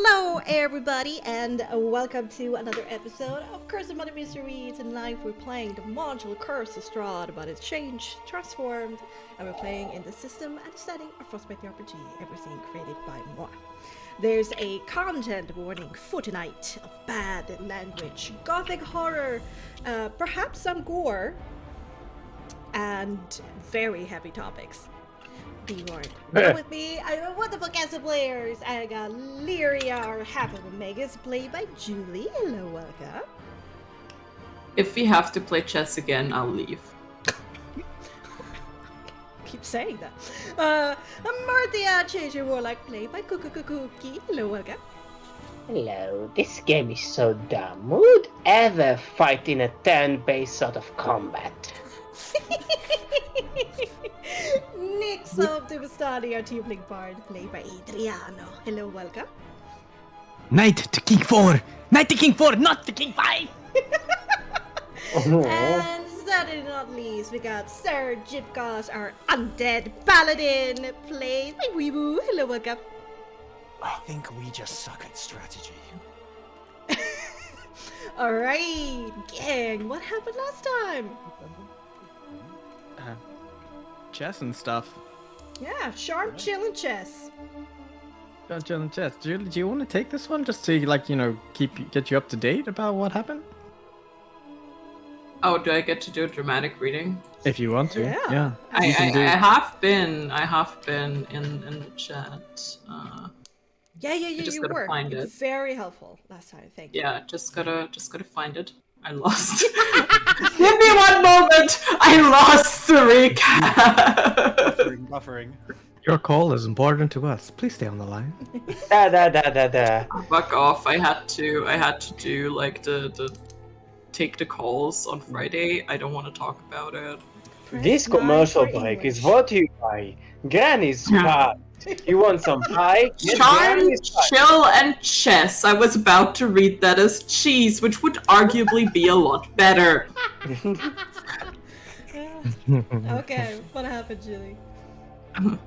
Hello, everybody, and welcome to another episode of Charismatic Mystery. Tonight we're playing the module Curse of Strahd, but it's changed, transformed, and we're playing in the system and setting of Frostmark RPG, everything created by Marc. There's a content warning for tonight of bad language, gothic horror, perhaps some gore, and very heavy topics. Be warned. With me, I have a wonderful cast of players. I got Lyria, our half of Omegas, played by Julie. Hello, welcome. If we have to play chess again, I'll leave. Keep saying that. Martia, Change Your Warlock, played by Cookie. Hello, welcome. Hello, this game is so dumb. Who would ever fight in a turn-based sort of combat? Nix of Devastati, our tiefling bard, played by Adriano. Hello, welcome. Knight to King 4! Knight to King 4, not to King 5! And certainly not least, we got Sir Jipkos, our undead paladin, played by Weeboo. Hello, welcome. I think we just suck at strategy. Alright, gang, what happened last time? Chess and stuff. Yeah, sharp, chill, and chess. Chill and chess. Do you want to take this one just to, like, you know, get you up to date about what happened? Oh, do I get to do a dramatic reading? If you want to, yeah. I have been in the chat. Yeah, just you gotta were. find It's it. very helpful last time, thank you. Yeah, just gotta find it. I lost. Give me one moment. I lost the recap. Buffering. Your call is important to us. Please stay on the line. Da. Fuck off. I had to do like the take the calls on Friday. I don't want to talk about it. This Press commercial 9 for break English. is brought to you by Granny's Pie. You want some pie? Get Charm, Granny's Pie. chill, and chess. I was about to read that as cheese, which would arguably be a lot better. Okay, what happened, Julie?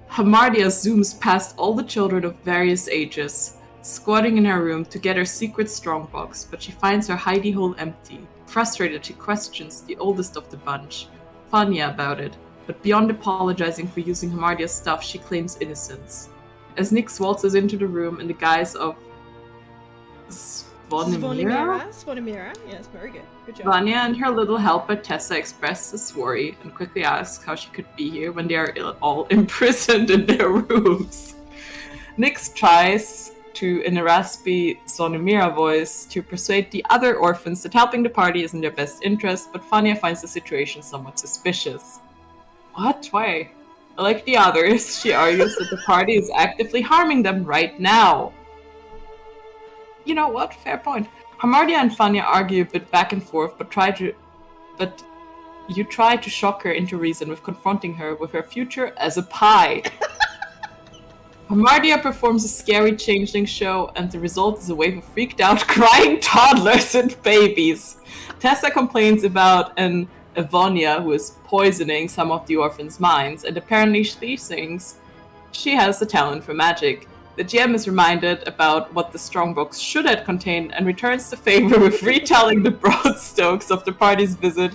Hamardia zooms past all the children of various ages, squatting in her room to get her secret strongbox, but she finds her hidey hole empty. Frustrated, she questions the oldest of the bunch, Fanya, about it, but beyond apologizing for using Hamardia's stuff, she claims innocence. As Nyx waltzes into the room in the guise of Svonimira? Yes, very good. Good job. Vanya and her little helper Tessa express this worry and quickly ask how she could be here when they are all imprisoned in their rooms. Nyx tries to, in a raspy Svonimira voice, to persuade the other orphans that helping the party is in their best interest, but Vanya finds the situation somewhat suspicious. What? Why? Like the others, she argues that the party is actively harming them right now. You know what? Fair point. Hamardia and Fanya argue a bit back and forth, but you try to shock her into reason with confronting her with her future as a pie. Hamardia performs a scary changeling show, and the result is a wave of freaked out, crying toddlers and babies. Tessa complains about an Evonia who is poisoning some of the orphans' minds, and apparently she thinks she has the talent for magic. The GM is reminded about what the strongbox should have contained and returns the favor with retelling the broad strokes of the party's visit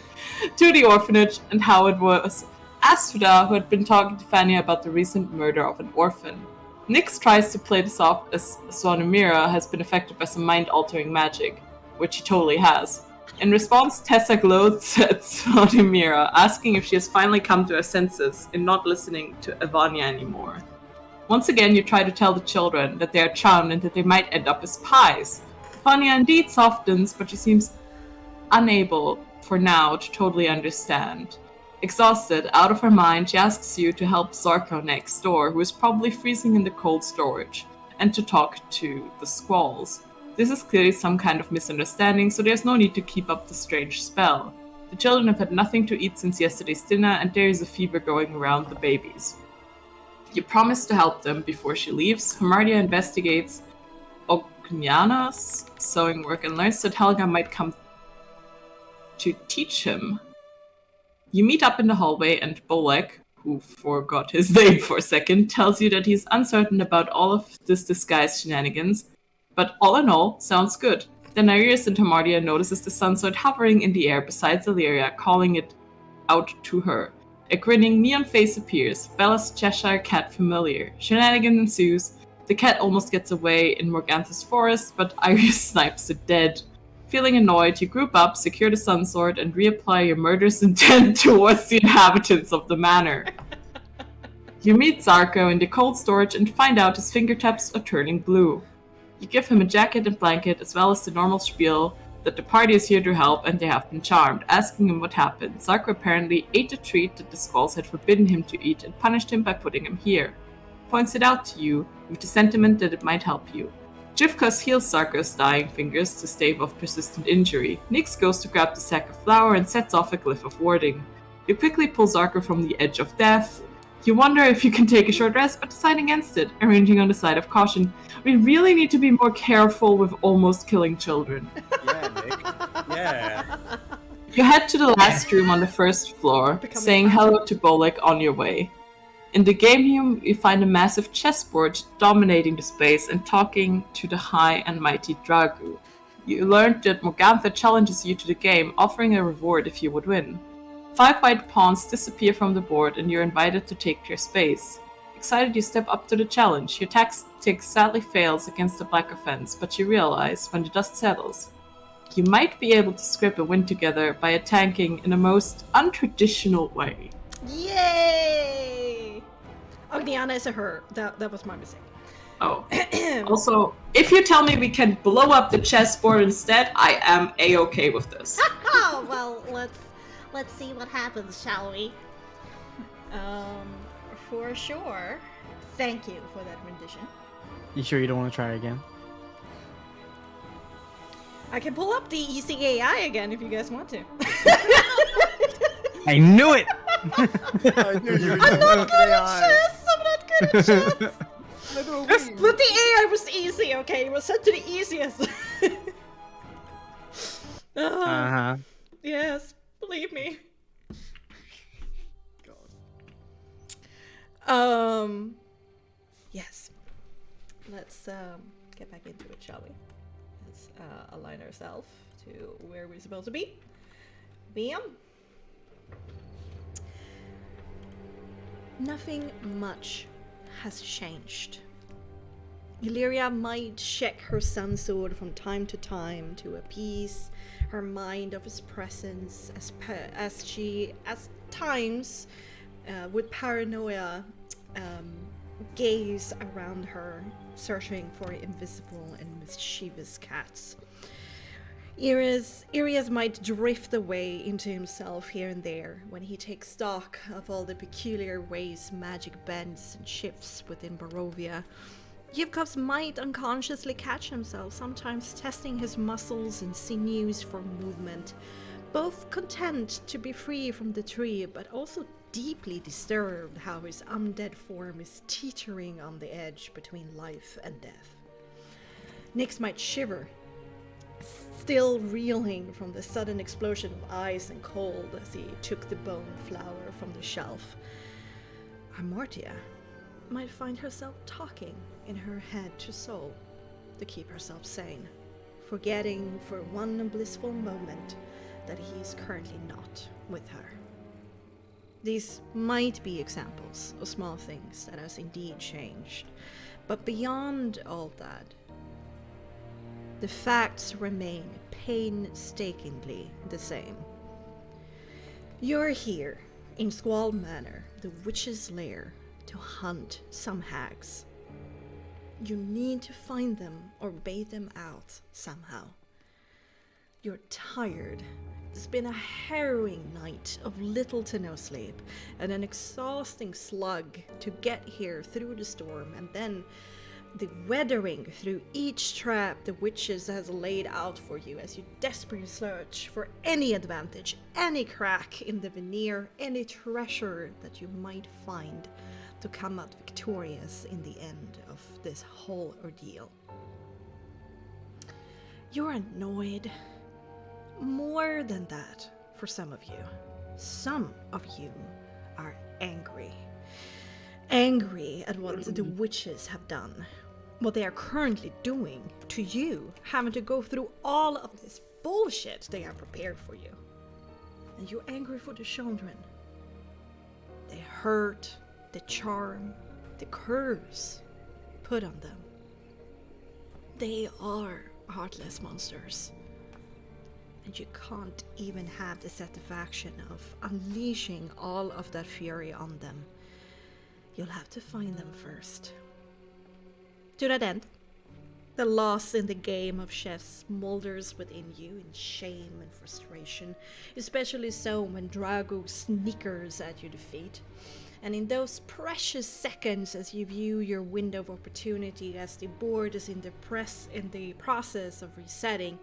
to the orphanage and how it was Asphodel who had been talking to Fanya about the recent murder of an orphan. Nyx tries to play this off as Svonimira has been affected by some mind-altering magic, which she totally has. In response, Tessa gloats at Svonimira, asking if she has finally come to her senses in not listening to Evania anymore. Once again, you try to tell the children that they are charmed and that they might end up as pies. Fanya indeed softens, but she seems unable, for now, to totally understand. Exhausted, out of her mind, she asks you to help Zarko next door, who is probably freezing in the cold storage, and to talk to the squalls. This is clearly some kind of misunderstanding, so there's no need to keep up the strange spell. The children have had nothing to eat since yesterday's dinner, and there is a fever going around the babies. You promise to help them before she leaves. Hamardia investigates Ognana's sewing work and learns that Helga might come to teach him. You meet up in the hallway and Bolek, who forgot his name for a second, tells you that he's uncertain about all of this disguise shenanigans, But all in all, sounds good. Then Nereus and Tamardia notices the sunsword hovering in the air beside Illyria, calling it out to her. A grinning neon face appears, Bella's Cheshire cat familiar. Shenanigan ensues. The cat almost gets away in Morgantha's forest, but Iris snipes it dead. Feeling annoyed, you group up, secure the sunsword, and reapply your murderous intent towards the inhabitants of the manor. You meet Zarko in the cold storage and find out his fingertips are turning blue. You give him a jacket and blanket, as well as the normal spiel that the party is here to help and they have been charmed, asking him what happened. Zarko apparently ate a treat that the squalls had forbidden him to eat and punished him by putting him here. Points it out to you, with the sentiment that it might help you. Jivkas heals Zarko's dying fingers to stave off persistent injury. Nyx goes to grab the sack of flour and sets off a glyph of warding. You quickly pull Zarko from the edge of death. You wonder if you can take a short rest, but decide against it, arranging on the side of caution. We really need to be more careful with almost killing children. Yeah, Nick. Yeah. You head to the last room on the first floor, saying hello to Bolek on your way. In the game room, you find a massive chessboard dominating the space and talking to the high and mighty Dragu. You learned that Morgantha challenges you to the game, offering a reward if you would win. 5 white pawns disappear from the board and you're invited to take their space. Excited, you step up to the challenge. Your tactic sadly fails against the black offense, but you realize, when the dust settles, you might be able to script a win together by attacking in a most untraditional way. Yay! Oh, Diana is a her. That was my mistake. Oh. Also, if you tell me we can blow up the chessboard instead, I am a-okay with this. Oh, well, let's see what happens, shall we? For sure. Thank you for that rendition. You sure you don't want to try again? I can pull up the easy AI again if you guys want to. I knew it! I knew you were I'm not good at AI. chess! I'm not good at chess! But the AI was easy, okay? It was set to the easiest. Uh-huh. Yes, believe me. Yes. Let's get back into it, shall we? Let's align ourselves to where we're supposed to be. Bam. Nothing much has changed. Illyria might check her sunsword from time to time to appease her mind of his presence, as she, at times, with paranoia, gaze around her, searching for invisible and mischievous cats. Irias might drift away into himself here and there when he takes stock of all the peculiar ways magic bends and shifts within Barovia. Yevkovs might unconsciously catch himself, sometimes testing his muscles and sinews for movement, both content to be free from the tree, but also deeply disturbed how his undead form is teetering on the edge between life and death. Nyx might shiver, still reeling from the sudden explosion of ice and cold as he took the bone flower from the shelf. Amartia might find herself talking in her head to Sol to keep herself sane, forgetting for one blissful moment that he is currently not with her. These might be examples of small things that has indeed changed, but beyond all that, the facts remain painstakingly the same. You're here in Squall Manor, the witch's lair, to hunt some hags. You need to find them or bait them out somehow. You're tired. It's been a harrowing night of little to no sleep and an exhausting slug to get here through the storm, and then the weathering through each trap the witches has laid out for you as you desperately search for any advantage, any crack in the veneer, any treasure that you might find to come out victorious in the end of this whole ordeal. You're annoyed. More than that, for some of you. Some of you are angry. Angry at what the witches have done. what they are currently doing to you, having to go through all of this bullshit they have prepared for you. And you're angry for the children. The hurt, the charm, the curse put on them. They are heartless monsters. And you can't even have the satisfaction of unleashing all of that fury on them. You'll have to find them first. To that end, the loss in the game of chess smolders within you in shame and frustration, especially so when Drago snickers at your defeat. And in those precious seconds as you view your window of opportunity as the board is in the process of resetting,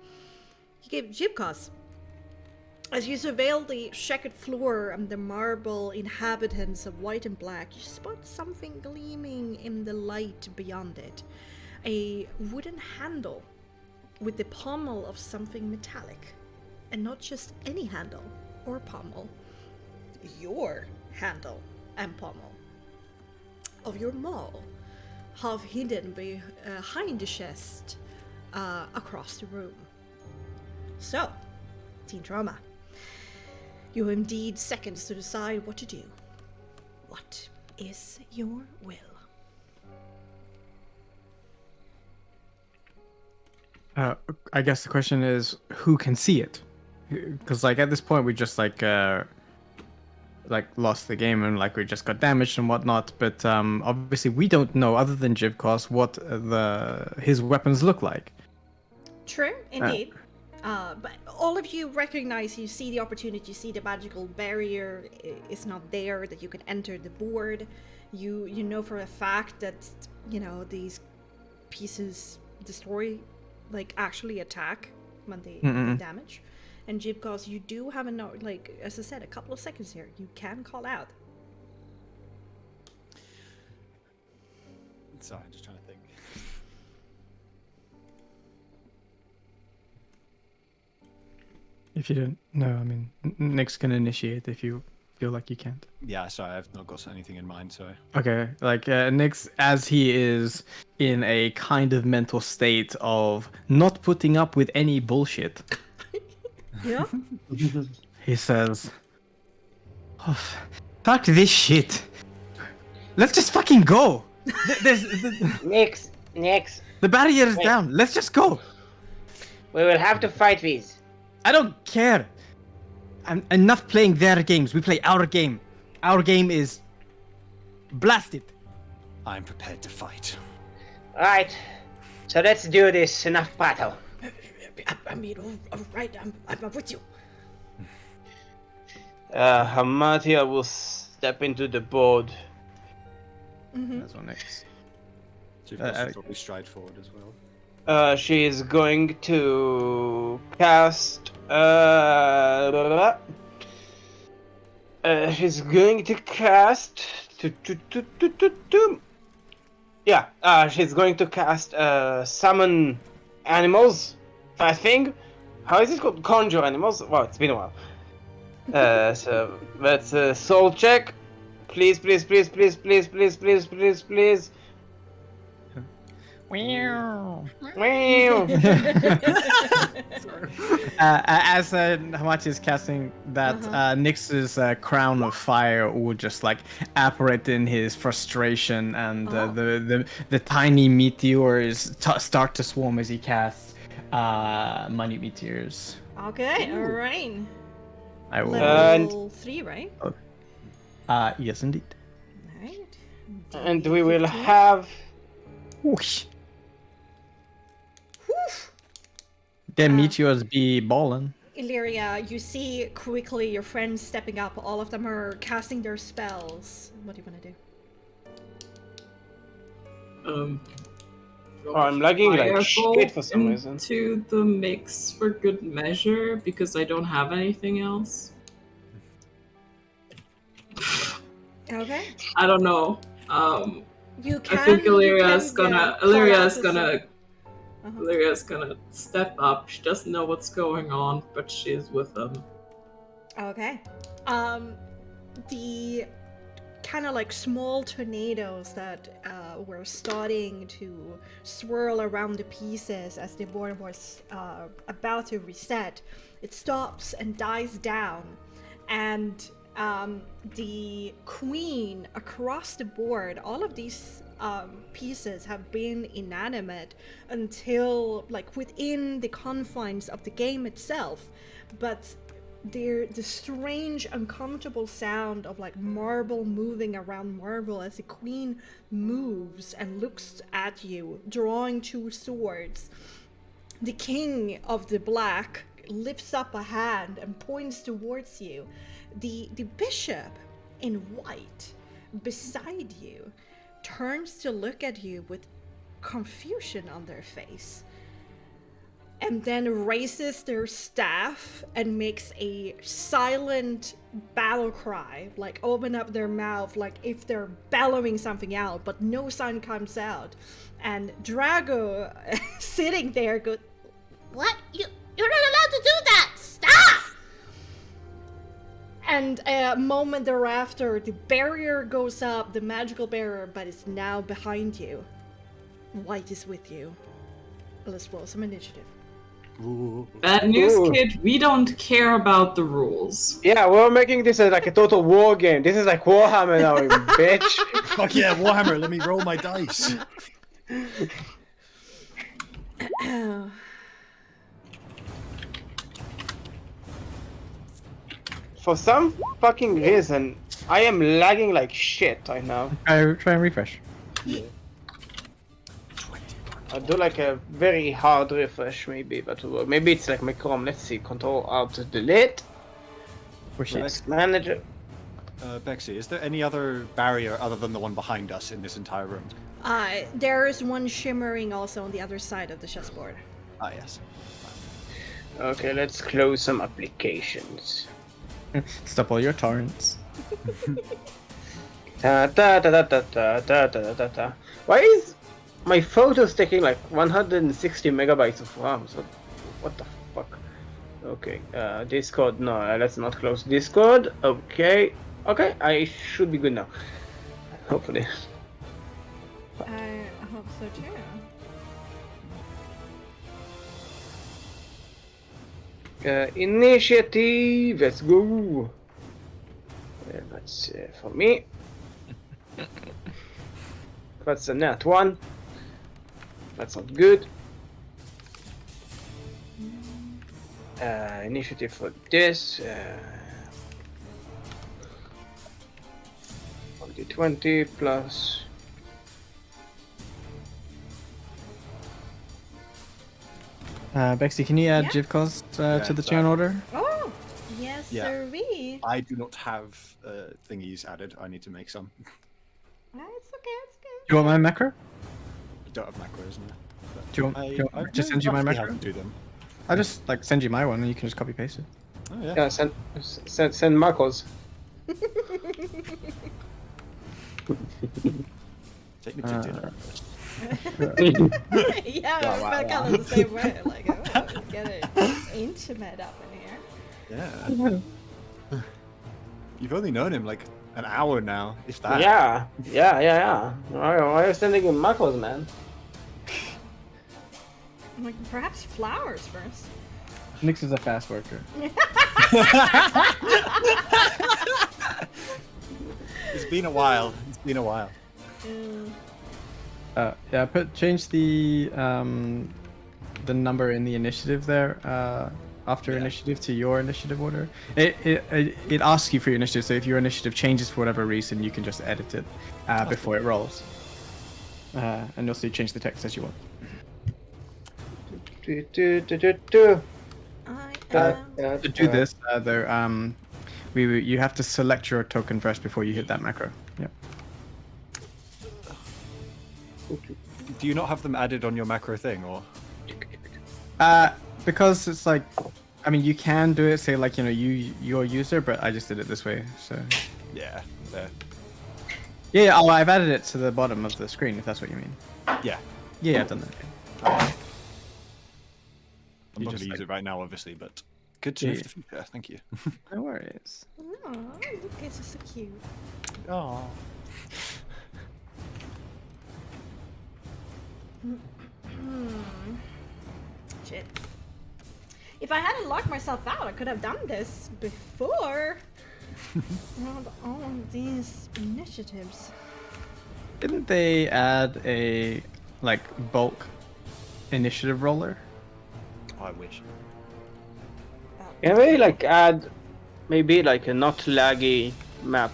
you give Jibkos. As you surveil the checkered floor and the marble inhabitants of white and black, you spot something gleaming in the light beyond it. A wooden handle with the pommel of something metallic. And not just any handle or pommel. Your handle and pommel. Of your maul. Half hidden behind the chest across the room. So, Teen Trauma. You have indeed seconds to decide what to do. What is your will? I guess the question is, who can see it? Because like at this point we just like lost the game and like we just got damaged and whatnot. But obviously we don't know, other than Jivkos, what his weapons look like. True, indeed. But all of you recognize, you see the opportunity, you see the magical barrier is not there, that you can enter the board. You know for a fact that, you know, these pieces destroy, like actually attack when they damage. And Jibkos, you do have as I said, a couple of seconds here. You can call out. Sorry, I'm just trying to think. If you don't know, I mean, Nick's can initiate if you feel like you can't. Yeah, sorry, I've not got anything in mind, sorry. Okay, like Nick's, as he is in a kind of mental state of not putting up with any bullshit. Yeah? He says, oh, fuck this shit. Let's just fucking go. Next. The barrier is Wait. down. Let's just go. We will have to fight these. I don't care. I'm enough playing their games. We play our game. Our game is blasted. I'm prepared to fight. Alright. So let's do this. Enough battle. I mean, all right, I'm with you. Hamatia will step into the board. That's what next. So you've got to probably stride forward as well. She is going to cast. She's going to cast. Yeah. She's going to cast. Summon animals. I think. How is it called? Conjure animals. Well, it's been a while. So that's a soul check. Please. As Hamachi is casting that, Nyx's crown of fire will just like apparate in his frustration, and the tiny meteors start to swarm as he casts money meteors. Okay, alright. I will. Level 3, right? Yes, indeed. Alright. And we will have. Whoosh. Them meteors be ballin'. Illyria, you see quickly your friends stepping up. All of them are casting their spells. What do you want to do? I'm lagging like Fireball shit for some reason. into the mix for good measure because I don't have anything else. Okay. I don't know. You can. I think Illyria's call gonna step up. She doesn't know what's going on, but she's with them. Okay. The kind of like small tornadoes that were starting to swirl around the pieces as the board was about to reset. It stops and dies down, and the queen across the board, all of these pieces have been inanimate until like within the confines of the game itself, but the strange uncomfortable sound of like marble moving around marble as the queen moves and looks at you, drawing two swords. The king of the black lifts up a hand and points towards you. The bishop in white beside you turns to look at you with confusion on their face, and then raises their staff and makes a silent battle cry, like open up their mouth like if they're bellowing something out, but no sound comes out. And Drago sitting there goes, "What? You're not allowed to do that! Stop!" And a moment thereafter, the barrier goes up, the magical barrier, but it's now behind you. White is with you. Let's roll some initiative. Ooh. Bad news, Ooh. kid. We don't care about the rules. Yeah, we're making this like a total war game. This is like Warhammer now, you bitch. Fuck yeah, Warhammer, let me roll my dice. For some fucking reason, I am lagging like shit right now. Try and refresh. I'll do like a very hard refresh maybe, but maybe it's like my Chrome. Let's see, Control Alt Delete. Push Task Manager. Bexxy, is there any other barrier other than the one behind us in this entire room? There is one shimmering also on the other side of the chessboard. Ah, yes. Okay, let's close some applications. Stop all your torrents. Ta ta ta ta ta ta ta ta ta ta. Why is my photos taking like 160 megabytes of RAM? So, what the fuck? Okay, Discord. No, let's not close Discord. Okay, okay, I should be good now. Hopefully. I hope so too. Initiative. Let's go. That's for me. That's a nat 1. That's not good. Initiative for this. 20 plus. Bexy, can you add Yeah. Jivkos to the sorry. turn order? Oh, yes, Yeah. sirree. I do not have thingies added. I need to make some. It's okay, it's good. Do you want my macro? I don't have macros now. Do you want, do you want me to send you my roughly how macro? to do them. I'll just like send you my one and you can just copy paste it. Oh yeah. Yeah, send Marcos. Technically dinner. Yeah, Wow, I wow, felt kind of the same way. Like, oh, let's get it intimate up in here. Yeah. You've only known him like an hour now, if that. Yeah. Why are you sending him Marcos, man? I'm like, perhaps flowers first. Nix is a fast worker. It's been a while. It's been a while. Yeah, change the number in the initiative there after initiative to your initiative order. It asks you for your initiative, so if your initiative changes for whatever reason, you can just edit it before it rolls. And you'll see change the text as you want. To do this, you have to select your token first before you hit that macro. Yep. Do you not have them added on your macro thing, or? Because it's like, I mean, you can do it, say like, you know, your user, but I just did it this way, so. Yeah. There. Yeah, oh, I've added it to the bottom of the screen, if that's what you mean. Yeah. Yeah, I've done that. I'm You not just, going to use like- it right now, obviously, but good to know Yeah. for the future. Thank you. No worries. Oh, look, it's so cute. Oh. Shit. If I hadn't locked myself out, I could have done this before. Around all of these initiatives. Didn't they add a like bulk initiative roller? I wish. Can we like add maybe like a not laggy map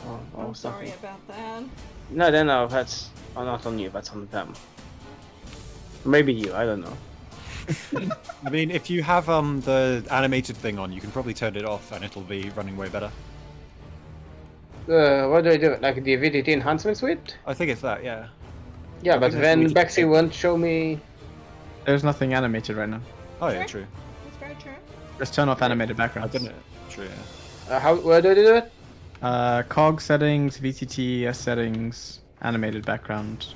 or I'm sorry something? about that. No, that's not on you. That's on them. Maybe you. I don't know. I mean, if you have the animated thing on, you can probably turn it off and it'll be running way better. What do I do? Like the VDT enhancement suite? I think it's that, yeah. Yeah, I but think that's then the way to Bexxy do it. won't show me. There's nothing animated right now. Oh yeah, Sure. true. That's very true. Just turn off animated I backgrounds. didn't. True, yeah. Where do I do it? COG settings, VTT, S settings, animated background.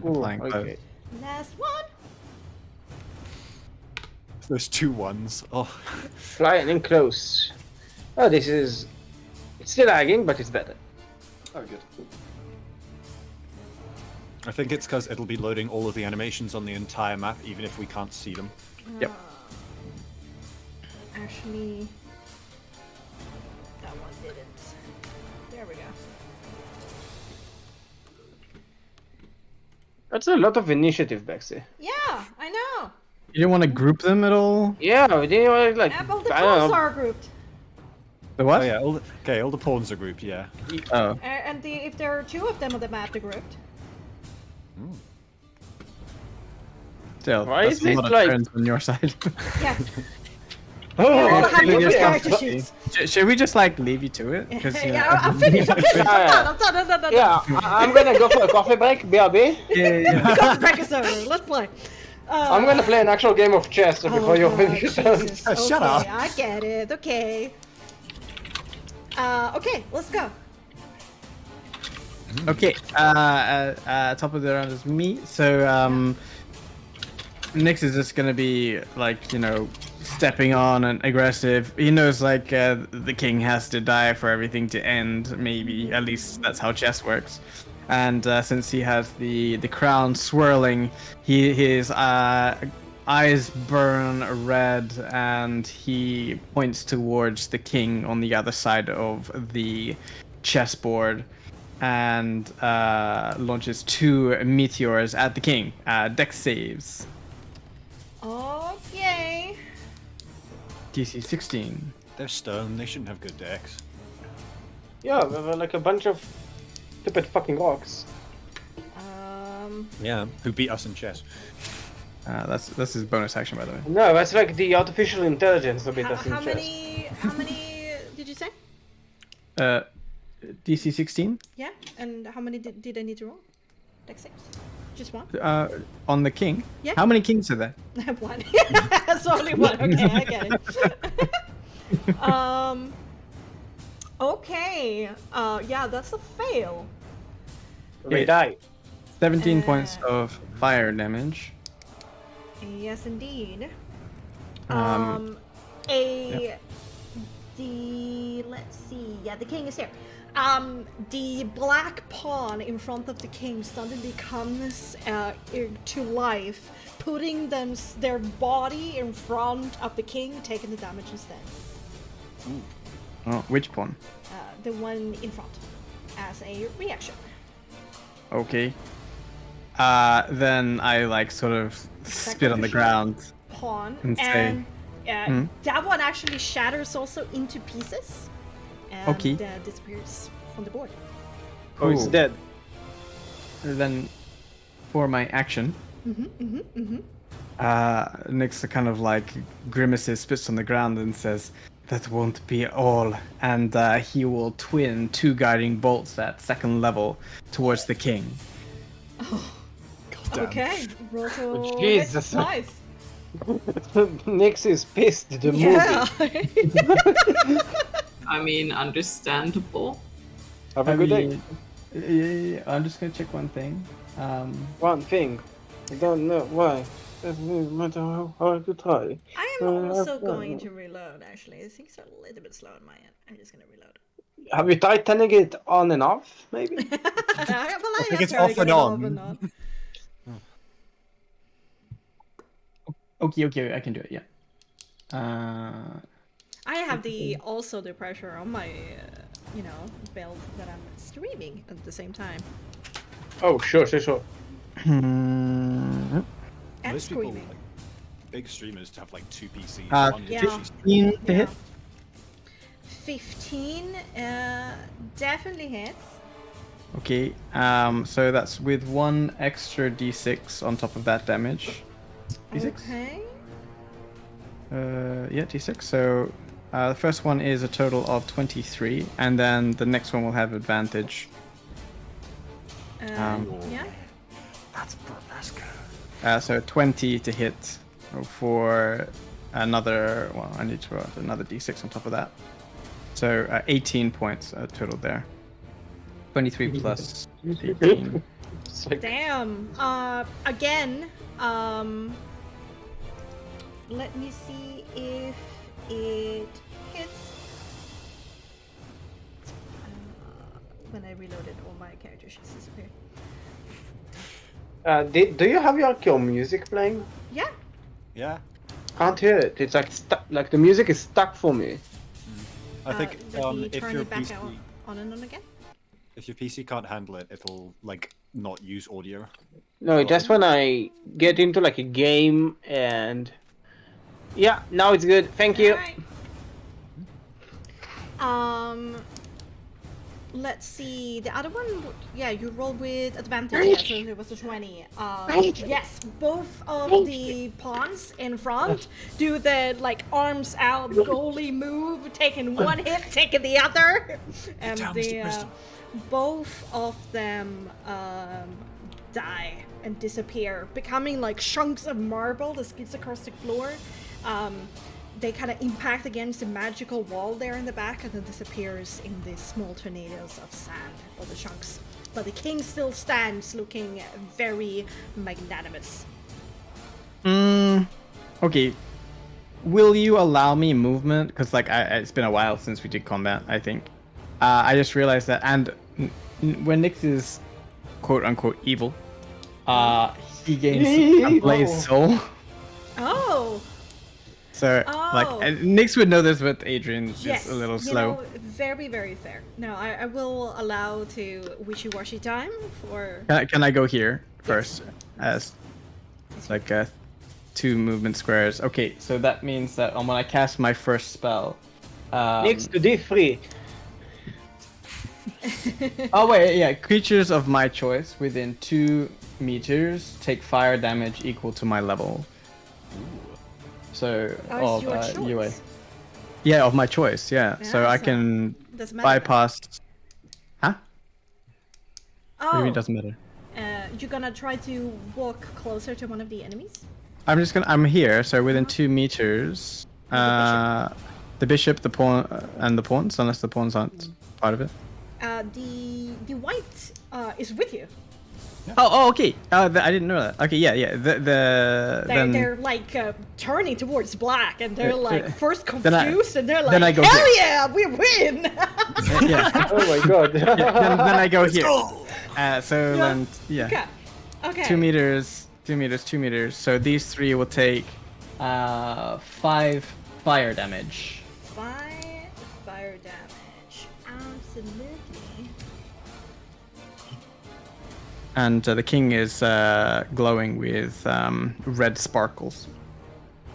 Ooh, Applying both. okay. Last one. Those 2 ones. Oh. Flying in close. Oh, this is. It's still lagging, but it's better. Oh, good. I think it's because it'll be loading all of the animations on the entire map, even if we can't see them. Yep. Actually, that one didn't. There we go. That's a lot of initiative, Bexy. Yeah, I know. You don't want to group them at all? Yeah, we didn't want to, like. Apple the I don't pawns know. are grouped. The what? Oh yeah, all the pawns are grouped, yeah. Oh. And if there are 2 of them on the map, they're grouped. Still, Why that's is a it lot of like- turns on your side. Yeah. Oh, We all have Maybe different just character have- sheets. Should we just like leave you to it? 'Cause, you know, Yeah, I'm finished. I'm finished. Yeah, I'm done. I'm done. yeah, I'm gonna go for a coffee break, BRB. yeah. Coffee break is over. Let's play. I'm gonna play an actual game of chess before you finish your turn. Jesus. Shut up. Okay, I get it. Okay. Okay, let's go. Okay, top of the round is me. So, Nyx is just gonna be like, you know, stepping on and aggressive. He knows like the king has to die for everything to end. Maybe at least that's how chess works. And since he has the crown swirling, his eyes burn red, and he points towards the king on the other side of the chessboard, and launches 2 meteors at the king. Dex saves. Okay. DC 16. They're stone, they shouldn't have good decks. Yeah, we're like a bunch of stupid fucking rocks. Yeah. Who beat us in chess. That's his bonus action, by the way. No, that's like the artificial intelligence of it as in How chess. many did you say? DC 16. Yeah, and how many did I need to roll? Dex saves? Just one? On the king. Yeah. How many kings are there? I have one. It's only one. Okay, I get it. Okay. Yeah, that's a fail. They die. 17 points of fire damage. Yes, indeed. Um, Let's see. Yeah, the king is here. The black pawn in front of the king suddenly comes to life, putting their body in front of the king, taking the damage instead. Oh, which pawn? The one in front, as a reaction. Okay. Then I like sort of spit on the ground. Pawn And say, and Hmm? that one actually shatters also into pieces and Okay. Disappears from the board. Oh, it's Cool. dead. Then, for my action, Nyx kind of like grimaces, spits on the ground, and says, "That won't be all." And he will twin 2 guiding bolts at 2nd level towards the king. Damn. Okay, roll to Jesus. nice. Nyx is pissed. The Yeah. movie. I mean, understandable. Have a good day. I'm just gonna check one thing. One thing. I don't know why. Doesn't matter how hard you try. I am also going to reload. Actually, things are a little bit slow on my end. I'm just gonna reload. Have you tried turning it on and off, maybe? I think it's turned off and it on. Okay, I can do it. Yeah. I have the pressure on my, build that I'm streaming at the same time Oh, sure. and Most people, screaming. like, big streamers, to have like 2 PCs. One Yeah. PC. 15 to hit. 15 definitely hits. Okay. So that's with 1 extra d6 on top of that damage. D6. Okay. Yeah, d6. So the first one is a total of 23, and then the next one will have advantage. Yeah. That's good. So 20 to hit for another. Well, I need to add another d6 on top of that. So 18 points total there. 23 plus 18. It's like, Damn. Again. Let me see if it hits. When I reloaded, all my character sheets disappeared. do you have your music playing? Yeah. Yeah. Can't hear it. It's like stuck. Like the music is stuck for me. I think Let me if turn your it back PC, on and on again. if your PC can't handle it, it'll like not use audio. No, just when I get into like a game and. Yeah, now it's good. Thank you. Alright. Let's see. The other one, yeah, you rolled with advantage, yeah, so it was a 20. Yes, both of the pawns in front do the like arms out goalie move, taking one hit, taking the other, and both of them die and disappear, becoming like chunks of marble that skids across the floor. They kind of impact against the magical wall there in the back and then disappears in these small tornadoes of sand or the chunks. But the king still stands looking very magnanimous. Okay. Will you allow me movement? Because like it's been a while since we did combat, I think. I just realized that, and when Nyx is quote unquote evil, he gains a blaze soul. Oh! So, like, Nyx would know this, but Adrian Yes, is a little slow. Very, very fair. No, I will allow to wishy-washy time for... Can I go here first? As like 2 movement squares. Okay, so that means that when I cast my first spell... Next to D3. Oh wait, yeah. Creatures of my choice within 2 meters take fire damage equal to my level. So of UA. Yeah, of my choice. Yeah. So I can bypass. Huh? Oh. Maybe it doesn't matter. You're gonna try to walk closer to one of the enemies? I'm here. So within 2 meters. The bishop, the pawn, and the pawns, unless the pawns aren't part of it. The white is with you. Oh, okay. I didn't know that. Okay, yeah. They're like turning towards black, and they're like first confused, and they're like, then I go "Hell here. yeah, we win!" Yeah. Oh my god. Then I go here. Then Okay. 2 meters, 2 meters, 2 meters. So these 3 will take 5 fire damage. 5 fire damage. Absolutely. And the king is glowing with red sparkles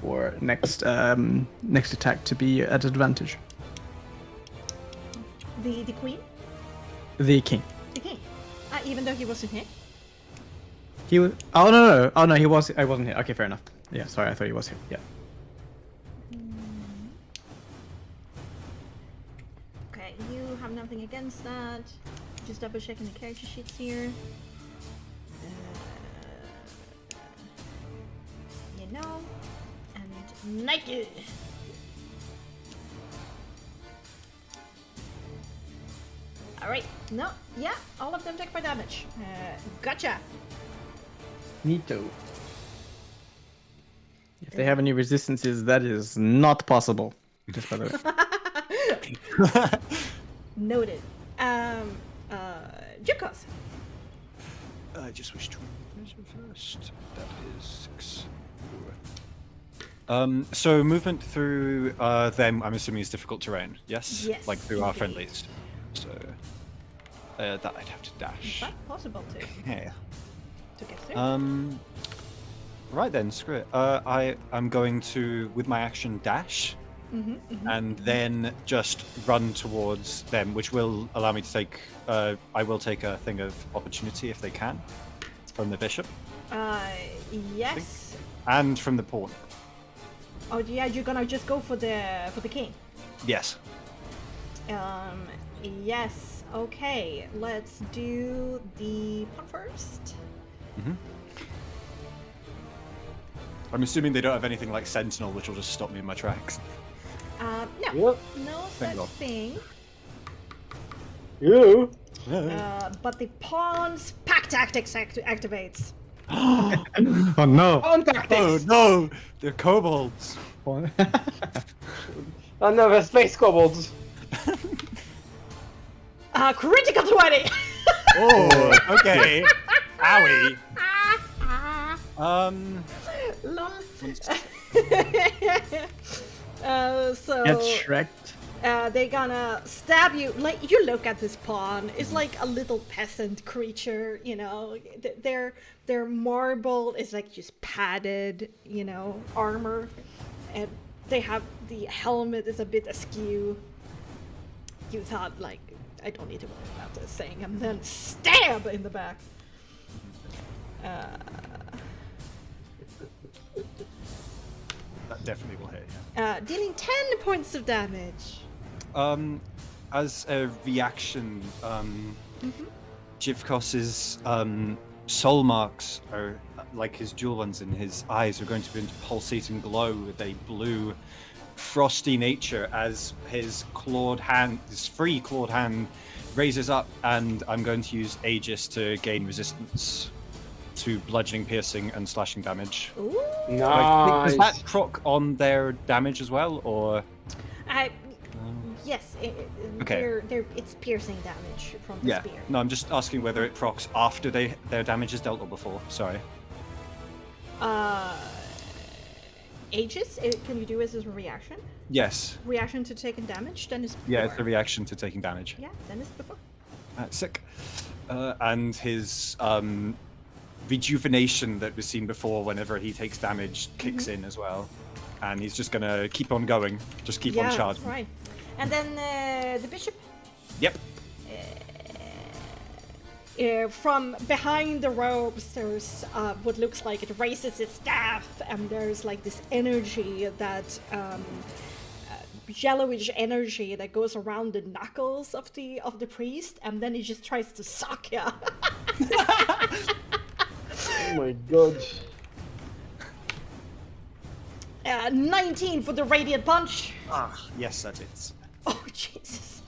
for next attack to be at advantage. The queen? The king. The king. Even though he wasn't hit? He was. Oh no. Oh no, he was. I wasn't hit. Okay, fair enough. Yeah, sorry, I thought he was hit. Yeah. Okay, you have nothing against that. Just double checking the character sheets here. And naked. Alright, no, yeah, all of them take 5 damage. Gotcha. Neato. If they have any resistances, that is not possible. Just by the way. Noted. Jukos. I just wish to measure first. That is 6. So movement through them, I'm assuming, is difficult terrain. Yes. Yes, Like through our indeed. friendlies. So that I'd have to Is dash. that possible to Yeah. get through? Right then, screw it. I'm going to, with my action, dash, and then just run towards them, which will allow me to take. I will take a thing of opportunity if they can, from the bishop Yes. and from the pawn. Oh yeah, you're gonna just go for the king. Yes. Yes. Okay, let's do the pawn first. I'm assuming they don't have anything like Sentinel, which will just stop me in my tracks. No, Yep. no Thank such God. thing. You. But the pawn's pack tactics activates. Oh no! On tactics. Oh no! They're kobolds. Oh no, the space kobolds. Critical 20. Oh, okay. Owie. Lol. So Get Shreked. they're gonna stab you. Like, you look at this pawn, it's like a little peasant creature, you know. Their marble is like just padded, you know, armor, and they have the helmet is a bit askew. You thought, like, I don't need to worry about this thing, and then stab in the back. That definitely will hit. Dealing 10 points of damage. As a reaction, Jivkos's soul marks are like his jewel ones in his eyes are going to begin to pulsate and glow with a blue, frosty nature as his clawed hand, his free clawed hand, raises up, and I'm going to use Aegis to gain resistance to bludgeoning, piercing, and slashing damage. Ooh. Nice. Does that proc on their damage as well, or? Yes, Okay. it's piercing damage from the Yeah. spear. No, I'm just asking whether it procs after their damage is dealt or before. Sorry. Aegis, can you do it as a reaction? Yes. Reaction to taking damage, then it's before. Yeah, it's a reaction to taking damage. Yeah, then it's before. That's sick. And his rejuvenation that was seen before whenever he takes damage kicks in as well. And he's just gonna keep on going. Just keep on charging. Right. And then the bishop. Yep. From behind the robes, there's what looks like it raises its staff, and there's like this energy that yellowish energy that goes around the knuckles of the priest, and then he just tries to suck ya. Oh my god. 19 for the radiant punch. Ah, yes, that is. Oh Jesus.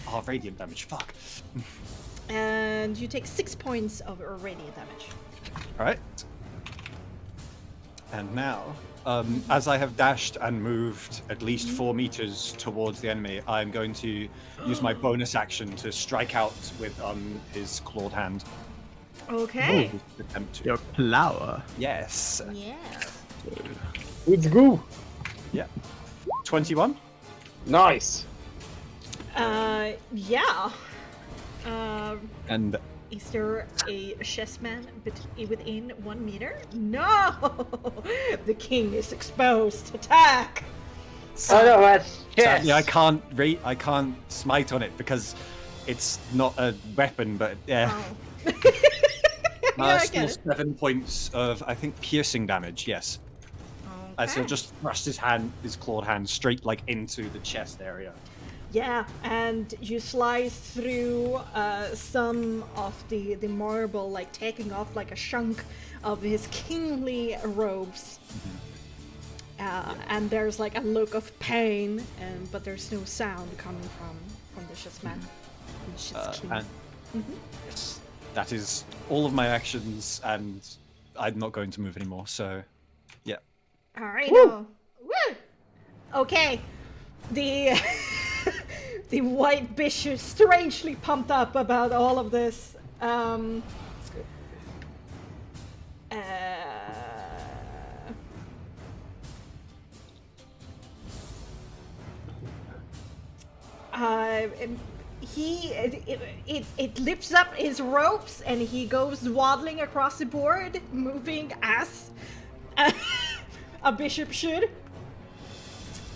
Oh, radiant damage. Fuck. And you take 6 points of radiant damage. All right. And now, as I have dashed and moved at least 4 meters towards the enemy, I'm going to use my bonus action to strike out with his clawed hand. Okay. Attempt to. Your flower. Yes. Yeah. Let's go. Yeah. 21. Nice. Yeah. And Is there a chessman within 1 meter? No! The king is exposed. Attack! Oh no, that's chess. sadly, I can't smite on it because it's not a weapon, but yeah. Oh. Yeah, I Still get it. 7 points of, I think, piercing damage, yes. As he'll Okay. just thrust his clawed hand straight like into the chest area. Yeah, and you slice through some of the marble, like taking off like a chunk of his kingly robes. And there's like a look of pain, but there's no sound coming from the chessman. He's just king. And yes, that is all of my actions, and I'm not going to move anymore. So, yeah. All right. Woo! Okay. The the white bishop strangely pumped up about all of this. It lifts up his ropes and he goes waddling across the board, moving as a bishop should.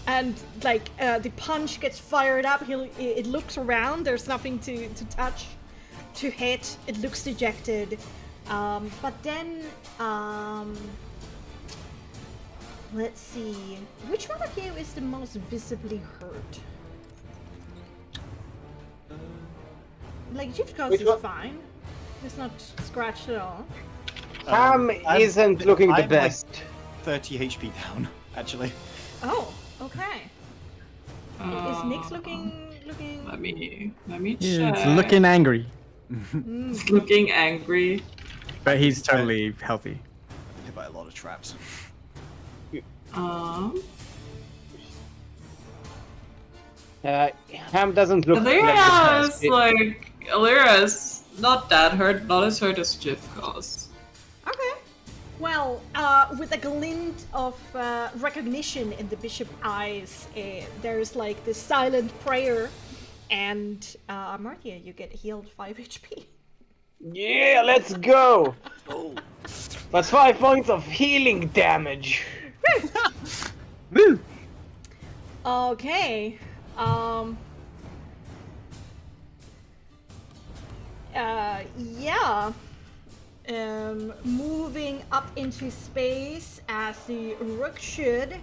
And like the punch gets fired up, it looks around. There's nothing to touch, to hit. It looks dejected, but then let's see, which one of you is the most visibly hurt? Like Jivkos is fine. It's not scratched at all. Ham isn't looking the I'm best. Like 30 HP down, actually. Oh, okay. Is Nyx looking? Let me Yeah, check. it's looking angry, It's looking angry. but he's totally healthy. Hit by a lot of traps. Ham doesn't look Alira like is Alira is not that hurt, not as hurt as Jivkos. Okay. Well, with a glint of recognition in the bishop's eyes, there's like this silent prayer, and Martia, you get healed 5 HP. Yeah, let's go! That's 5 points of healing damage. Woo! Okay. Yeah. Moving up into space as the rook should.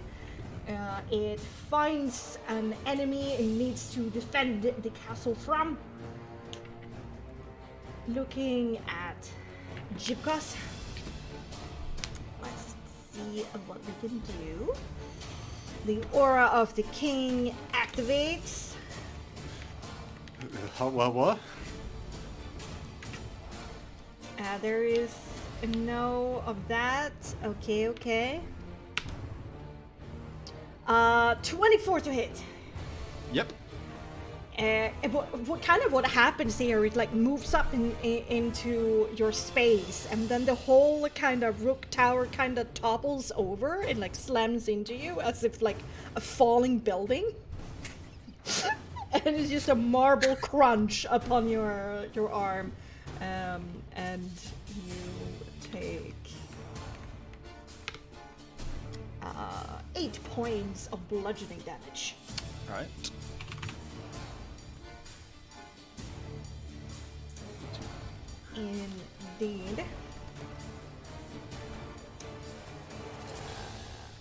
It finds an enemy it needs to defend the castle from. Looking at Jivkos. Let's see what we can do. The aura of the king activates. What? There is no of that. Okay. 24 to hit. Yep. What happens here? It like moves up into your space, and then the whole kind of rook tower kind of topples over and like slams into you as if like a falling building. And it's just a marble crunch upon your arm, and you take 8 points of bludgeoning damage. All right. Indeed.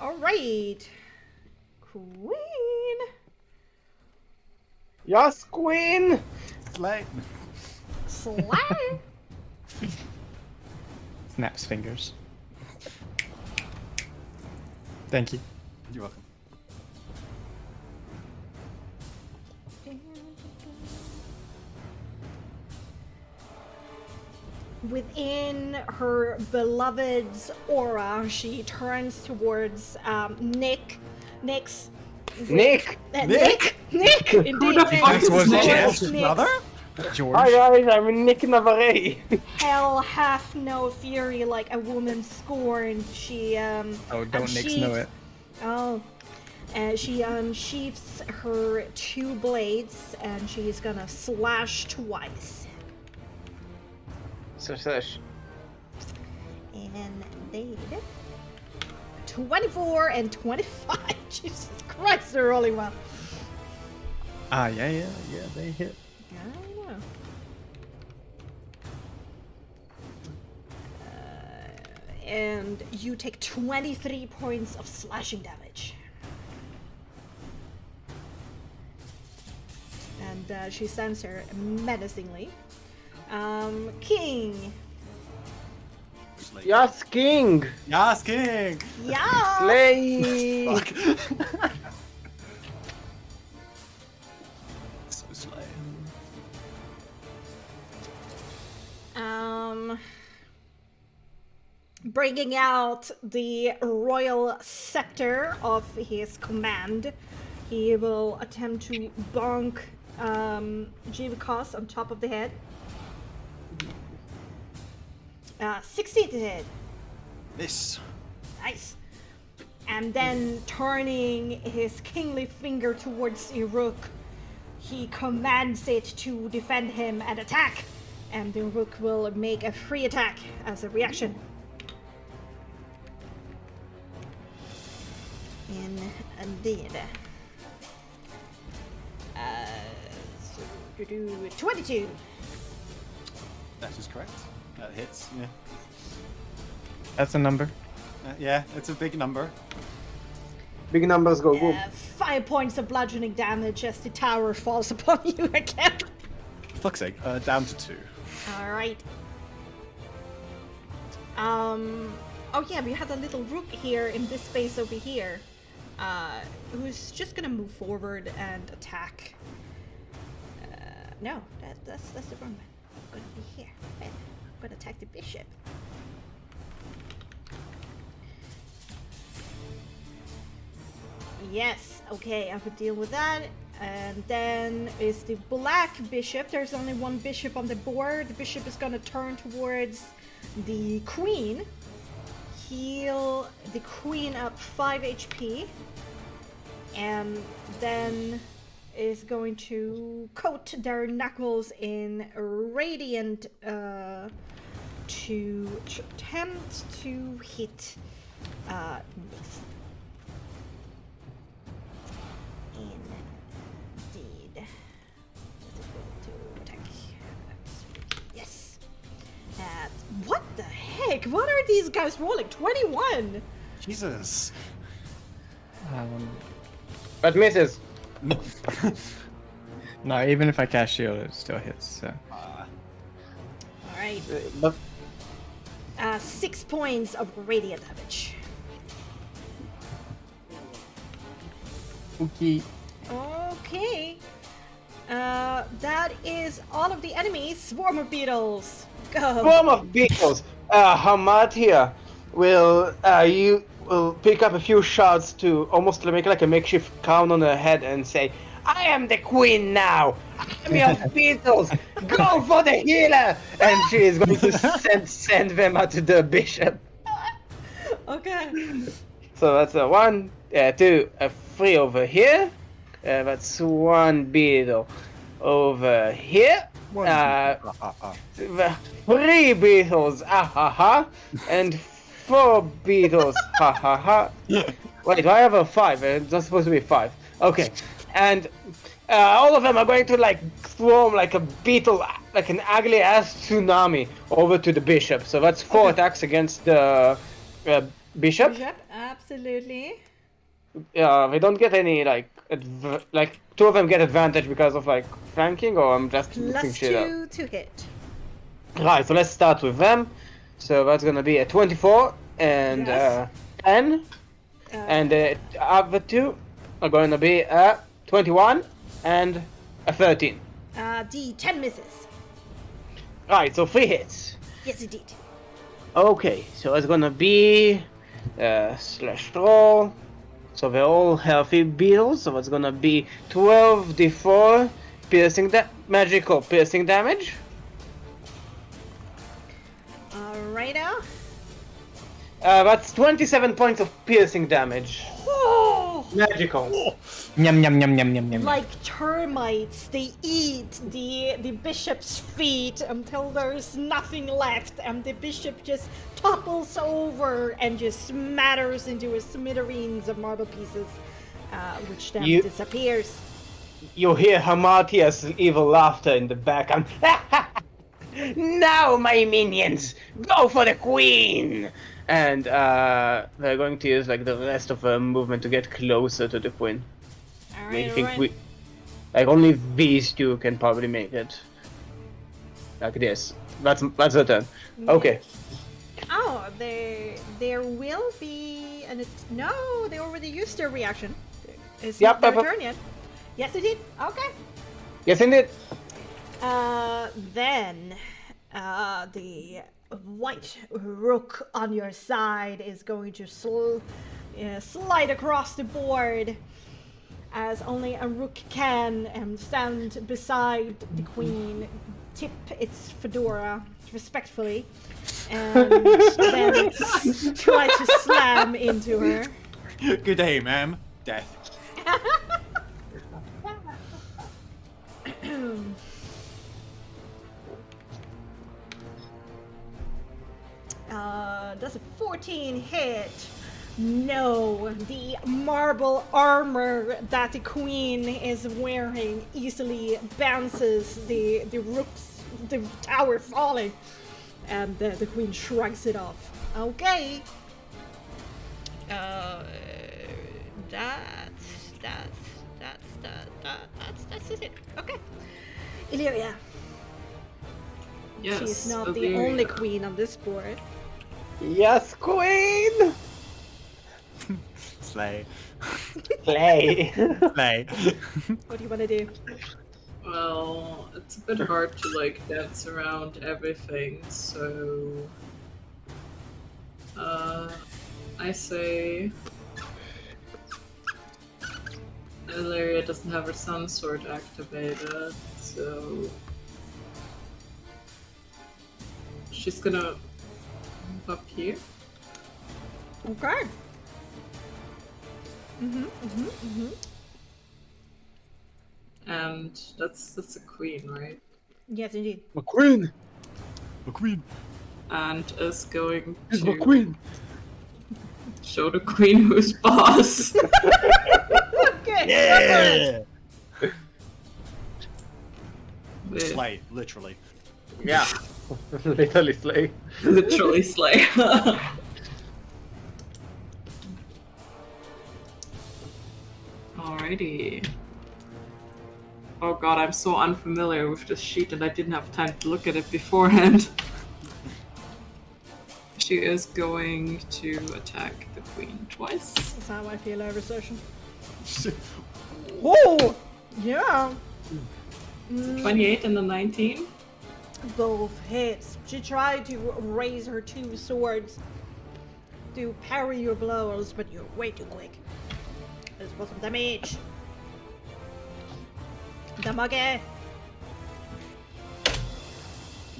All right, Queen. Yes, Queen! Slay. Slay. Snaps fingers. Thank you. You're welcome. Within her beloved's aura, she turns towards Nick. Nick! Nick! Indeed, Who the Nick. fuck is was Nick? Jeff's Nick's brother? George. Hi guys, I'm Nick Navarre. Hell hath no fury like a woman scorned. She Oh, don't Nix unsheathed- know it. Oh. She unsheaths her 2 blades and she's gonna slash twice. Such. Indeed. 24 and 25. Jesus Christ, they're rolling well. Ah, yeah, they hit. I know. And you take 23 points of slashing damage. And she stands there menacingly. King. Slay. Yes, King! Yes, King! Yeah. Slay! Fuck. So slay. Bringing out the royal scepter of his command, he will attempt to bonk Jivakos on top of the head. 16 to hit. Miss. Nice. And then turning his kingly finger towards Iruk, he commands it to defend him and attack. And Iruk will make a free attack as a reaction. Indeed. 22. That is correct. That hits. Yeah. That's a number. Yeah, it's a big number. Big numbers go boom. 5 points of bludgeoning damage as the tower falls upon you again. Fuck's sake. Down to 2. Alright. Oh yeah, we had a little rook here in this space over here. Who's just gonna move forward and attack. No, that's the wrong one. I'm gonna be here. I'm gonna attack the bishop. Yes, okay, I will deal with that. And then is the black bishop. There's only one bishop on the board. The bishop is gonna turn towards the queen. Heal the queen up 5 HP. And then is going to coat their knuckles in radiant to attempt to hit Nix. Indeed. To attack. Yes. What the heck? What are these guys rolling? 21! Jesus. But misses. No, even if I cast shield, it still hits. So. Alright. But 6 points of radiant damage. Okay. Okay. That is all of the enemies. Swarm of beetles. Go. swarm of beetles. Hamatia you will pick up a few shots to almost make like a makeshift crown on her head and say, "I am the queen now. I'm your beetles. Go for the healer!" And she is going to send them out to the bishop. Okay. So that's a 1, 2, 3 over here. That's 1 beetle over here. 3 beetles, and 4 beetles, Wait, do I have a 5? It's not supposed to be 5. Okay, and all of them are going to like swarm like a beetle, like an ugly ass tsunami over to the bishop. So that's 4 attacks against the bishop. Bishop, absolutely. They don't get any like 2 of them get advantage because of like flanking, or I'm just mixing Plus shit up. 2 to hit. Right, so let's start with them. So that's gonna be a 24 and Yes. 10, and the other 2 are going to be a 21 and a 13. D10 misses. Right, so 3 hits. Yes, indeed. Okay, so it's gonna be slash roll. So they're all healthy beetles. So it's gonna be 12d4 magical piercing damage. Alright now. That's 27 points of piercing damage. Oh! Magical. Yum yum yum yum yum yum. Like termites, they eat the bishop's feet until there's nothing left, and the bishop just topples over and just smatters into a smithereens of marble pieces, which then disappears. You hear Hamatia's evil laughter in the background. Now, my minions, go for the queen! And they're going to use like the rest of their movement to get closer to the queen. I think like only these 2 can probably make it. Like this. That's the turn. Okay. Oh, there will be no, they already used their reaction. It's not their turn yet. Yes, it did. Okay. Yes, indeed. Then the white rook on your side is going to slide across the board. as only a rook can, stand beside the queen, tip its fedora respectfully, and then try to slam into her. Good day, ma'am. Death. Does a 14 hit? No, the marble armor that the queen is wearing easily bounces the rooks, the tower falling, and the queen shrugs it off. Okay. That's it. Okay. Illyria. Yes. She's not the Illyria. only queen on this board. Yes, queen! Slay. Play. Slay. What do you want to do? Well, it's a bit hard to like dance around everything, so I say Illyria doesn't have her sun sword activated, so she's gonna move up here. Okay. And that's a queen, right? Yes, indeed. McQueen! The queen. And is going It's to McQueen! show the queen who's boss. Okay. Yeah. With Slay, literally. Yeah. Literally slay. literally slay. Alrighty. Oh god, I'm so unfamiliar with this sheet and I didn't have time to look at it beforehand. She is going to attack the queen twice. That's how I feel every session. Whoa! Yeah. 28 and a 19. Both hits. She tried to raise her two swords to parry your blows, but you're way too quick. This was some damage. Damage.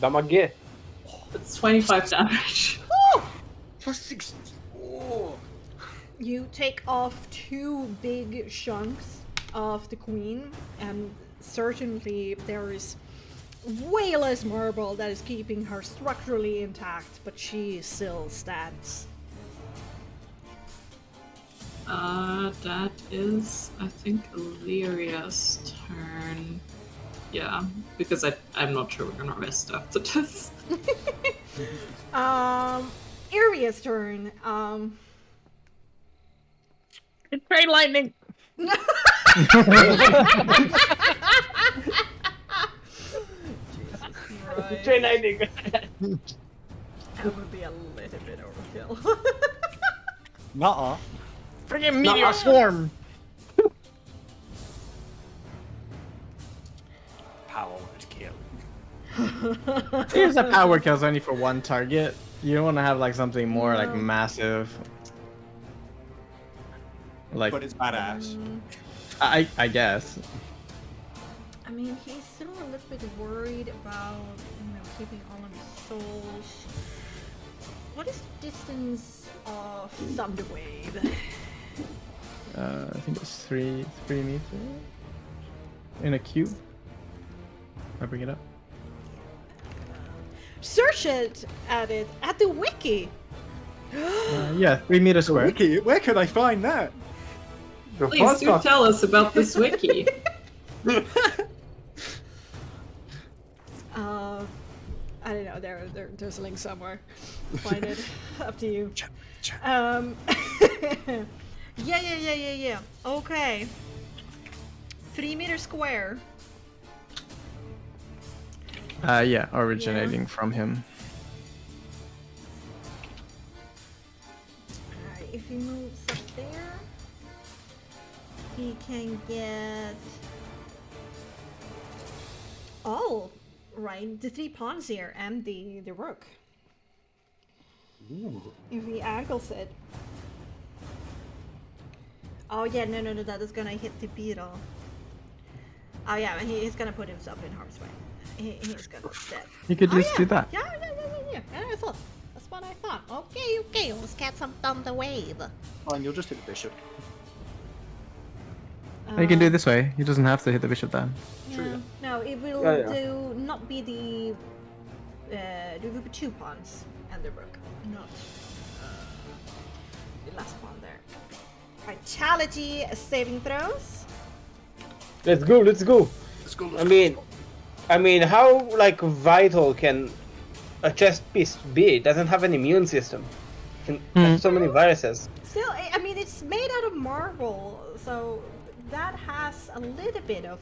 Damage. It's 25 damage. For 6. Oh. You take off two big chunks of the queen, and certainly there is way less marble that is keeping her structurally intact, but she still stands. That is, I think, Illyria's turn. Yeah, because I'm not sure we're gonna rest after this. Iria's turn. It's train lightning. Train lightning. That would be a little bit overkill. Nuh-uh. Freaking meteor swarm. Power would kill. Here's a power kills only for one target. You don't want to have like something more like massive. Like But it's badass. I guess. I mean, he's still a little bit worried about, keeping all of his souls. What is the distance of Thunderwave? I think it's 3 meters in a cube. I bring it up. Search it at the wiki. Yeah, 3 meters square. Wiki, where could I find that? The Please do Frostmark. tell us about this wiki. I don't know. There's a link somewhere. Find it. Up to you. Yeah. Okay. 3 meters square. Yeah, originating from him. Alright, if he moves up there, he can get all right, the 3 pawns here and the rook. If he angles it. Oh yeah, no, that is gonna hit the beetle. Oh yeah, he's gonna put himself in harm's way. He's gonna dead. You could just do that. Yeah. I thought. That's what I thought. Okay, let's get some thunder wave. Fine, you'll just hit the bishop. You can do it this way. He doesn't have to hit the bishop then. No, it will do not be the there will be 2 pawns and the rook, not the last pawn there. Vitality saving throws. Let's go. Let's go. I mean, how like vital can a chest piece be? It doesn't have an immune system. It has so many viruses. Still, I mean, it's made out of marble, so that has a little bit of.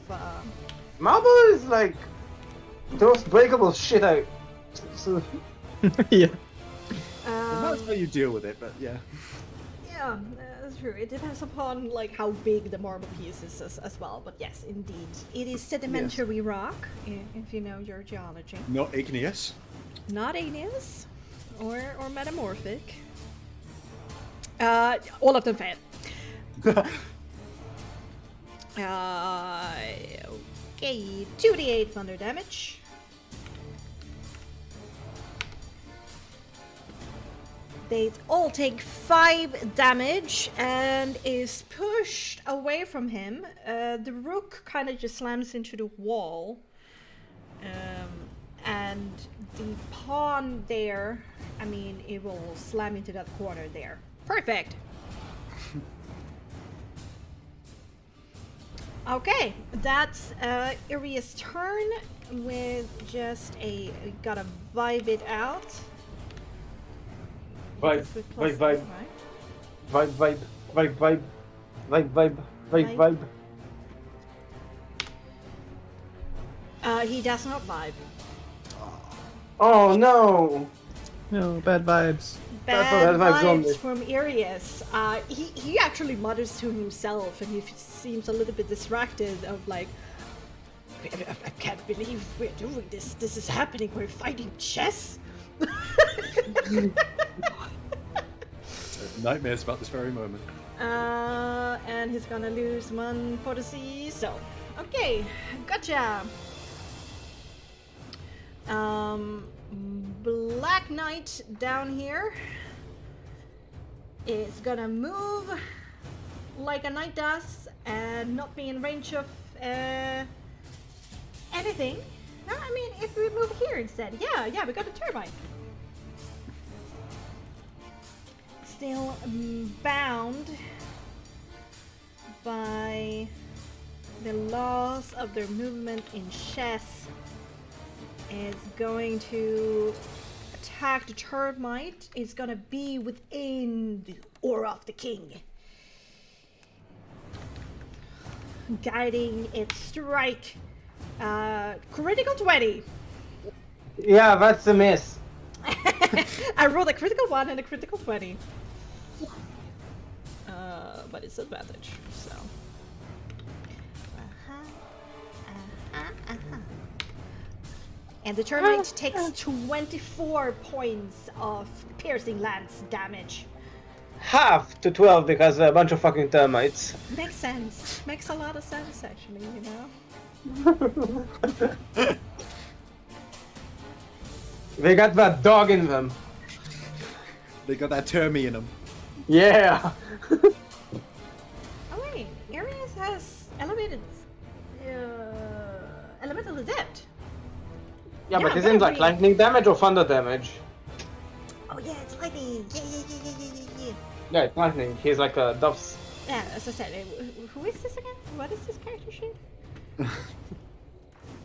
Marble is like the most breakable shit out. So, Yeah. That's how you deal with it, but yeah. Yeah, that's true. It depends upon like how big the marble piece is as well. But yes, indeed, it is sedimentary rock, if you know your geology. Not igneous. Not igneous, or metamorphic. All of them fail. Okay, 2d8 thunder damage. They all take 5 damage and is pushed away from him. The rook kind of just slams into the wall. And the pawn there, I mean, it will slam into that corner there. Perfect! Okay, that's Iria's turn with just gotta vibe it out. Vibe. He does not vibe. Oh no! No, bad vibes. Bad vibes only. vibes from Irias. He actually mutters to himself and he seems a little bit distracted of like, I can't believe we're doing this. This is happening. We're fighting chess. Nightmares about this very moment. And he's gonna lose 1 for the sea. So, okay, gotcha. Black Knight down here is gonna move like a knight does and not be in range of anything. No, I mean, if we move here instead, yeah, we got a turbine. Still bound by the laws of their movement in chess, is going to attack the termite. It's gonna be within the aura of the king, guiding its strike. Critical 20. Yeah, that's a miss. I rolled a critical 1 and a critical 20. But it's advantage, so. And the termite takes 24 points of piercing lance damage. Half to 12 because a bunch of fucking termites. Makes sense. Makes a lot of sense, actually, you know? They got that dog in them. They got that termy in them. Yeah. Oh wait, Ares has elevated elemental adept. Yeah, but Yeah, isn't like very- lightning damage or thunder damage? Oh yeah, it's lightning. Yeah. Yeah, it's lightning. He's like a dove's. Yeah, as I said, who is this again? What is this character sheet?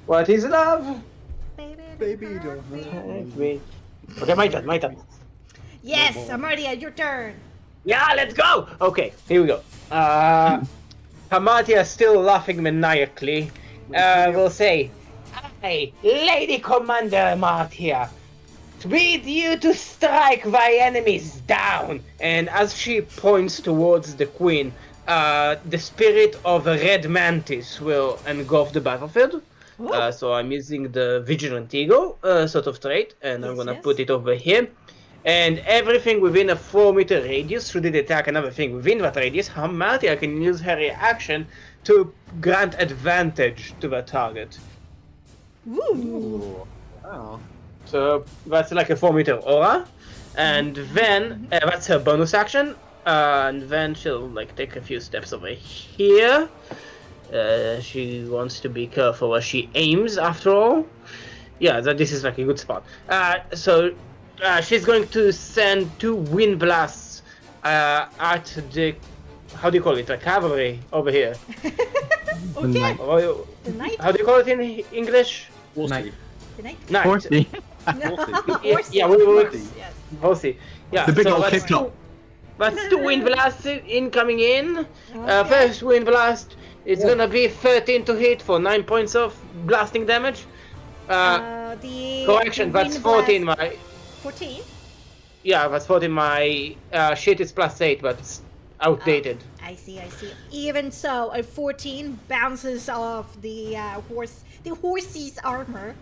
What is love? Baby, you don't It's me. Okay, my turn. Yes, Amartia, your turn. Yeah, let's go! Okay, here we go. Hamatia is still laughing maniacally. Will say, "Hey, Lady Commander Amartia, bid you to strike thy enemies down." And as she points towards the queen, the spirit of a red mantis will engulf the battlefield. So I'm using the Vigilant Eagle sort of trait, and I'm Yes, gonna yes. put it over here. And everything within a 4-meter radius, should it attack another thing within that radius, Hamatia can use her reaction to grant advantage to the target. Ooh. Wow. So that's like a 4-meter aura. And then that's her bonus action. And then she'll like take a few steps over here. She wants to be careful where she aims after all. Yeah, this is like a good spot. So she's going to send 2 wind blasts at the, how do you call it, the cavalry over here. Okay. How The knight. do you call it in English? Knight. The knight. Knight. Horsey. Horsey. Yeah, we- Yes. Horsey. Yeah, The big old that's kick-top. That's 2 wind blasts incoming in. Okay. First wind blast is gonna be 13 to hit for 9 points of blasting damage. The Correction, the that's wind 14. blast- My 14. yeah, that's 14. My shit is +8, but it's outdated. I see. Even so, a 14 bounces off the horse's armor.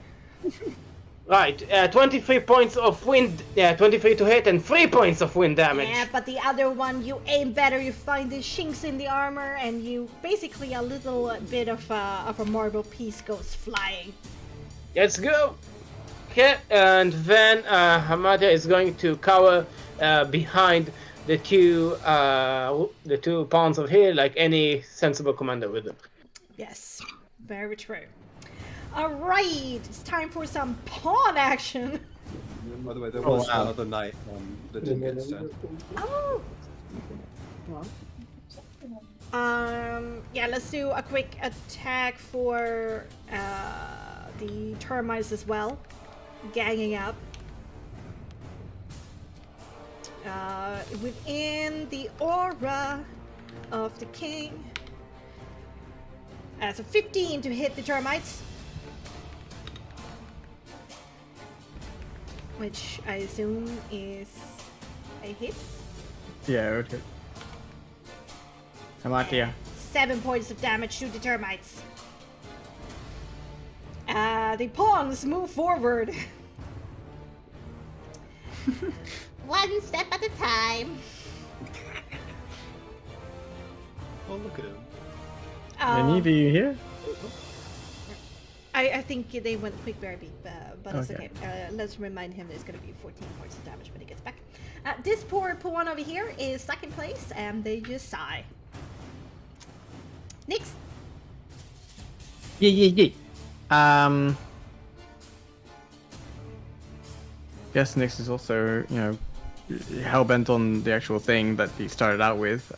Right, 23 points of wind. Yeah, 23 to hit and 3 points of wind damage. Yeah, but the other one, you aim better. You find the chinks in the armor, and you basically a little bit of a marble piece goes flying. Let's go. Okay, and then Hamada is going to cower behind the two pawns of here, like any sensible commander would do. Yes, very true. All right, it's time for some pawn action. By the way, there Oh, was wow. one other knight that didn't get sent. Oh. Yeah, let's do a quick attack for the termites as well, ganging up. Within the aura of the king. So 15 to hit the termites. Which I assume is a hit. Yeah, okay. Hamatia. 7 points of damage to the termites. The pawns move forward. One step at a time. Oh, look at him. Any of you here? I think they went quick very beat, but it's Okay. okay. Let's remind him there's going to be 14 points of damage when he gets back. This poor pawn over here is second place, and they just sigh. Nix. Yeah. Guess Nix is also, hell-bent on the actual thing that he started out with.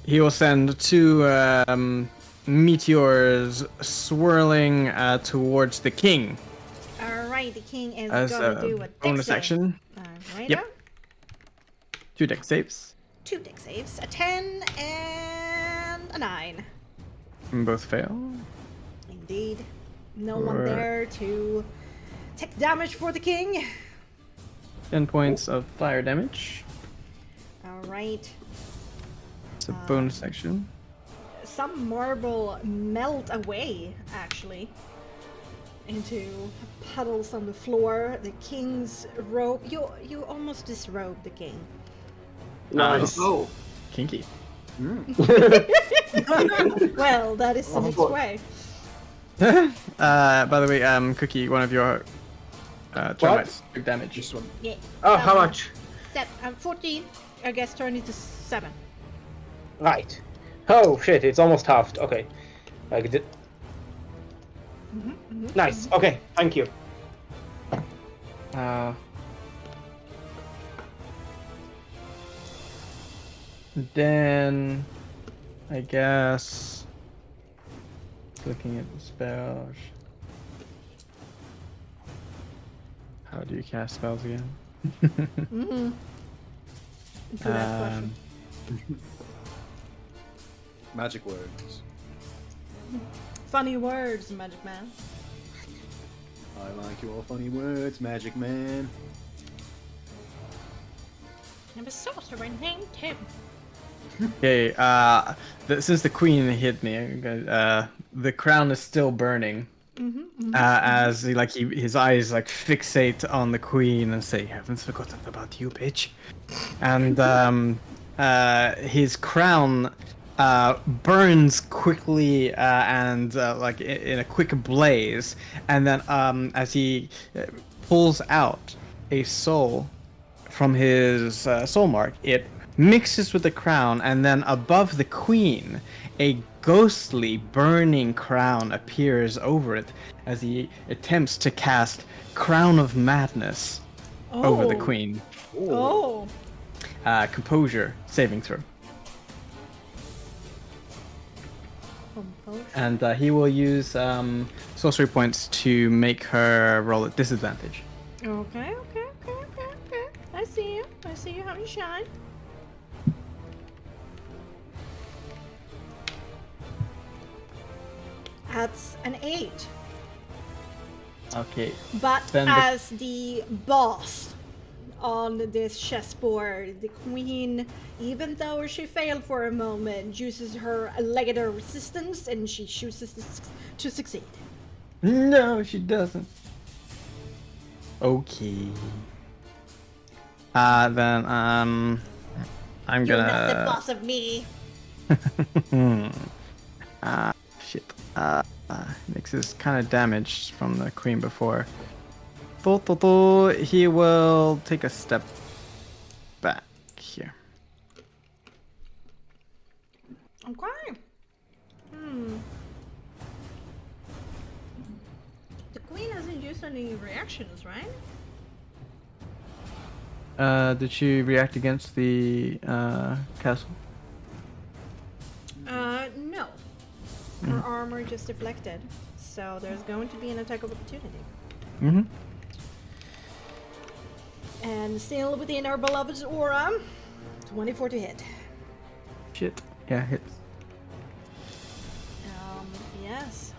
He will send 2 meteors swirling towards the king Alright, the king is as going to a do a dex bonus save. action. Right Yep. now. 2 dex saves, 2 dex saves, a 10 and a 9. and both fail. Indeed. No one Alright. there to take damage for the king. 10 points of fire damage. Alright. It's a bonus action. Some marble melt away, actually, into puddles on the floor. The king's robe. You almost disrobe the king. Nice. Oh, Kinky. Well, that is the next way. By the way, Cookie, one of your termites took damage. This one. Yeah. Oh, how much? 14. I guess turn it to 7. Right. Oh shit! It's almost halved. Okay. I did. Nice. Okay. Thank you. Then, I guess, looking at the spells. How do you cast spells again? Good ass question. Magic words. Funny words, Magic Man. I like your funny words, Magic Man. I'm a sorcerer named Tim. Okay, since the queen hit me, the crown is still burning. As his eyes like fixate on the queen and say, "Haven't forgotten about you, bitch." And his crown burns quickly and like in a quick blaze, and then as he pulls out a soul from his soul mark, it mixes with the crown, and then above the queen, a ghostly burning crown appears over it as he attempts to cast Crown of Madness over the queen. Oh. Composure saving throw. Composure. And he will use sorcery points to make her roll at disadvantage. Okay. I see you, honey shine. That's an 8. Okay. But Then as the boss on this chessboard, the queen, even though she failed for a moment, uses her legator resistance and she chooses to succeed. No, she doesn't. Okay. Then I'm You're gonna. not the boss of me. Shit. Nix is kind of damaged from the queen before. He will take a step back here. Okay. The queen hasn't used any reactions, right? Did she react against the castle? No. Her armor just deflected, so there's going to be an attack of opportunity. Mm-hmm. And still within our beloved's aura, 24 to hit. Shit. Yeah, hits. Yes.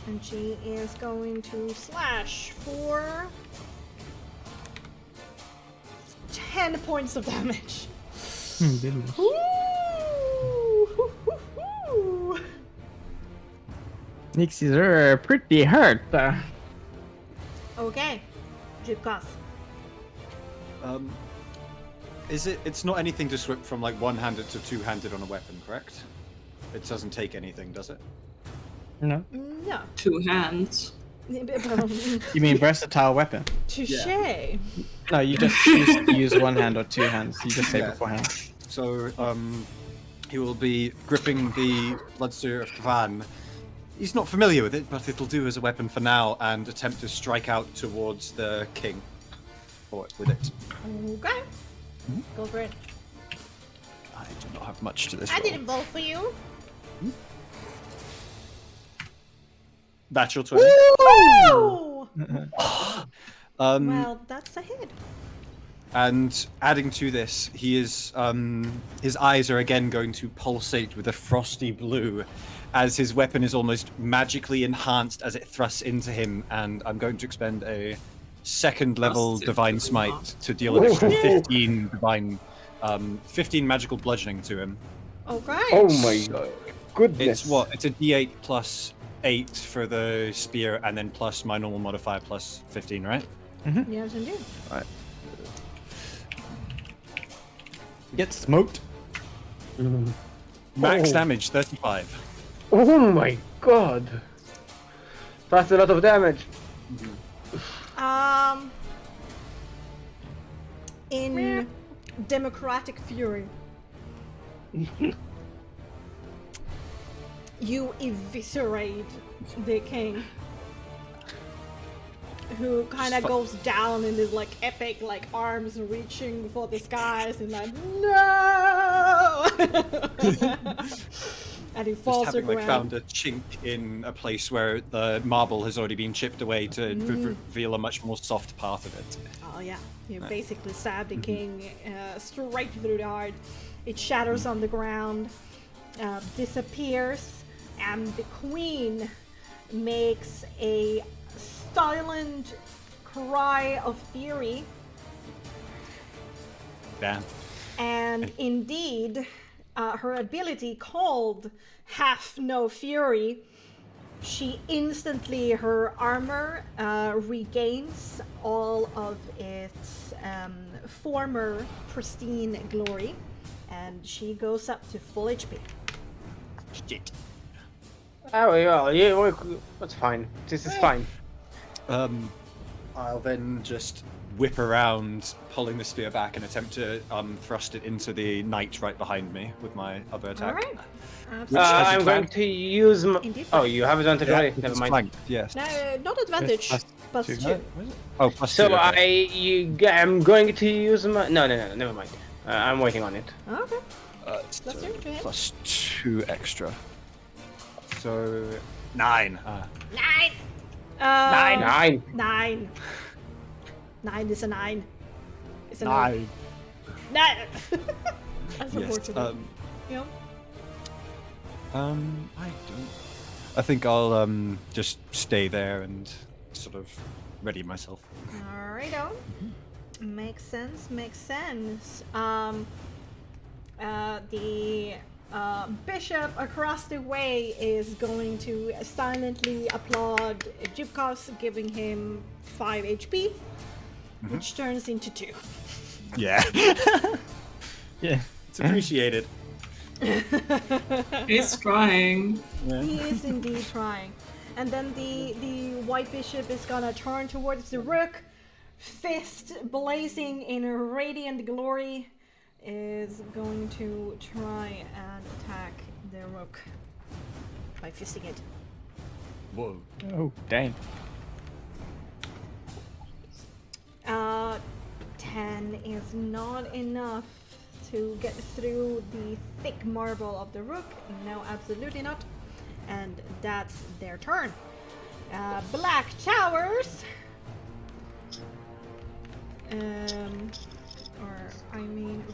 And she is going to slash for 10 points of damage. Ooh! Nixies are pretty hurt. Okay. Jibkos. It's not anything to swip from like one-handed to two-handed on a weapon, correct? It doesn't take anything, does it? No. No. 2 hands. You mean versatile weapon? Touche. No, you just choose to use one hand or two hands. You just say beforehand. So, he will be gripping the Bloodseer of Kavan. He's not familiar with it, but it'll do as a weapon for now, and attempt to strike out towards the king with it. Okay. Go for it. I do not have much to this I roll. didn't vote for you. Natural 20. Woo! Well, that's a hit. And adding to this, he is his eyes are again going to pulsate with a frosty blue, as his weapon is almost magically enhanced as it thrusts into him. And I'm going to expend a second level Frosty Divine blue. Smite to deal an extra 15 divine, 15 magical bludgeoning to him. Okay. Oh my god. Goodness. It's what? It's a D8 plus 8 for the spear, and then plus my normal modifier plus 15, right? Yes, indeed. Right. Get smoked. Max damage 35. Oh my god. That's a lot of damage. In democratic fury, you eviscerate the king, who kind of goes down in this like epic like arms reaching for the skies and like no, and he falls to the Having ground. found a chink in a place where the marble has already been chipped away to reveal a much more soft part of it. Oh yeah, you basically stab the king straight through the heart. It shatters on the ground, disappears, and the queen makes a silent cry of fury. Damn. And indeed, her ability called Have No Fury, she instantly, her armor regains all of its former pristine glory, and she goes up to full HP. Shit. Oh, yeah, that's fine. This is fine. I'll then just whip around, pulling the spear back, and attempt to thrust it into the knight right behind me with my other attack. Alright. I'm going to use my... Indeed. Oh, you have advantage already? Never It's mind. flanked, yes. No, not advantage, plus Two. 2. Oh, plus So two, okay. I'm going to use my... No, never mind. I'm waiting on it. Okay. So Plus two, go ahead. plus 2 extra. So 9. 9! 9. 9. 9 is a 9. It's a 9. 9! That's Yes. unfortunate. Yeah. I don't. I think I'll just stay there and sort of ready myself. Alrighto. Makes sense, makes sense. The bishop across the way is going to silently applaud Jubkos, giving him 5 HP, which turns into 2. Yeah. Yeah. It's appreciated. He's trying. He is indeed trying. And then the white bishop is gonna turn towards the rook, fist blazing in radiant glory, is going to try and attack the rook by fisting it. Whoa. Oh, dang. 10 is not enough to get through the thick marble of the rook. No, absolutely not. And that's their turn. Black towers.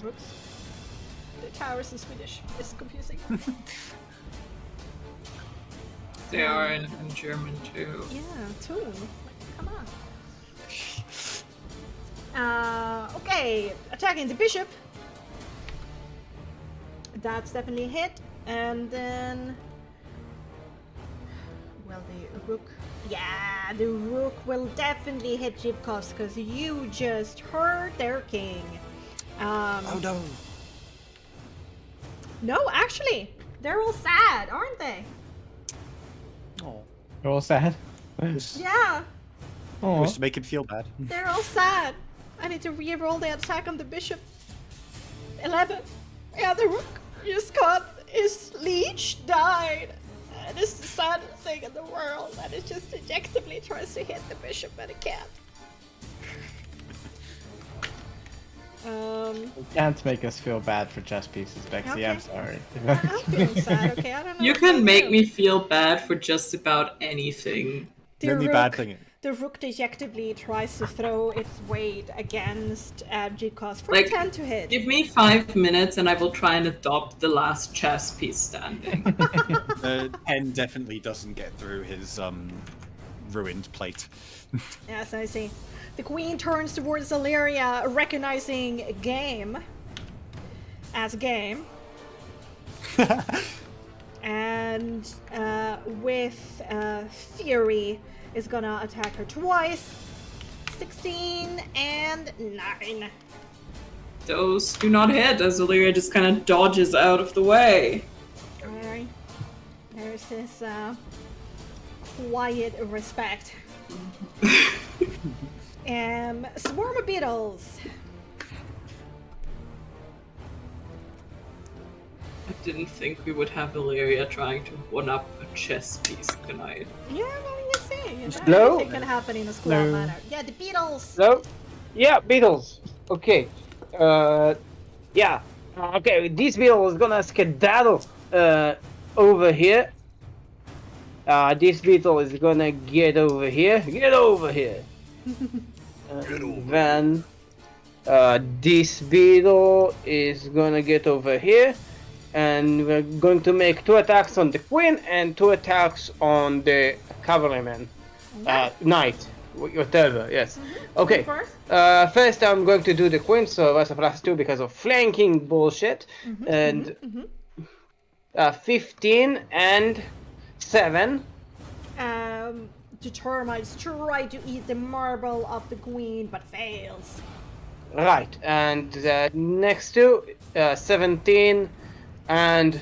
Rooks. The towers in Swedish. It's confusing. They are in German too. Yeah, too. Come on. Okay, attacking the bishop. That's definitely a hit. And then... Well, the rook... Yeah, the rook will definitely hit Jibkos because you just hurt their king. Oh no. No, actually, they're all sad, aren't they? Oh. You're all sad. Yeah, Oh. Just to make him feel bad. they're all sad. I need to re-roll the attack on the bishop. 11. Yeah, the rook just got his liege died. And it's the saddest thing in the world. And it just dejectedly tries to hit the bishop, but it can't. You can't make us feel bad for chess pieces, Bexy. Okay. I'm sorry. I'm feeling sad, okay? I don't know. You what can to make do. me feel bad for just about anything. The The only rook, bad thing. the rook dejectedly tries to throw its weight against Jibkos for Like, 10 to hit. Give me 5 minutes and I will try and adopt the last chess piece standing. The pen definitely doesn't get through his ruined plate. Yes, I see. The queen turns towards Illyria, recognizing game as game. And with fury is gonna attack her twice. 16 and 9. Those do not hit as Illyria just kind of dodges out of the way. Alright. There's this quiet respect. Swarm of beetles. I didn't think we would have Illyria trying to one-up a chess piece tonight. Yeah, well, you see. You know, Hello? anything can happen in a squad Hello? manner. Yeah, the beetles. So, yeah, beetles. Okay. Yeah. Okay, this beetle is gonna skedaddle over here. This beetle is gonna get over here. Get over here. Then this beetle is gonna get over here. And we're going to make 2 attacks on the queen and 2 attacks on the cavalryman. Knight. Whatever, yes. Okay. First. First I'm going to do the queen, so that's a +2 because of flanking bullshit. And 15 and 7. The termites try to eat the marble of the queen, but fails. Right, and the next two, 17 and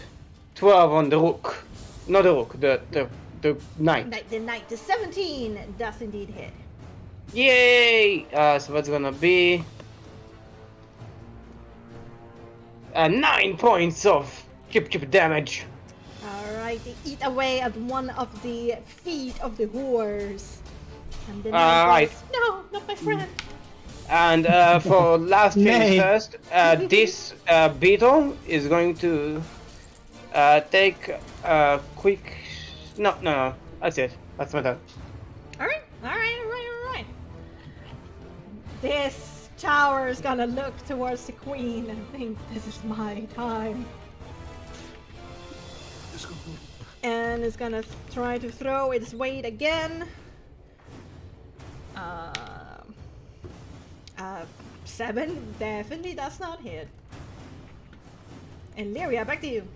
12 on the rook. Not the rook, the knight. The 17 does indeed hit. Yay! So that's gonna be 9 points of chip damage. Alright, they eat away at one of the feet of the horse. And the knight Right. goes, no, not my friend. And for last thing Nay. first, this beetle is going to take a quick. No, that's it. That's my turn. Alright. This tower is gonna look towards the queen and think this is my time. And it's gonna try to throw its weight again. 7 definitely does not hit. And Lyria, back to you.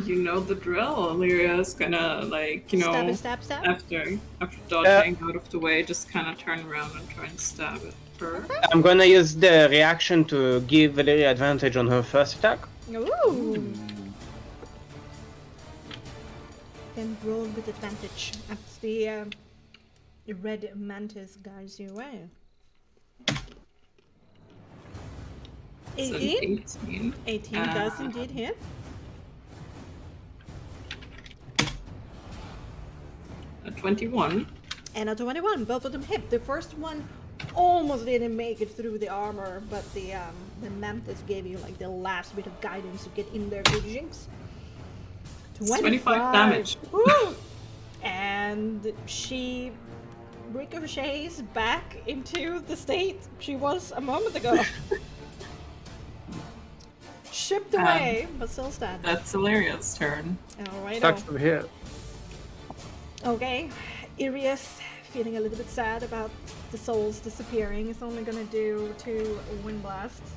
You know the drill. Lyria's gonna, like, you know, Stab. after dodging out of the way, just kind of turn around and try and stab at her. I'm gonna use the reaction to give Valeria advantage on her first attack. Ooh. Then roll with advantage as the red mantis guides you away. 18? 18. 18 does indeed hit. A 21. And a 21, both of them hit. The first one almost didn't make it through the armor, but the mantis gave you like the last bit of guidance to get in there with jinx. 25 damage. Woo! And she ricochets back into the state she was a moment ago. Shipped away, but still standing. That's Illyria's turn. Alright. Sucks to hear. Okay, Irius, feeling a little bit sad about the souls disappearing, is only gonna do 2 wind blasts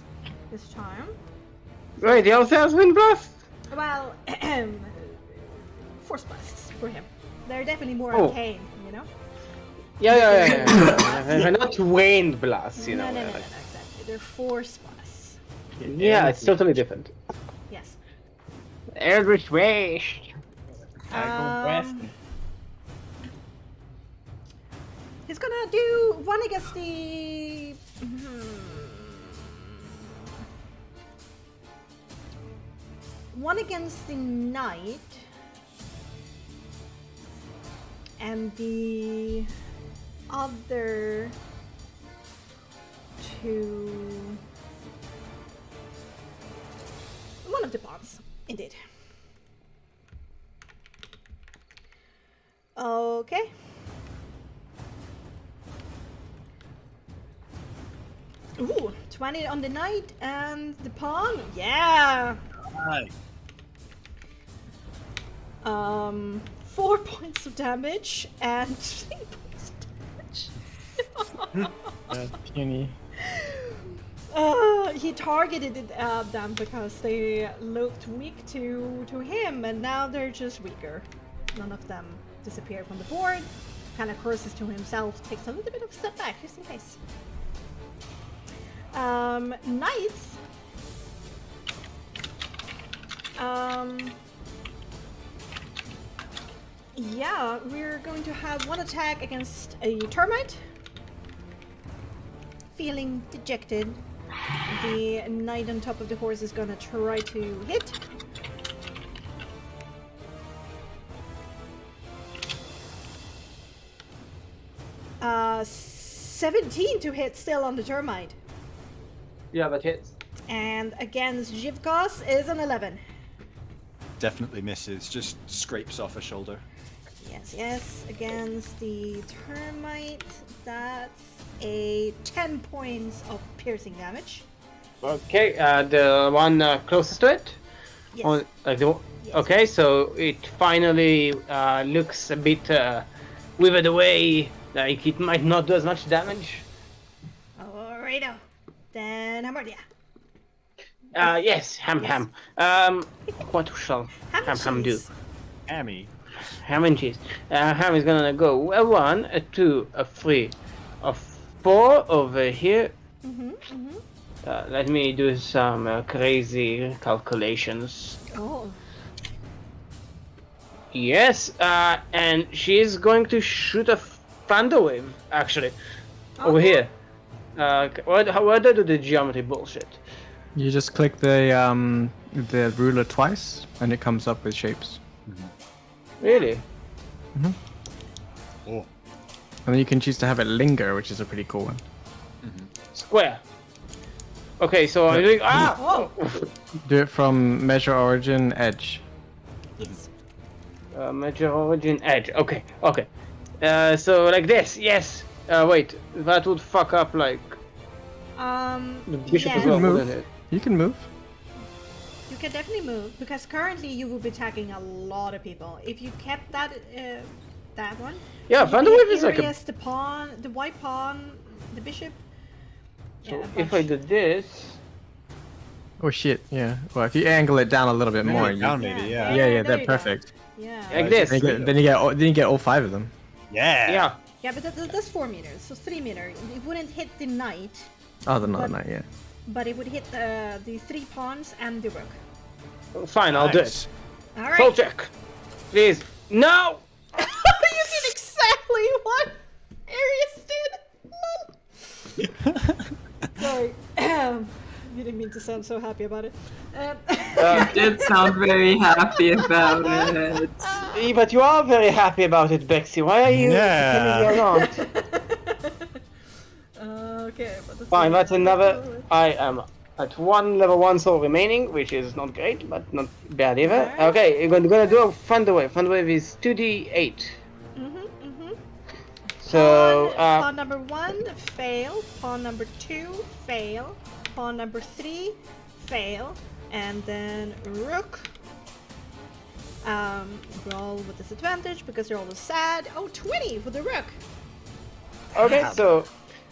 this time. Wait, he also has wind blast? Well, force blasts for him. They're definitely more Oh. arcane, you know? Yeah. They're not wind blasts, you know. No, exactly. They're force blasts. Yeah, it's totally different. Yes. Eldritch Wish. He's gonna do one against the. One against the knight. And the other two. One of the pawns, indeed. Okay. Ooh, 20 on the knight and the pawn. Yeah. Right. 4 points of damage and 3 points of damage. Puny. He targeted them because they looked weak to him, and now they're just weaker. None of them disappear from the board. Kind of curses to himself, takes a little bit of a step back just in case. Knights. Yeah, we're going to have one attack against a termite. Feeling dejected, the knight on top of the horse is gonna try to hit. Uh, 17 to hit still on the termite. Yeah, that hits. And against Jivkos is an 11. Definitely misses, just scrapes off a shoulder. Yes, against the termite, that's a 10 points of piercing damage. Okay, the one closest to it? Yes. On, like the, Yes. Okay, so it finally looks a bit withered away Like it might not do as much damage. Alrighto. Then Hamartia. Yes, ham. What shall ham do? cheese. Hammy. Ham and cheese. Ham is gonna go a 1, a 2, a 3, a 4 over here. Let me do some crazy calculations. Oh. Yes, and she's going to shoot a thunder wave, actually, over here. Why do I do the geometry bullshit? You just click the ruler twice, and it comes up with shapes. Really? Oh. And then you can choose to have it linger, which is a pretty cool one. Square. Okay, so I'm doing Oh. Do it from measure origin edge. Yes. Major origin edge. Okay. So like this. Yes. Wait, that would fuck up like the bishop as yeah. well, Move. wouldn't it? You can move. You can definitely move because currently you will be attacking a lot of people. If you kept that one. Yeah, you thunder can wave is like a. erase the pawn, the white pawn, the bishop. So Yeah, a if I bunch. did this, Oh shit, yeah. Well, if you angle it down a little bit more, you... Down maybe, yeah. Yeah, there they're you go. perfect. Yeah. like this. Then you get all 5 of them. Yeah. Yeah. Yeah, but that's 4 meters, so 3 meters. It wouldn't hit the knight, Oh, the not But- night, yeah. but it would hit the 3 pawns and the rook. Fine, I'll do it. Nice. All Soul right. check, please. No. You did exactly what Arius did. Lol. Sorry. You didn't mean to sound so happy about it. You did sound very happy about it. But you are very happy about it, Bexxy. Why are you Yeah. telling me you're not? Okay, but that's Fine, that's another. I am at level 1 soul remaining, which is not great, but not bad either. Alright. Okay, you're gonna do a thunder wave. Thunder wave is 2d8. So, pawn number 1, fail. Pawn number 2, fail. Pawn number 3, fail. And then rook. Roll with disadvantage because you're always sad. Oh, 20 for the rook. okay, so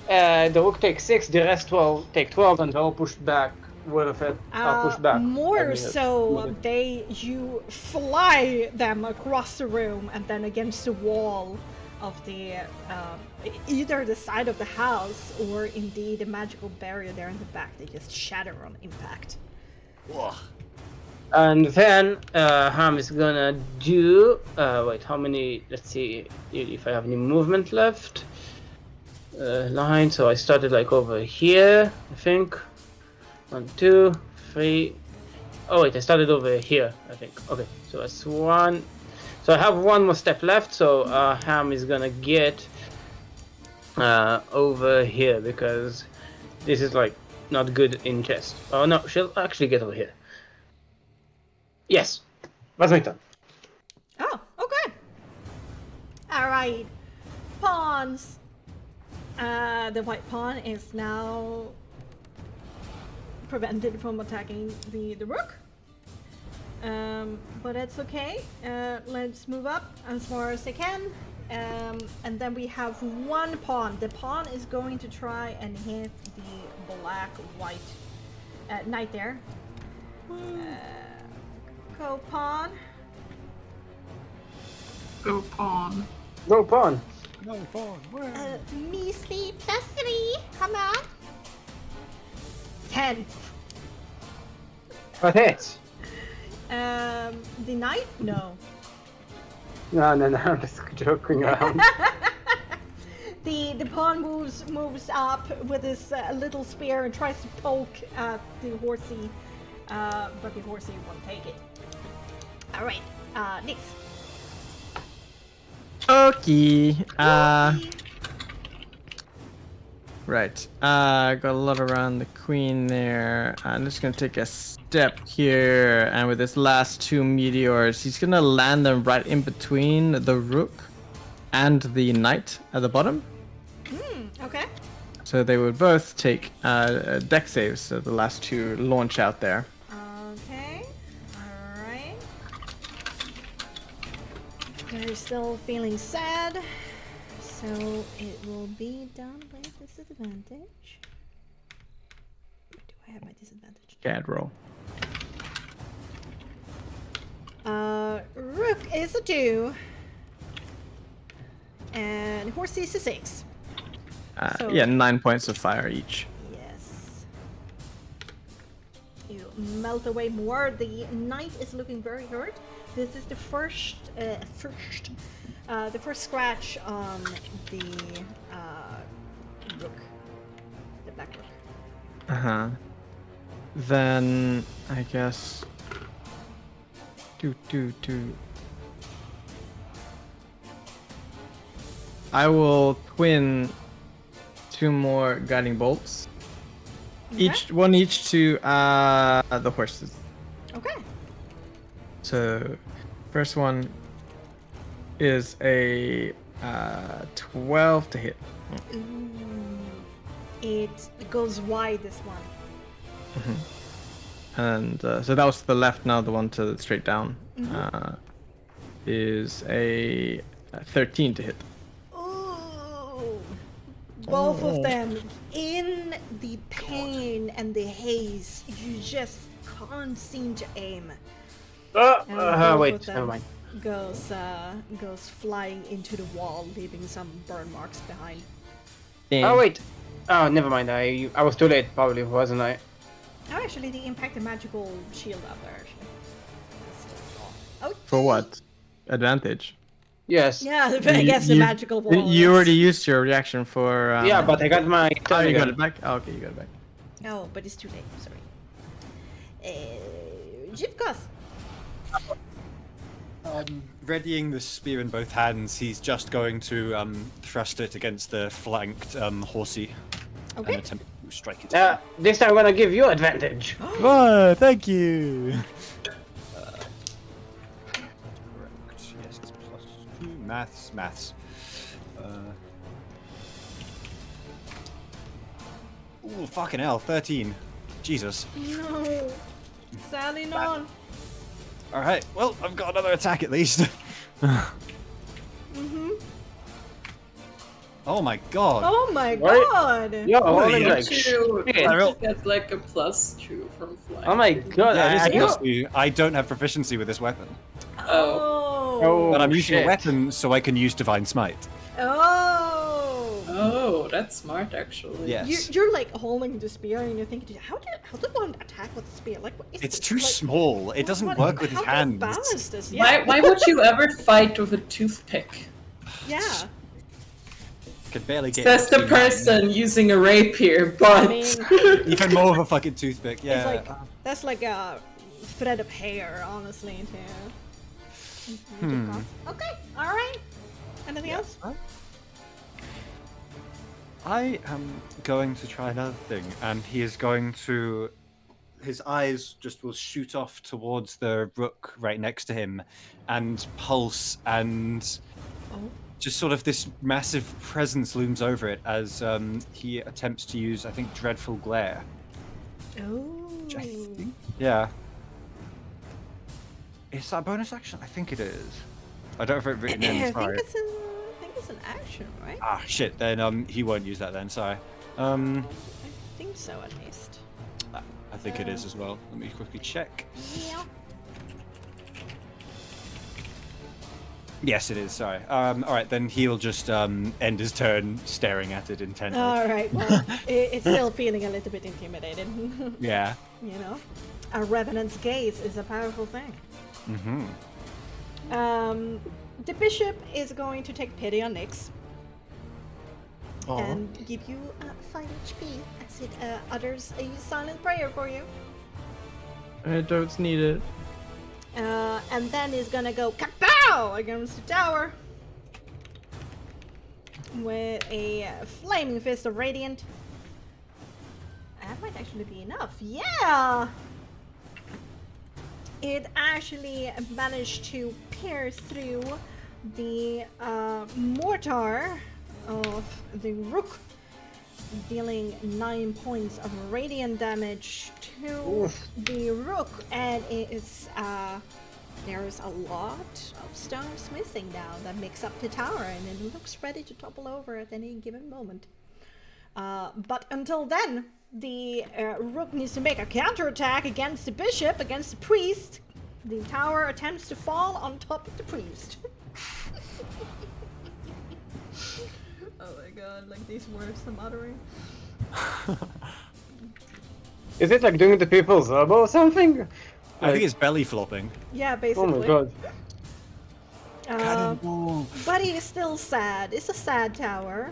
the rook takes 6, the rest 12 take 12, and they'll push back. What if I'll push back? More I mean, so, you fly them across the room and then against the wall of the either the side of the house or indeed a magical barrier there in the back. They just shatter on impact. And then Ham is gonna do. Wait, how many? Let's see if I have any movement left. Line. So I started like over here, I think. 1, 2, 3. Oh wait, I started over here, I think. Okay, so that's 1. So I have 1 more step left. So Ham is gonna get over here because this is like not good in chess. Oh no, she'll actually get over here. Yes, that's my turn. Oh, okay. All right, pawns. The white pawn is now prevented from attacking the rook. But it's okay. Let's move up as far as they can. And then we have 1 pawn. The pawn is going to try and hit the black-white knight there. Go pawn. Go pawn. Go pawn. No, pawn. Where? Measly +3. Come on. 10. What hits? The knight? No. No, I'm just joking around. The pawn moves up with his little spear and tries to poke at the horsey, but the horsey won't take it. All right, Nix. Okay. Right. Got a lot around the queen there. I'm just gonna take a step here, and with his last 2 meteors, he's gonna land them right in between the rook and the knight at the bottom. Okay. So they would both take deck saves. So the last 2 launch out there. Okay. All right. They're still feeling sad. So it will be done by disadvantage. Do I have my disadvantage? Cad roll. Rook is a 2. And Horsey is a 6. So- Yeah, 9 points of fire each. Yes. You melt away more. The knight is looking very hurt. This is the first scratch on the rook, the black rook. Uh-huh. Then I guess I will twin 2 more guiding bolts. Okay. Each to the horses. Okay. So first one is a 12 to hit. Ooh. It goes wide, this one. And so that was to the left. Now the one to the straight down is a 13 to hit. Ooh. Both of them in the pain and the haze. You just can't seem to aim. And both Wait, of them never mind. goes flying into the wall, leaving some burn marks behind. Oh wait. Oh, never mind. I was too late, probably, wasn't I? Oh, actually, they impacted magical shield out there. Actually. Oh. For what? Advantage. Yes. Yeah, I guess the magical wall. You already used your reaction for. Yeah, but I got my. Oh, you got again. it back. Oh, okay, you got it back. Oh, but it's too late. Sorry. Jivkas. Readying the spear in both hands, he's just going to thrust it against the flanked horsey Okay. and attempt to strike it. This time I'm gonna give you advantage. Oh, thank you. Correct. Yes, it's +2. Maths. Ooh, fucking hell, 13. Jesus. No. Sally non. All right. Well, I've got another attack at least. Oh my god. Oh my What? god. You're holding yeah. like You shit. I roll- get like a +2 from flying. Oh my god. Yeah, it is I a +2. I don't have proficiency with this weapon, Oh. Oh. but I'm using a shit. weapon, so I can use Divine Smite. Oh. Oh, that's smart actually. Yes. You're like holding the spear and you're thinking, how do one attack with the spear? Like, what is It's this? too Like, small. It doesn't what- work with his how do I hands. balance this? Why would you ever fight with a toothpick? Yeah. Could barely get. Says the between mine. person using a rapier, but I mean, Even more of a fucking toothpick. Yeah. it's like that's like a thread of hair, honestly. Too. Okay. All right. Anything else? I am going to try another thing, and he is going to. His eyes just will shoot off towards the rook right next to him, and pulse, and just sort of this massive presence looms over it as he attempts to use, I think, Dreadful Glare. Oh. Which I think, yeah. Is that a bonus action? I think it is. I don't have it written in. I Sorry. think it's an action, right? Ah, shit. Then he won't use that then. Sorry. I think so, at least. I think it is as well. Let me quickly check. Yeah. Yes, it is. Sorry. All right, then he'll just end his turn staring at it intently. All right. Well, it's still feeling a little bit intimidated. Yeah. You know, a revenant's gaze is a powerful thing. Mm-hmm. The bishop is going to take pity on Nyx and give you 5 HP as it utters a silent prayer for you. I don't need it. And then he's gonna go kapow against the tower with a flaming fist of radiant. That might actually be enough. Yeah! It actually managed to pierce through the mortar of the rook, dealing 9 points of radiant damage to the rook, and it's there's a lot of stones missing now that makes up the tower, and it looks ready to topple over at any given moment. But until then, the rook needs to make a counterattack against the bishop, against the priest. The tower attempts to fall on top of the priest. Oh my god, like these words I'm uttering. Is it like doing the people's elbow or something? I think it's belly flopping. Yeah, basically. Oh my god. But he is still sad. It's a sad tower.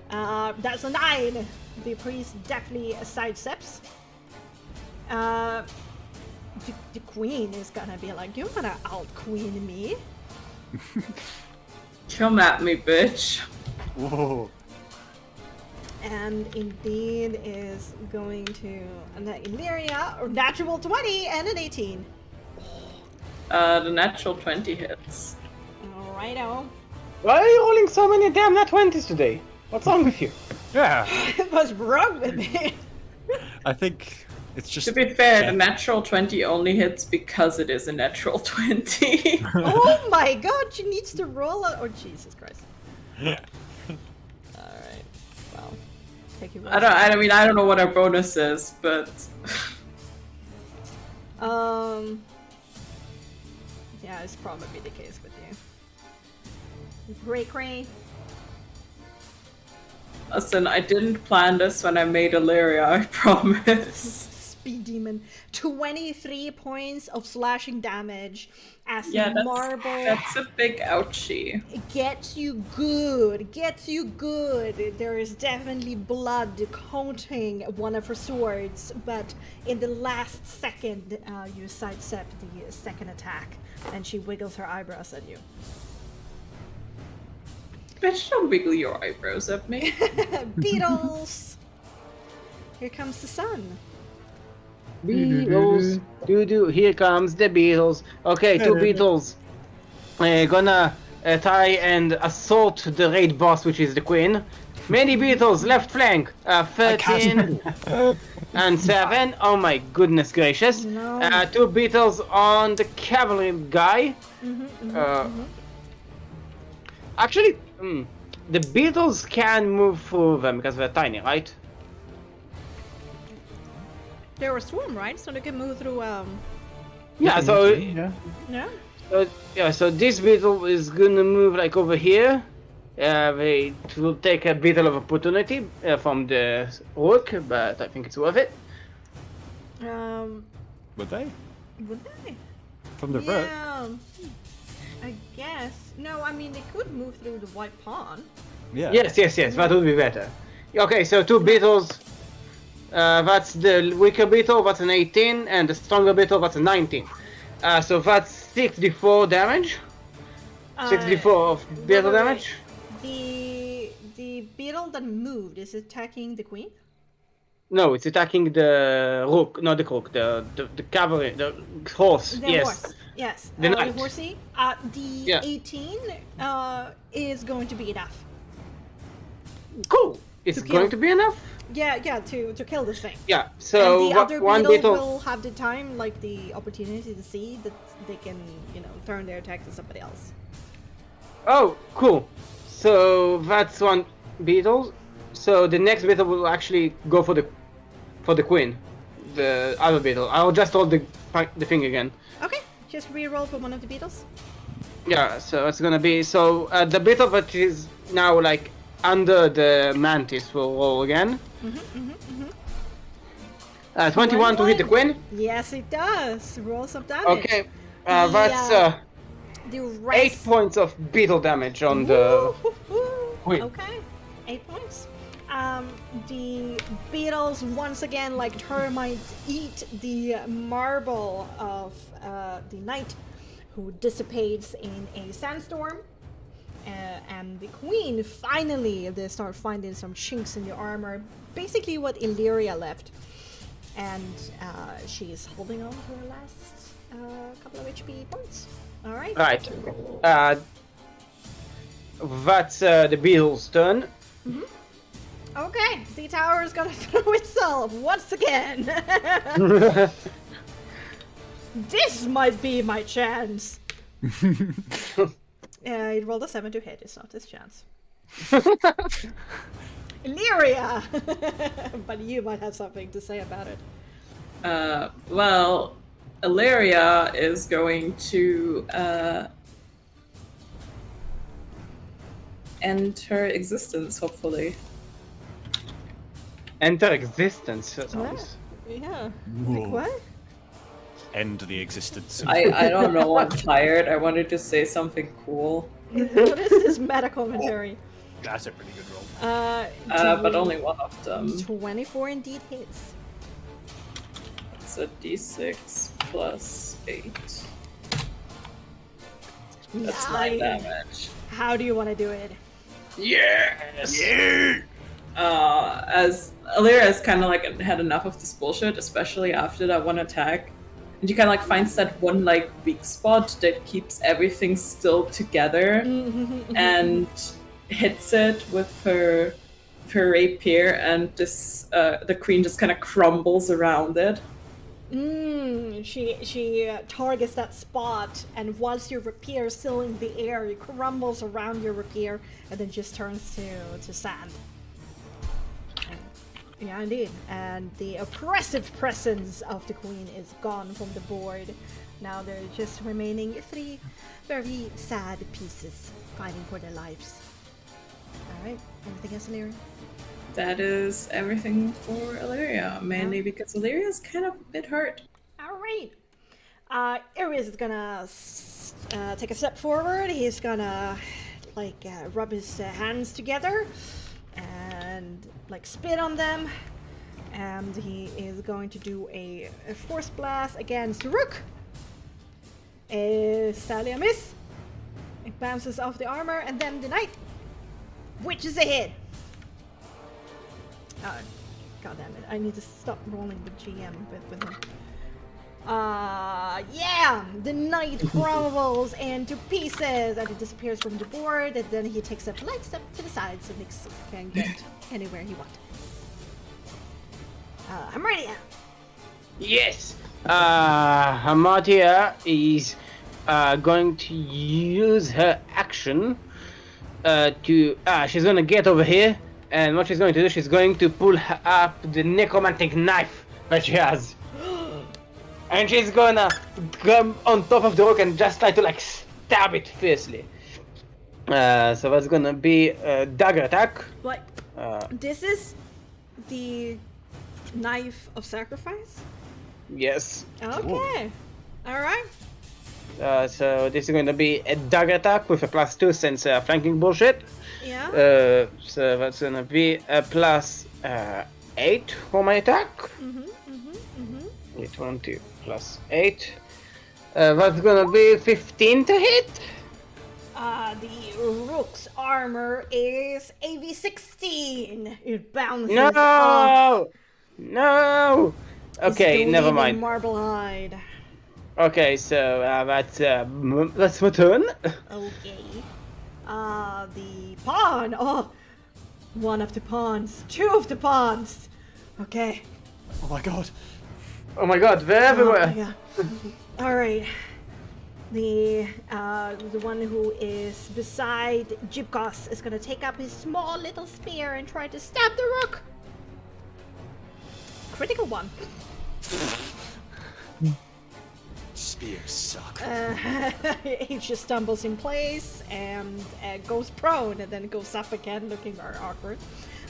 That's a 9. The priest definitely sidesteps. The queen is gonna be like, you're gonna out-queen me. Come at me, bitch. Whoa. And indeed is going to Illyria, or natural 20 and an 18. The natural 20 hits. Alrighto. Why are you rolling so many damn nat 20s today? What's wrong with you? Yeah. What's wrong with me? I think it's just. To be fair, the natural 20 only hits because it is a natural 20. Oh my god, she needs to roll a... Oh, Jesus Christ. Alright. Well, take your I don't know what our bonus is, but yeah, it's probably the case with you. Cray. listen, I didn't plan this when I made Illyria, I promise. Speed demon. 23 points of slashing damage as Yeah, marble that's a big ouchie. gets you good. There is definitely blood coating one of her swords, but in the last second, you sidestep the second attack, and she wiggles her eyebrows at you. Bitch, don't wiggle your eyebrows at me. Beetles! Here comes the sun. Beatles. Here comes the Beatles. Okay, 2 Beatles. Gonna try and assault the raid boss, which is the queen. Many Beatles, left flank. 13 and 7. Oh my goodness gracious. No. 2 Beatles on the cavalry guy. Actually, the Beatles can move through them because they're tiny, right? They're a swarm, right? So they can move through, Yeah, so yeah? so this beetle is gonna move like over here. It will take a beetle of opportunity from the rook, but I think it's worth it. Would they? Would they? From the rook? Yeah, I guess. No, I mean, they could move through the white pawn. Yeah. Yes, that would be better. Okay, so 2 beetles. That's the weaker beetle, that's an 18, and the stronger beetle, that's a 19. So that's 64 damage. 64 of beetle damage. The beetle that moved is attacking the queen? No, it's attacking the rook, not the rook, the cavalry, the horse. The yes. horse. Yes. The The knight. horsey. The Yeah. 18 is going to be enough. Cool. It's To going kill. to be enough. Yeah, to kill this thing. Yeah. So and the other one beetle beetle. will have the time, like the opportunity to see that they can, turn their attack to somebody else. Oh, cool. So that's one beetle. So the next beetle will actually go for the queen, the other beetle. I'll just hold the thing again. Okay, just re-roll for one of the beetles. Yeah. So it's gonna be the beetle that is now like under the mantis will roll again. 21 to hit the queen. Yes, it does. Roll some damage. Okay. That's the 8 rest. points of beetle damage on the queen. Okay, 8 points. The beetles once again, like termites, eat the marble of the knight, who dissipates in a sandstorm. And the queen, finally, they start finding some chinks in the armor. Basically what Illyria left. And she's holding on to her last couple of HP points. Alright. Right. That's the beetle's turn. Okay, the tower is gonna throw itself once again. This might be my chance. It rolled a 7 to hit. It's not his chance. Illyria! But you might have something to say about it. Well, Illyria is going to end her existence, hopefully. Enter existence. That sounds. Yeah. Whoa. Like what? End the existence. I don't know, I'm tired. I wanted to say something cool. What is this meta commentary? That's a pretty good roll. But only one of them. 24 indeed hits. It's a d6 plus 8. That's 9 damage. How do you want to do it? Yes. As Illyria has kind of like had enough of this bullshit, especially after that one attack, and she kind of like finds that one like weak spot that keeps everything still together, and hits it with her rapier, and this the queen just kind of crumbles around it. She targets that spot, and whilst your rapier is still in the air, it crumbles around your rapier, and then just turns to sand. Yeah, indeed. And the oppressive presence of the queen is gone from the board. Now there's just remaining 3 very sad pieces fighting for their lives. Alright, anything else, Illyria? That is everything for Illyria, mainly because Illyria is kind of a bit hurt. Alright. Arius is gonna take a step forward. He's gonna rub his hands together and spit on them, and he is going to do a force blast against Rook. Sadly a miss. It bounces off the armor, and then the knight, which is a hit. God damn it! I need to stop rolling with GM with him. Yeah! The knight crumbles into pieces and it disappears from the board, and then he takes a light step to the side so Nix can get anywhere he wants. I'm ready. Yes. Hamatia is going to use her action she's gonna get over here, and what she's going to do, she's going to pull up the necromantic knife that she has. And she's gonna come on top of the rock and just try to stab it fiercely. So that's gonna be a dagger attack. What? This is the knife of sacrifice? Yes. Okay. Alright. So this is going to be a dagger attack with a +2 since flanking bullshit. Yeah. So that's gonna be a +8 for my attack. 20 plus 8. That's gonna be 15 to hit. The Rook's armor is AV16. It bounces No! off. No! Okay, It's never gleaming mind. marble-eyed. Okay, so that's my turn. Okay. The pawn. Oh, one of the pawns. 2 of the pawns. Okay. Oh my god. Oh my god, they're everywhere. Oh my god. All right. The one who is beside Jibkos is gonna take up his small little spear and try to stab the Rook. Critical one. Spears suck. He just stumbles in place and goes prone, and then goes up again, looking very awkward.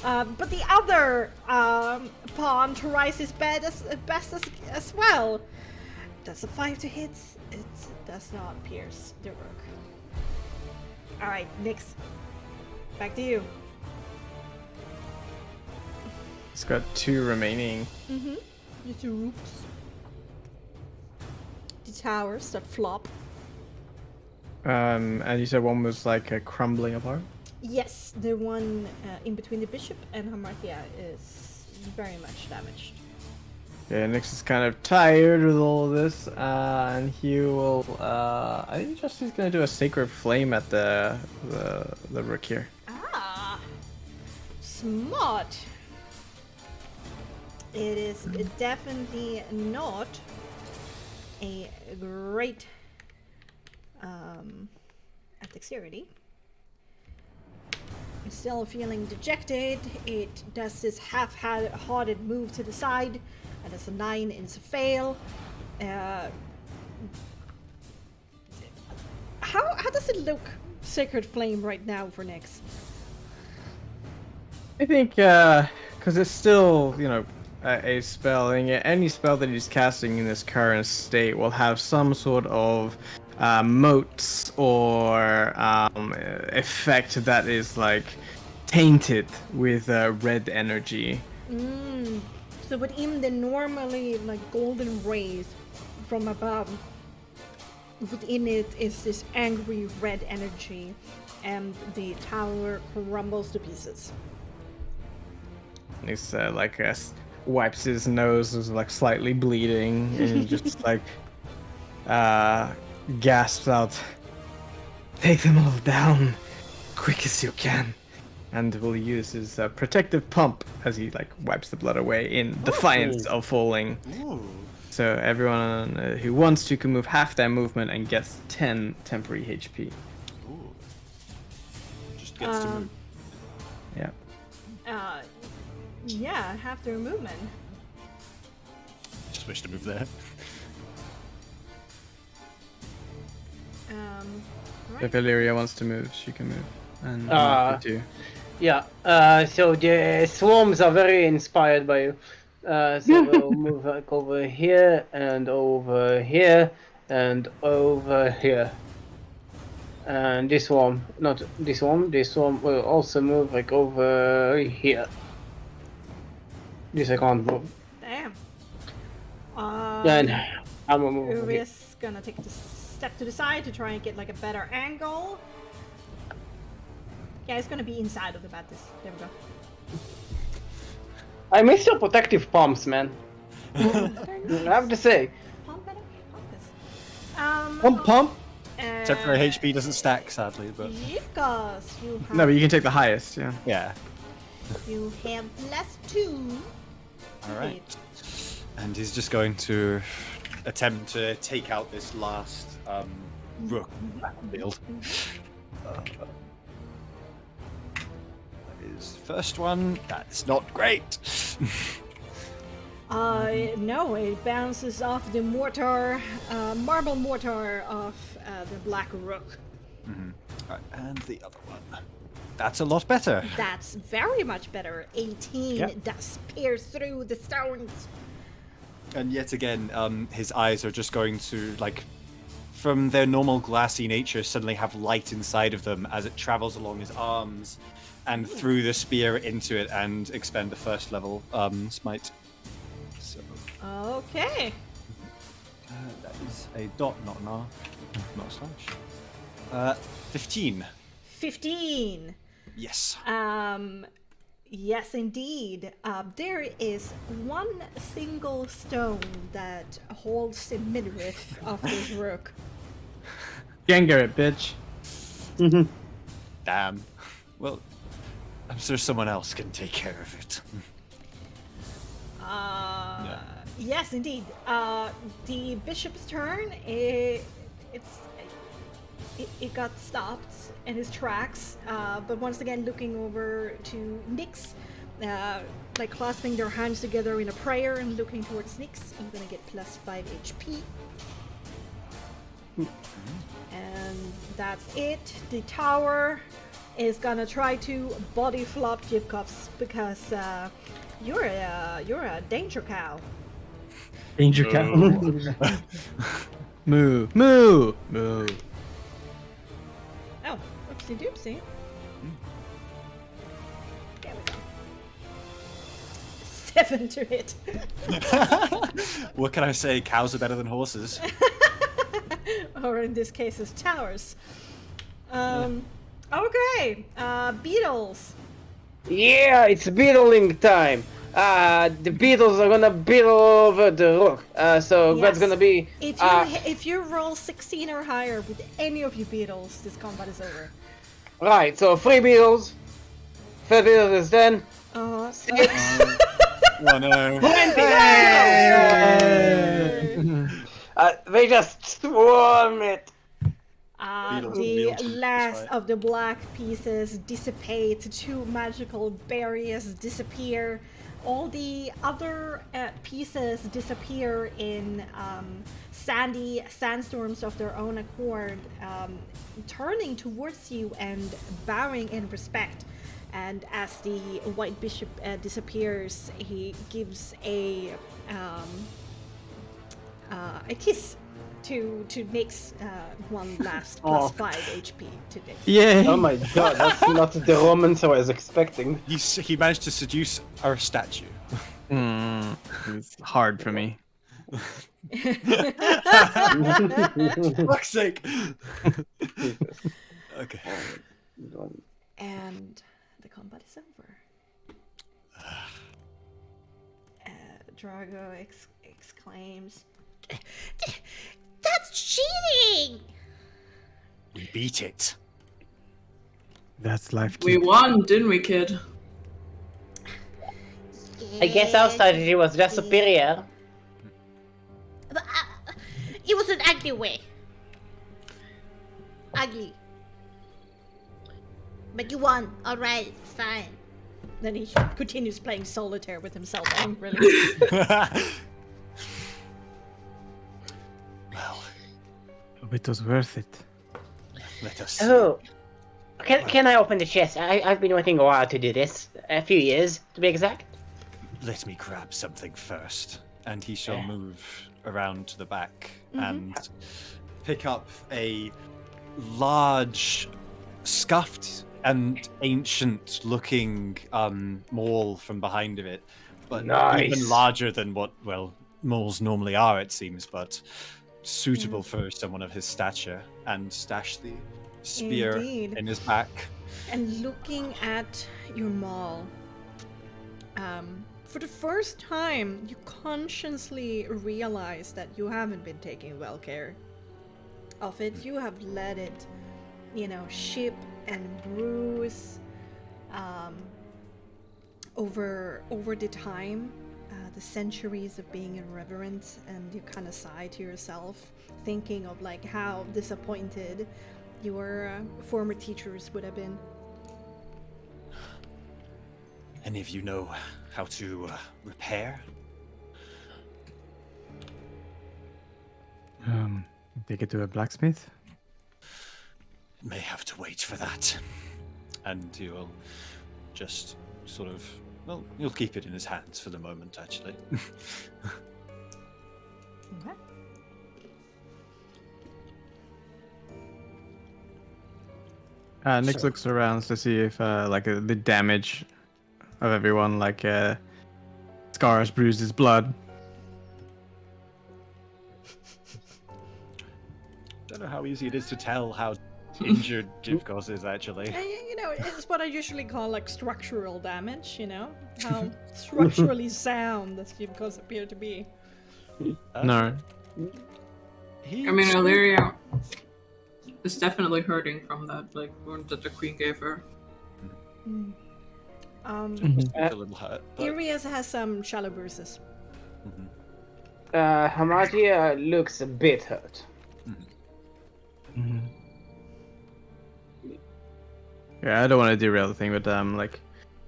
But the other pawn tries his best as well. That's a 5 to hit. It does not pierce the Rook. All right, Nix. Back to you. It's got 2 remaining. The 2 Rooks. The towers that flop. And you said one was crumbling apart? Yes, the one in between the bishop and Hamartia is very much damaged. Yeah, Nix is kind of tired with all of this, and he will. I think he's gonna do a sacred flame at the Rook here. Ah, smart. It is definitely not a great at dexterity. It's still feeling dejected. It does this half-hearted move to the side, and it's a 9 and it's a fail. How does it look, Sacred Flame, right now for Nyx? I think, because it's still, a spell, and any spell that he's casting in this current state will have some sort of motes or effect that is like tainted with red energy. So within the normally like golden rays from above, within it is this angry red energy, and the tower crumbles to pieces. He's wipes his nose, is like slightly bleeding, and just like gasps out, "Take them all down, quick as you can," and will use his protective pump as he like wipes the blood away in defiance of falling. Ooh. So everyone who wants to can move half their movement and gets 10 temporary HP. Ooh. Just gets to move. Yeah. Yeah, half their movement. Just wish to move there. Right. If Illyria wants to move, she can move. And Mark too. Yeah, so the swarms are very inspired by you. So we'll move like over here, and over here, and over here. And this swarm, not this one, this swarm will also move like over here. This I can't move. Damn. Then I'm gonna move over here. Urias gonna take the step to the side to try and get like a better angle. Yeah, it's gonna be inside of the Baptist. There we go. I miss your protective palms, man. I have to say. Pump better? Pump this. Pump! Temporary HP doesn't stack, sadly, but Because you have, No, but you can take the highest, yeah. yeah. you have +2. All right. And he's just going to attempt to take out this last rook battlefield. That is the first one. That's not great. No, it bounces off the mortar, marble mortar of the black rook. Right, and the other one. That's a lot better. That's very much better. 18 Yep. does pierce through the stones. And yet again, his eyes are just going to, like, from their normal glassy nature, suddenly have light inside of them as it travels along his arms and through the spear into it and expend the first level smite. So Okay. that is a dot, not an R, not a slash. 15. 15. Yes. Yes, indeed. There is one single stone that holds the midriff of this rook. Gengar it, bitch. Damn. Well, I'm sure someone else can take care of it. Yes, indeed. The bishop's turn. It got stopped in his tracks, but once again looking over to Nyx, like clasping their hands together in a prayer and looking towards Nyx. I'm gonna get +5 HP. And that's it. The tower is gonna try to body flop Jibkoffs because you're a danger cow. Danger cow. Moo. Moo. Moo. Oh, oopsie doopsie. There we go. 7 to hit. What can I say? Cows are better than horses. Or in this case, it's towers. Okay, beetles. Yeah, it's beetling time. The beetles are gonna beetle over the rook. So that's Yes. gonna be. If you roll 16 or higher with any of your beetles, this combat is over. Right, so 3 beetles. 3 beetles is done. 6. Oh no. 20. They just swarm it. Beetles The wield them, last that's right. of the black pieces dissipate, two magical barriers disappear, all the other pieces disappear in sandy sandstorms of their own accord, turning towards you and bowing in respect. And as the white bishop disappears, he gives a kiss to Nyx, one last plus 5 HP to Nyx. Yay! Oh my god, that's not the romance I was expecting. He managed to seduce our statue. It's hard for me. Fuck's sake. Okay. And the combat is over. Drago exclaims, "That's cheating!" We beat it. That's life. We won, didn't we, kid? I guess our strategy was just superior. But, it was an ugly way. Ugly. But you won. Alright, fine. Then he continues playing solitaire with himself angrily. Well, It was worth it. let us. Oh, can I open the chest? I've been waiting a while to do this. A few years, to be exact. Let me grab something first. And he shall move around to the back and pick up a large, scuffed and ancient looking maul from behind of it. But Nice. even larger than what, well, mauls normally are, it seems, but suitable for someone of his stature, and stash the spear Indeed. in his back. And looking at your maul, for the first time, you consciously realize that you haven't been taking well care of it. You have let it, ship and bruise over the time, the centuries of being irreverent, and you kind of sigh to yourself, thinking of like how disappointed your former teachers would have been. Any of you know how to repair? Take it to a blacksmith. May have to wait for that. And he will just sort of, well, you'll keep it in his hands for the moment, actually. Okay. Nyx looks around to see if the damage of everyone, scars, bruises, blood. Don't know how easy it is to tell how injured Jivkos is, actually. It's what I usually call like structural damage, how structurally sound does Jivkos appear to be. No. I mean, Illyria is definitely hurting from that wound that the queen gave her. A little hurt. But... Irias has some shallow bruises. Hamadia looks a bit hurt. Yeah, I don't want to derail the thing, but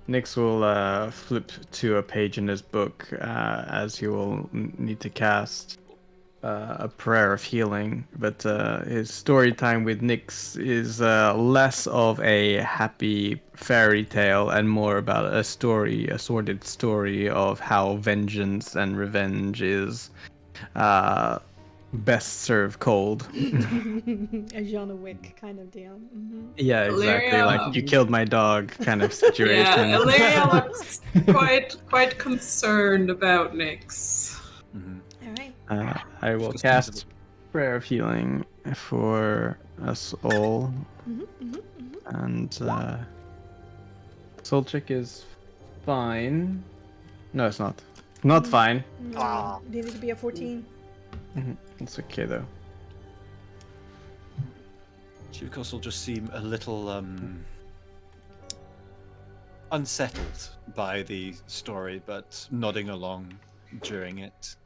Nyx will flip to a page in his book as he will need to cast a prayer of healing. But his story time with Nyx is less of a happy fairy tale and more about a sordid story of how vengeance and revenge is best served cold. A John Wick kind of deal. Yeah, exactly. Illyria, Like you killed my dog kind of situation. Yeah, Illyria looks quite concerned about Nyx. All right. I will cast Prayer of Healing for us all. And Soul Check is fine. No, it's not. Not fine. Needed to be a 14. It's okay though. Jivkos will just seem a little unsettled by the story, but nodding along during it.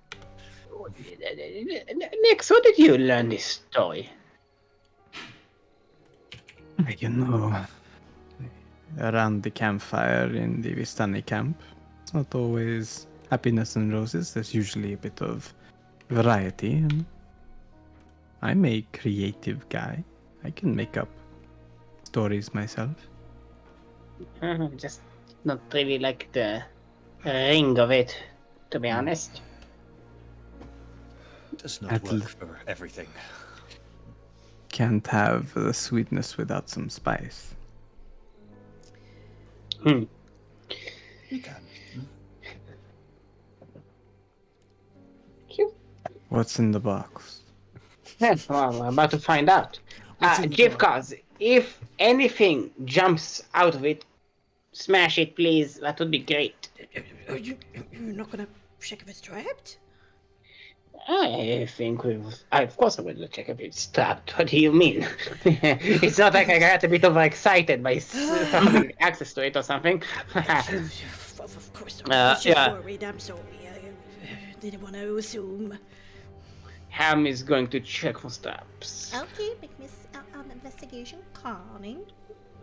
Nix, where did you learn this story? You know, around the campfire in the Vistani camp, it's not always happiness and roses. There's usually a bit of variety, and I'm a creative guy. I can make up stories myself. Just not really like the ring of it, to be honest. Does not At work l- for everything. Can't have the sweetness without some spice. You can. What's in the box? Yes, well, I'm about to find out. Jivkaz, if anything jumps out of it, smash it, please. That would be great. You're not gonna check if it's trapped? I think of course I will check if it's strapped. What do you mean? It's not like I got a bit overexcited by having access to it or something. Of course not. I was just yeah. worried. I'm sorry. I didn't want to assume. Ham is going to check for straps. Okay, make me an investigation cunning.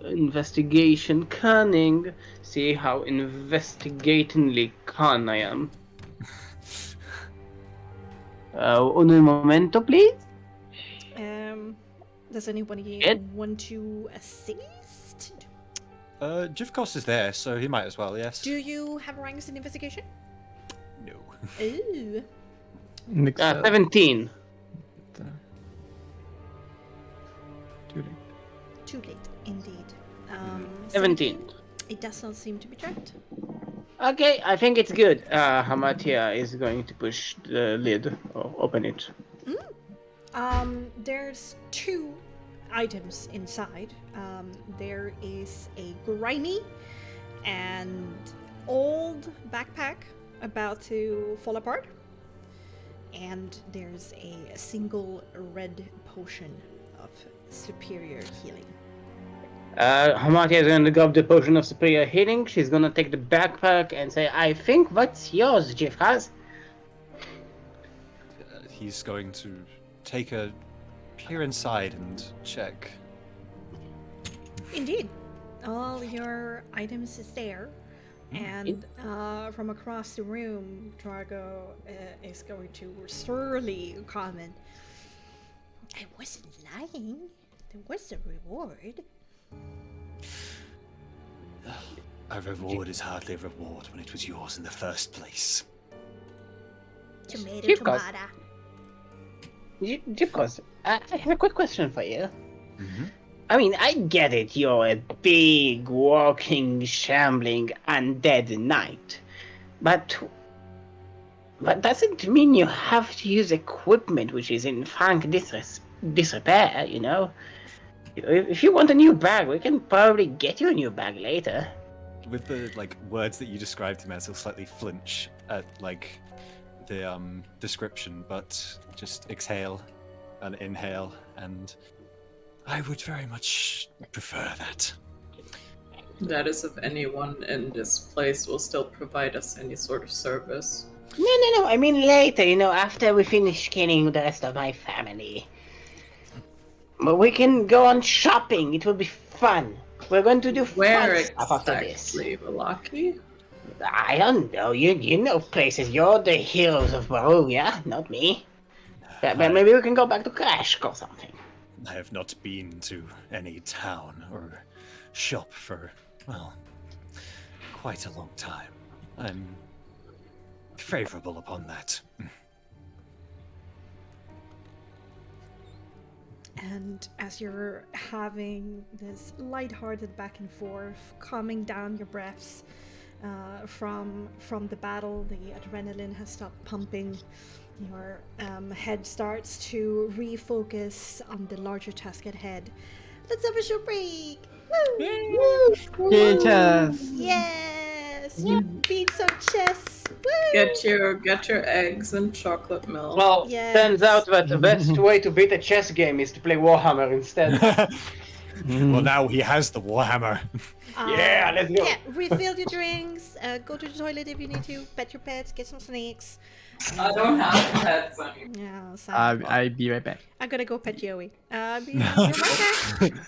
Investigation cunning. See how investigatingly con I am. Un momento, please. Does anybody Ed? want to assist? Jivkos is there, so he might as well, yes. Do you have ranks in investigation? No. Ooh. 17. Too late, indeed. 17. It does not seem to be trapped. Okay, I think it's good. Hamatia is going to push the lid or open it. There's two items inside. There is a grimy and old backpack about to fall apart. And there's a single red potion of superior healing. Hamatia is going to grab the potion of superior healing. She's going to take the backpack and say, I think what's yours, Jifkaz? He's going to take a peer inside and check. Indeed. All your items is there. And from across the room, Drago is going to surly comment. I wasn't lying. There was a reward. A reward is hardly a reward when it was yours in the first place. Tomato, You've got- tomato. Jifkaz, I have a quick question for you. Mm-hmm. I mean, I get it, you're a big, walking, shambling, undead knight. But doesn't mean you have to use equipment which is in frank disrepair, you know? If you want a new bag, we can probably get you a new bag later. With the words that you described him as, he'll slightly flinch at the description, but just exhale and inhale, and I would very much prefer that. That is, if anyone in this place will still provide us any sort of service. No, I mean later, you know, after we finish killing the rest of my family. But we can go on shopping, it will be fun. We're going to do Where fun stuff after this. exactly, Valaki? I don't know, you know places, you're the heroes of Barovia, not me. But maybe we can go back to Krashk or something. I have not been to any town or shop for, well, quite a long time. I'm favorable upon that. And as you're having this lighthearted back and forth, calming down your breaths from the battle, the adrenaline has stopped pumping. Your head starts to refocus on the larger task at hand. Let's have a short break! Woo! Yes. Yes! You beat some chess! Woo! Get your eggs and chocolate milk. Well, Yes. turns out that the best way to beat a chess game is to play Warhammer instead. Well, now he has the Warhammer. Yeah, let's go. Yeah, refill your drinks, go to the toilet if you need to, pet your pets, get some snacks. I don't have pets anymore. Yeah, sad. I'll be right back. I'm gonna go pet Joey. You're my turn.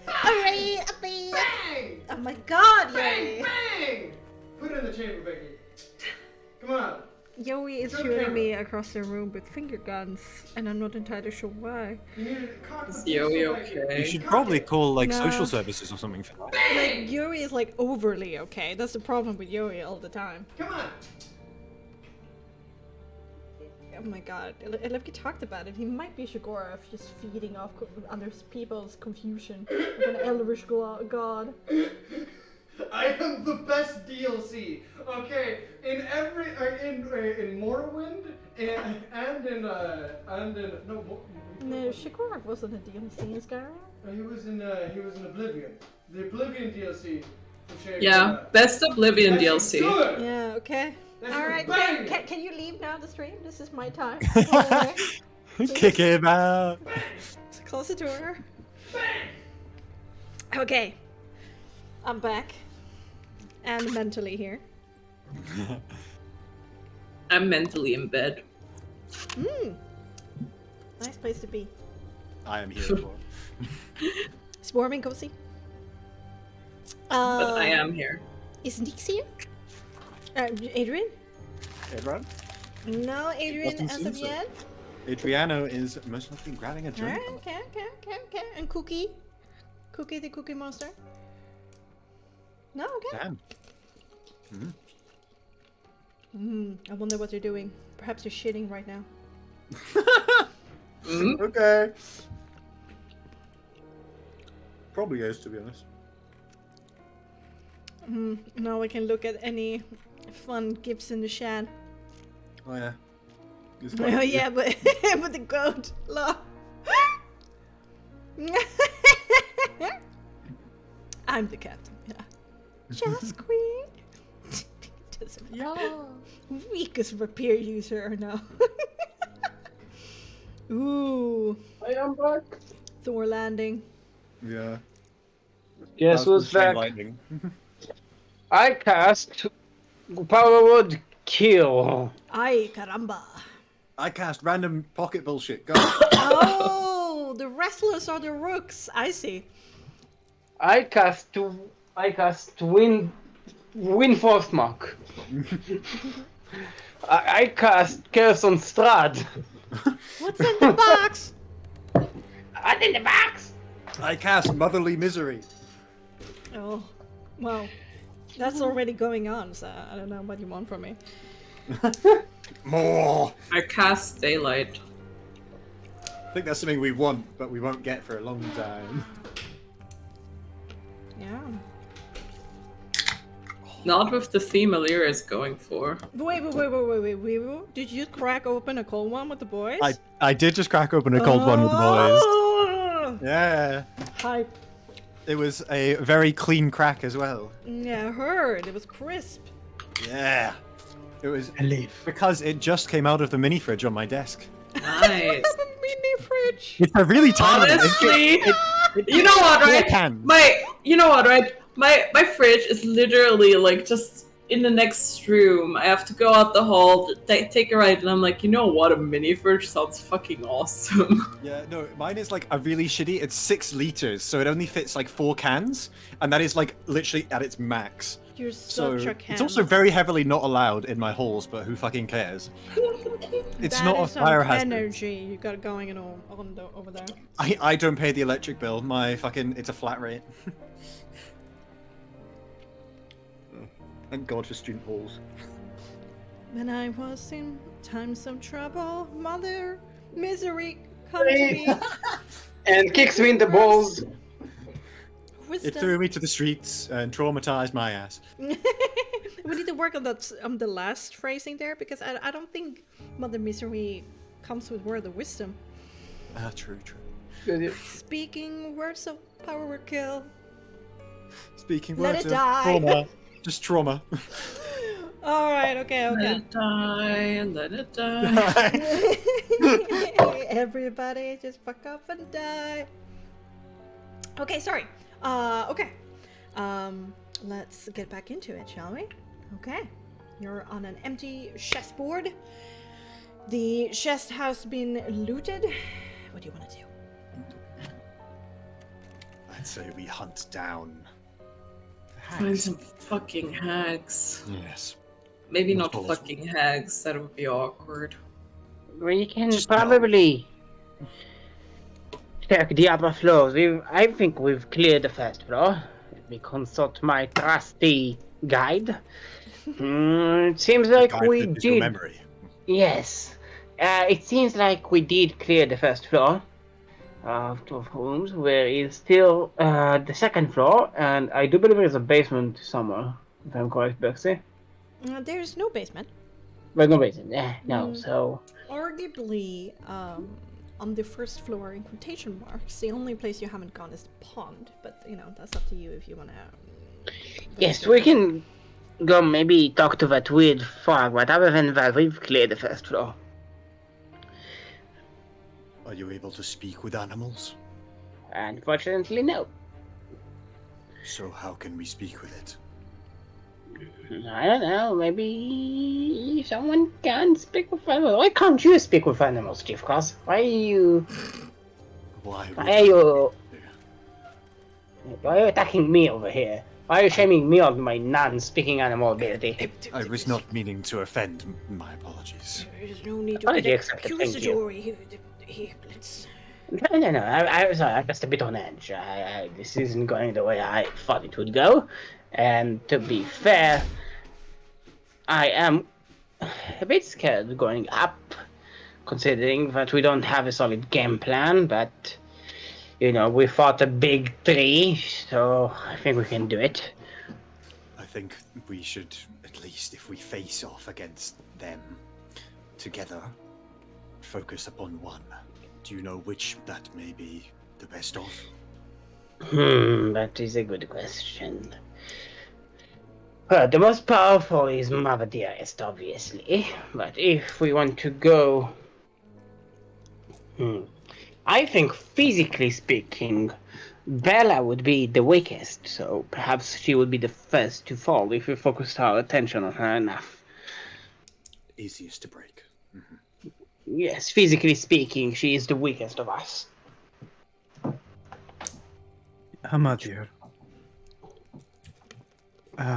Hooray! A bee! Bang! Oh my god, Bang! Yoey! Bang! Put it in the chamber, Becky. Come on. Yoey is Show the shooting camera. me across the room with finger guns, and I'm not entirely sure why. You need to cock the Is pistol, Yoey Becky. okay? You should probably call like No. social services or something for that. Like, Yoey is like overly okay. That's the problem with Yoey all the time. Come on. Oh my god. Elevki talked about it. He might be Shigorov, just feeding off other people's confusion. Like an elvish god. I am the best DLC. Okay, in every in Morrowind and in no. No, Shigorov wasn't a DLC in Skyrim. He was in Oblivion. The Oblivion DLC. For Shea Yeah, Gora. best Oblivion That shit's DLC. Good. Yeah, okay. That Alright, shit's banging. can you leave now the stream? This is my time. Go away. Kick him out. So close the door. Okay. I'm back. And mentally here. I'm mentally in bed. Nice place to be. I am here for. It's warm and cozy. But I am here. Is Nix here? Adrian? Adrian? No, Adrian, Doesn't as seem of so. yet. Adriano is most likely grabbing a drink. Alright, okay. And Cookie? Cookie the Cookie Monster? No, okay. Damn. I wonder what they're doing. Perhaps they're shitting right now. Okay. Probably is, to be honest. Now we can look at any fun gifts in the chat. Oh yeah. Oh yeah, but with the goat. Look. I'm the captain. Yeah. Just queen. Yeah. Weakest rapier user now. Ooh. I am back. Thor landing. Yeah. Guess That was who's chain back? lightning. I cast Power Word Kill. Ay caramba. I cast random pocket bullshit. Go. Oh, the wrestlers are the rooks. I see. I cast Wind Frostmark. I cast Curse on Strad. What's in the box? What's in the box? I cast Motherly Misery. Oh, well, that's already going on, so I don't know what you want from me. More. I cast Daylight. I think that's something we want, but we won't get for a long time. Yeah. Not with the theme Alira is going for. Wait. Did you crack open a cold one with the boys? I did just crack open a cold one with the boys. Oh! Yeah. Hype. It was a very clean crack as well. Yeah, I heard. It was crisp. Yeah. It was I leave. because it just came out of the mini fridge on my desk. Nice. A mini fridge. It's a really tiny. Honestly, you know what, right? Can. My fridge is literally like just in the next room. I have to go out the hall, take a ride, and I'm like, you know what? A mini fridge sounds fucking awesome. Yeah, no, mine is like a really shitty. It's 6 liters, so it only fits like 4 cans, and that is like literally at its max. You're So such a can. it's also very heavily not allowed in my halls, but who fucking cares? It's That not a is some fire hazard. energy you got going over there. I don't pay the electric bill. My fucking it's a flat rate. Thank God for student halls. When I was in times of trouble, mother misery come to me. And kicks me in the balls. Wisdom. It threw me to the streets and traumatized my ass. We need to work on that the last phrasing there because I don't think mother misery comes with word of wisdom. Ah, true. Speaking words of power will kill. Speaking Let words it of die. trauma. Just trauma. All right, okay. Let it die. Everybody just fuck up and die. Okay, sorry. Okay. Let's get back into it, shall we? Okay. You're on an empty chessboard. The chest has been looted. What do you want to do? I'd say we hunt down the Find hags. some fucking hags. Yes. Maybe not Multiples. fucking hags, that would be awkward. We can Just probably check the other floors. I think we've cleared the first floor. Let me consult my trusty guide. It seems like Guide we that is your did. memory. Yes. It seems like we did clear the first floor of 12 rooms. There is still the second floor, and I do believe there's a basement somewhere, if I'm correct, Bexxy. There's no basement. But no basement. No, Mm. so... Arguably, on the first floor in quotation marks, the only place you haven't gone is the pond. But, you know, that's up to you if you want to... Yes, we can go maybe talk to that weird frog, but other than that, we've cleared the first floor. Are you able to speak with animals? Unfortunately, no. So how can we speak with it? I don't know, maybe someone can speak with animals. Why can't you speak with animals, Chief Cross? Why are you attacking me over here? Why are you shaming me on my non-speaking animal ability? I was not meaning to offend. My apologies. There's no need to Apology get accepted, thank you. accusatory. Here, let's. No. I was just a bit on edge. This isn't going the way I thought it would go. And to be fair, I am a bit scared of going up, considering that we don't have a solid game plan, but, you know, we fought a big 3, so I think we can do it. I think we should, at least if we face off against them together, focus upon one. Do you know which that may be the best of? That is a good question. Well, the most powerful is Mother Dearest, obviously, but if we want to go... I think, physically speaking, Bella would be the weakest, so perhaps she would be the first to fall if we focused our attention on her enough. Easiest to break. Yes, physically speaking, she is the weakest of us. Amadir.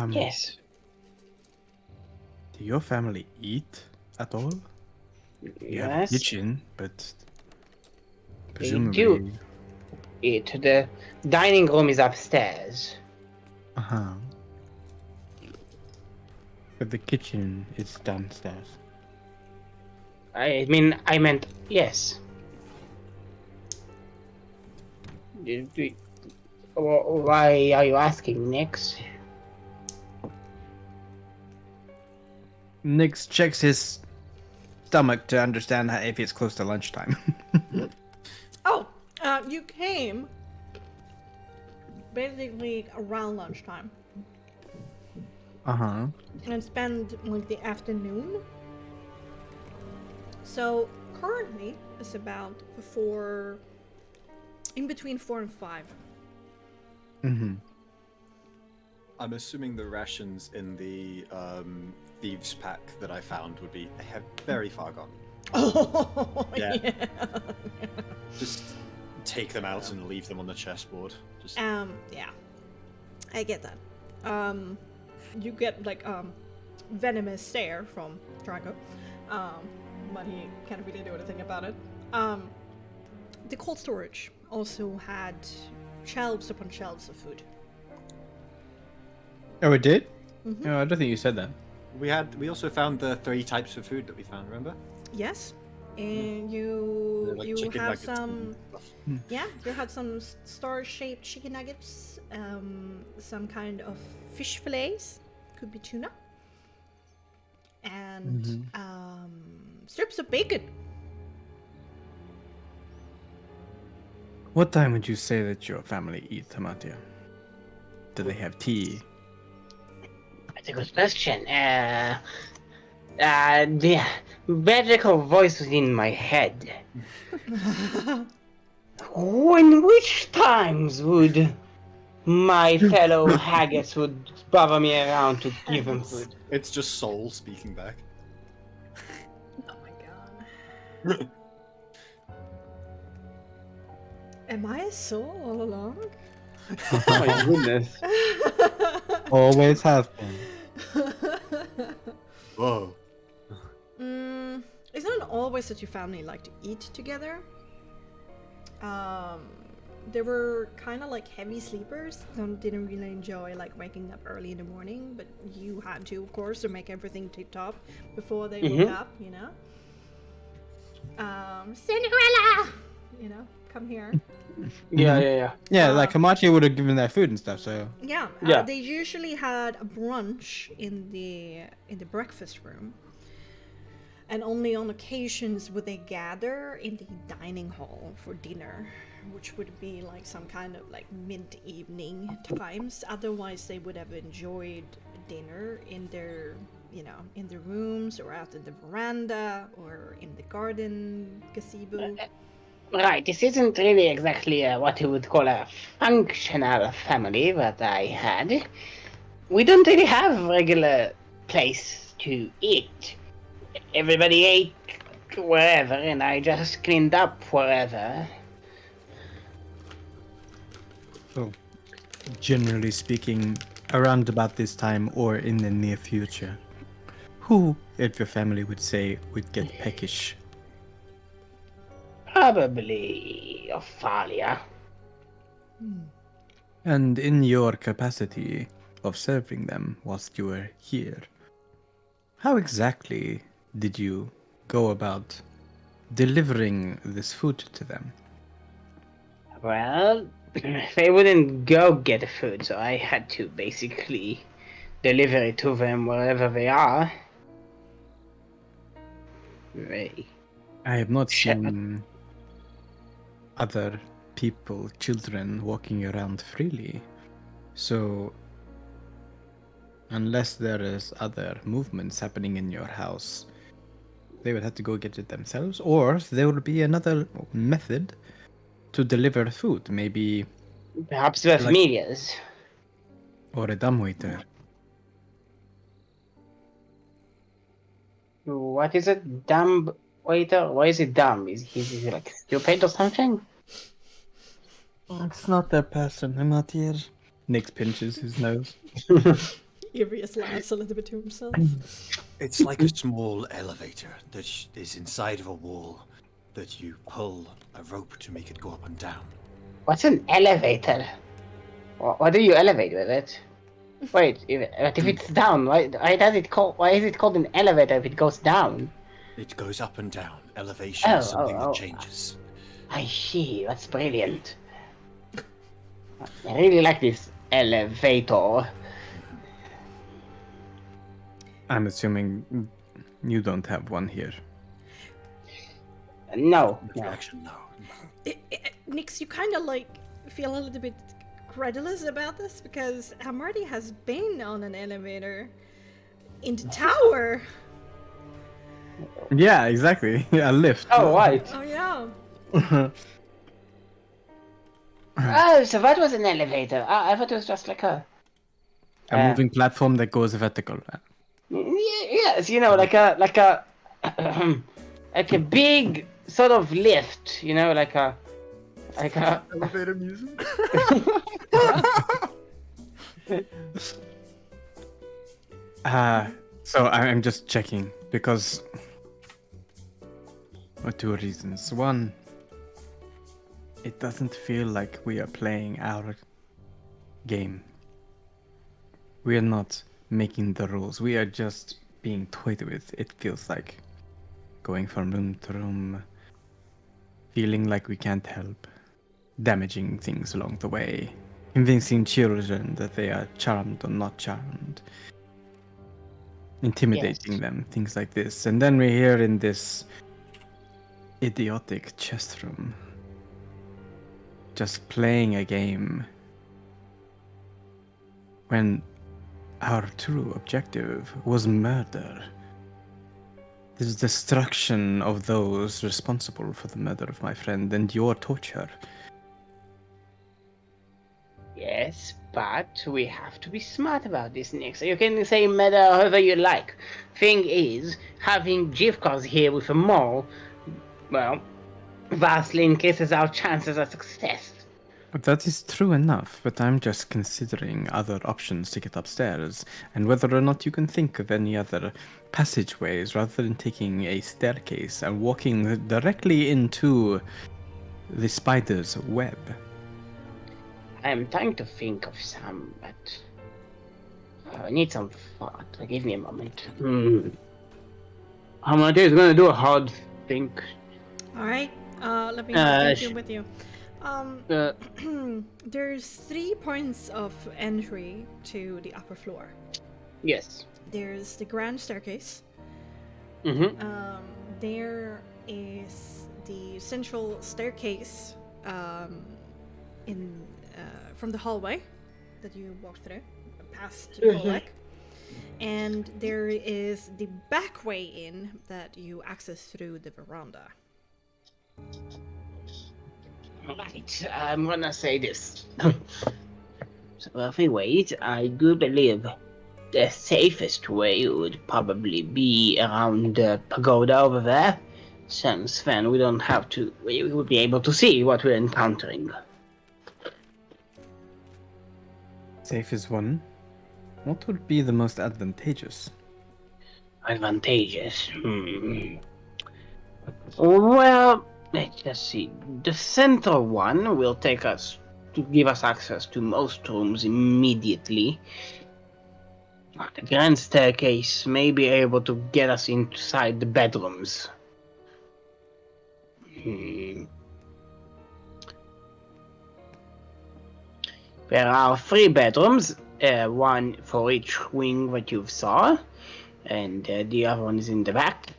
Yes. Do your family eat at all? You have a Yes. kitchen, but They presumably. do eat. The dining room is upstairs. Uh-huh. But the kitchen is downstairs. I meant yes. Why are you asking, Nix? Nix checks his stomach to understand if it's close to lunchtime. Oh, you came basically around lunchtime Uh-huh. and spend like the afternoon. So currently it's about in between 4 and 5. Mm-hmm. I'm assuming the rations in the thieves pack that I found would be very far gone. Oh, Yeah. yeah. Just take them out and leave them on the chessboard. Just Yeah, I get that. You get like venomous stare from Draco, but he can't really do anything about it. The cold storage also had shelves upon shelves of food. Oh, it did? Mhm. No, I don't think you said that. we also found the 3 types of food that we found. Remember? Yes, and They're like you chicken have nuggets and some. stuff. Yeah, you had some star-shaped chicken nuggets, some kind of fish fillets, could be tuna, and strips of bacon. What time would you say that your family eats, Hamatia? Do they have tea? That's a good question. The magical voice within my head. When which times would my fellow haggis would bother me around to give them food? It's just Soul speaking back. Oh my god. Am I a soul all along? Oh my goodness. Always have been. Whoa. It's not always that your family like to eat together. They were kind of like heavy sleepers and didn't really enjoy like waking up early in the morning, but you had to, of course, to make everything tip top before they woke up, you know. Cinderella, you know, come here. Yeah. Yeah, like Hamatia would have given their food and stuff, so... Yeah, Yeah. they usually had a brunch in the breakfast room, and only on occasions would they gather in the dining hall for dinner, which would be like some kind of like mid-evening times. Otherwise, they would have enjoyed dinner in their, you know, in the rooms or out in the veranda or in the garden gazebo. Right, this isn't really exactly what you would call a functional family that I had. We don't really have a regular place to eat. Everybody ate wherever, and I just cleaned up wherever. So, generally speaking, around about this time or in the near future, who if your family would say would get peckish? Probably Ophalia. And in your capacity of serving them whilst you were here, how exactly did you go about delivering this food to them? Well, they wouldn't go get the food, so I had to basically deliver it to them wherever they are. They... I have not seen other people, children, walking around freely. So, unless there is other movements happening in your house, they would have to go get it themselves, or there would be another method to deliver food, maybe, Perhaps the familiars. or a dumbwaiter. What is it? Dumb waiter? Why is it dumb? Is he like stupid or something? It's not that person. I'm not here. Nick pinches his nose. Irius laughs a little bit to himself. It's like a small elevator that is inside of a wall that you pull a rope to make it go up and down. What's an elevator? What do you elevate with it? Wait, if it's down, why is it called an elevator if it goes down? It goes up and down. Elevation is something that changes. I see, that's brilliant. I really like this elevator. I'm assuming you don't have one here. No. Actually, no. Nix, you kind of like feel a little bit credulous about this because Hamarty has been on an elevator in the tower. Yeah, exactly. A lift. Oh, right. Oh yeah. Oh, so that was an elevator. I thought it was just like a moving platform that goes vertical. yes, you know, like a like a big sort of lift, you know, like a Elevator music. So I'm just checking because for two reasons. One, it doesn't feel like we are playing our game. We are not making the rules. We are just being toyed with. It feels like going from room to room, feeling like we can't help, damaging things along the way, convincing children that they are charmed or not charmed, intimidating them, things like this. And then we're here in this idiotic chest room, just playing a game when our true objective was murder. The destruction of those responsible for the murder of my friend and your torture. Yes, but we have to be smart about this, Nick. So you can say meta however you like. Thing is, having Jivkos here with a mole, well, vastly increases our chances of success. That is true enough, but I'm just considering other options to get upstairs, and whether or not you can think of any other passageways rather than taking a staircase and walking directly into the spider's web. I'm trying to think of some, but I need some thought. Give me a moment. Hamadi is gonna do a hard think. Alright, let me continue with you. There's 3 points of entry to the upper floor. Yes. There's the grand staircase. There is the central staircase from the hallway that you walked through, past Oleg. And there is the back way in that you access through the veranda. Right, I'm gonna say this. So if we wait, I do believe the safest way would probably be around the pagoda over there, since then we would be able to see what we're encountering. Safe is one. What would be the most advantageous? Advantageous. Well, let's just see. The center one will give us access to most rooms immediately. The grand staircase may be able to get us inside the bedrooms. There are 3 bedrooms, one for each wing that you saw, and the other one is in the back.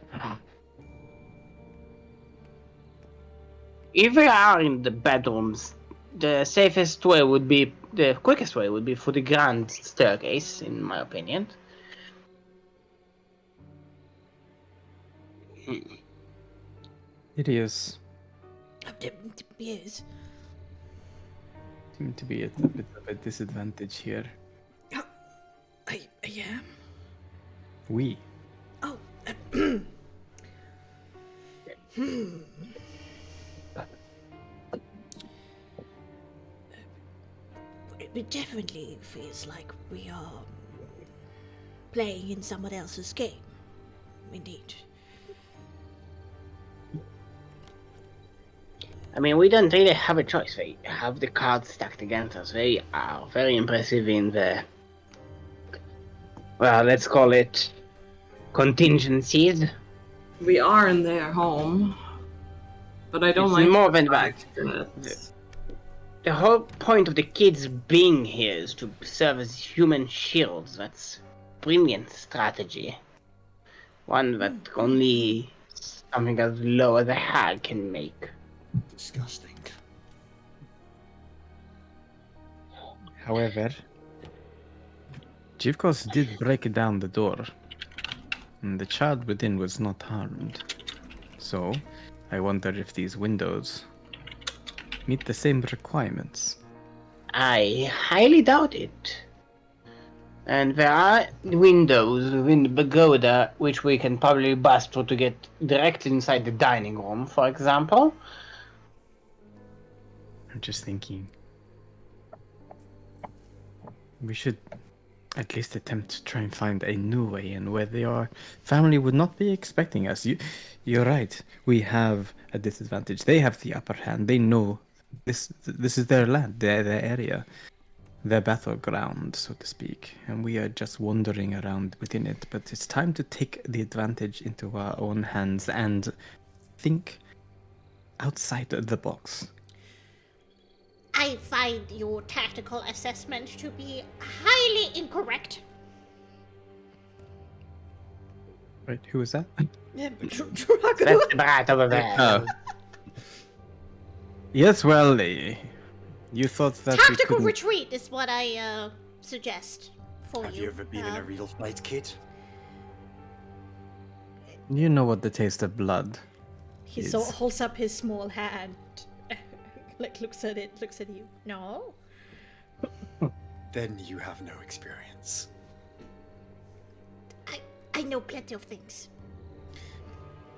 If we are in the bedrooms, the quickest way would be for the grand staircase, in my opinion. It is. Yes. Seem to be at a bit of a disadvantage here. I am. We. Oh. It definitely feels like we are playing in someone else's game. Indeed. I mean, we don't really have a choice. They have the cards stacked against us. They are very impressive in the, well, let's call it contingencies. We are in their home, but I don't It's like more than the that. fact that- The whole point of the kids being here is to serve as human shields. That's brilliant strategy. One that only something as low as a hag can make. Disgusting. However, Jivkos did break down the door, and the child within was not harmed. So, I wonder if these windows meet the same requirements. I highly doubt it. And there are windows within the pagoda which we can probably bust through to get direct inside the dining room, for example. I'm just thinking. We should at least attempt to try and find a new way in where our family would not be expecting us. You're right. We have a disadvantage. They have the upper hand. They know this is their land, their area, their battleground, so to speak. And we are just wandering around within it. But it's time to take the advantage into our own hands and think outside the box. I find your tactical assessment to be highly incorrect. Right, who is that? Yeah, That's the brat over there. Oh. Yes, well, you thought that we Tactical couldn't... retreat is what I suggest for Have you. you ever been in a real fight, kid? You know what the taste of blood He is. so holds up his small hand, like looks at you. No. Then you have no experience. I know plenty of things.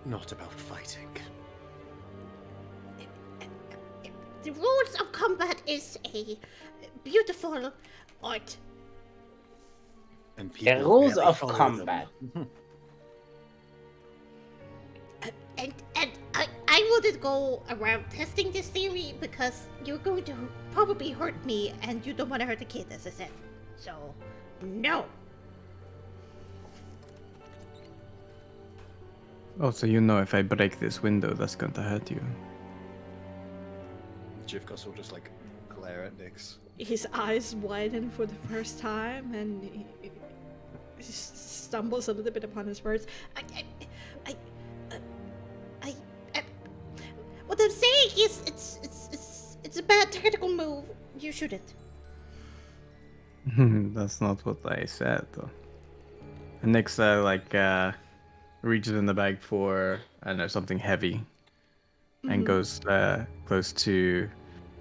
Not about fighting. The rules of combat is a beautiful art. And The people rules barely of follow combat. them. And I wouldn't go around testing this theory because you're going to probably hurt me and you don't want to hurt a kid, as I said. So, no. Oh, so you know if I break this window, that's going to hurt you. Jivkos will just like glare at Nyx. His eyes widen for the first time, and he stumbles a little bit upon his words. What I'm saying is, it's a bad tactical move. You shouldn't. That's not what I said, though. And Nyx, reaches in the bag for, I don't know, something heavy. And goes close to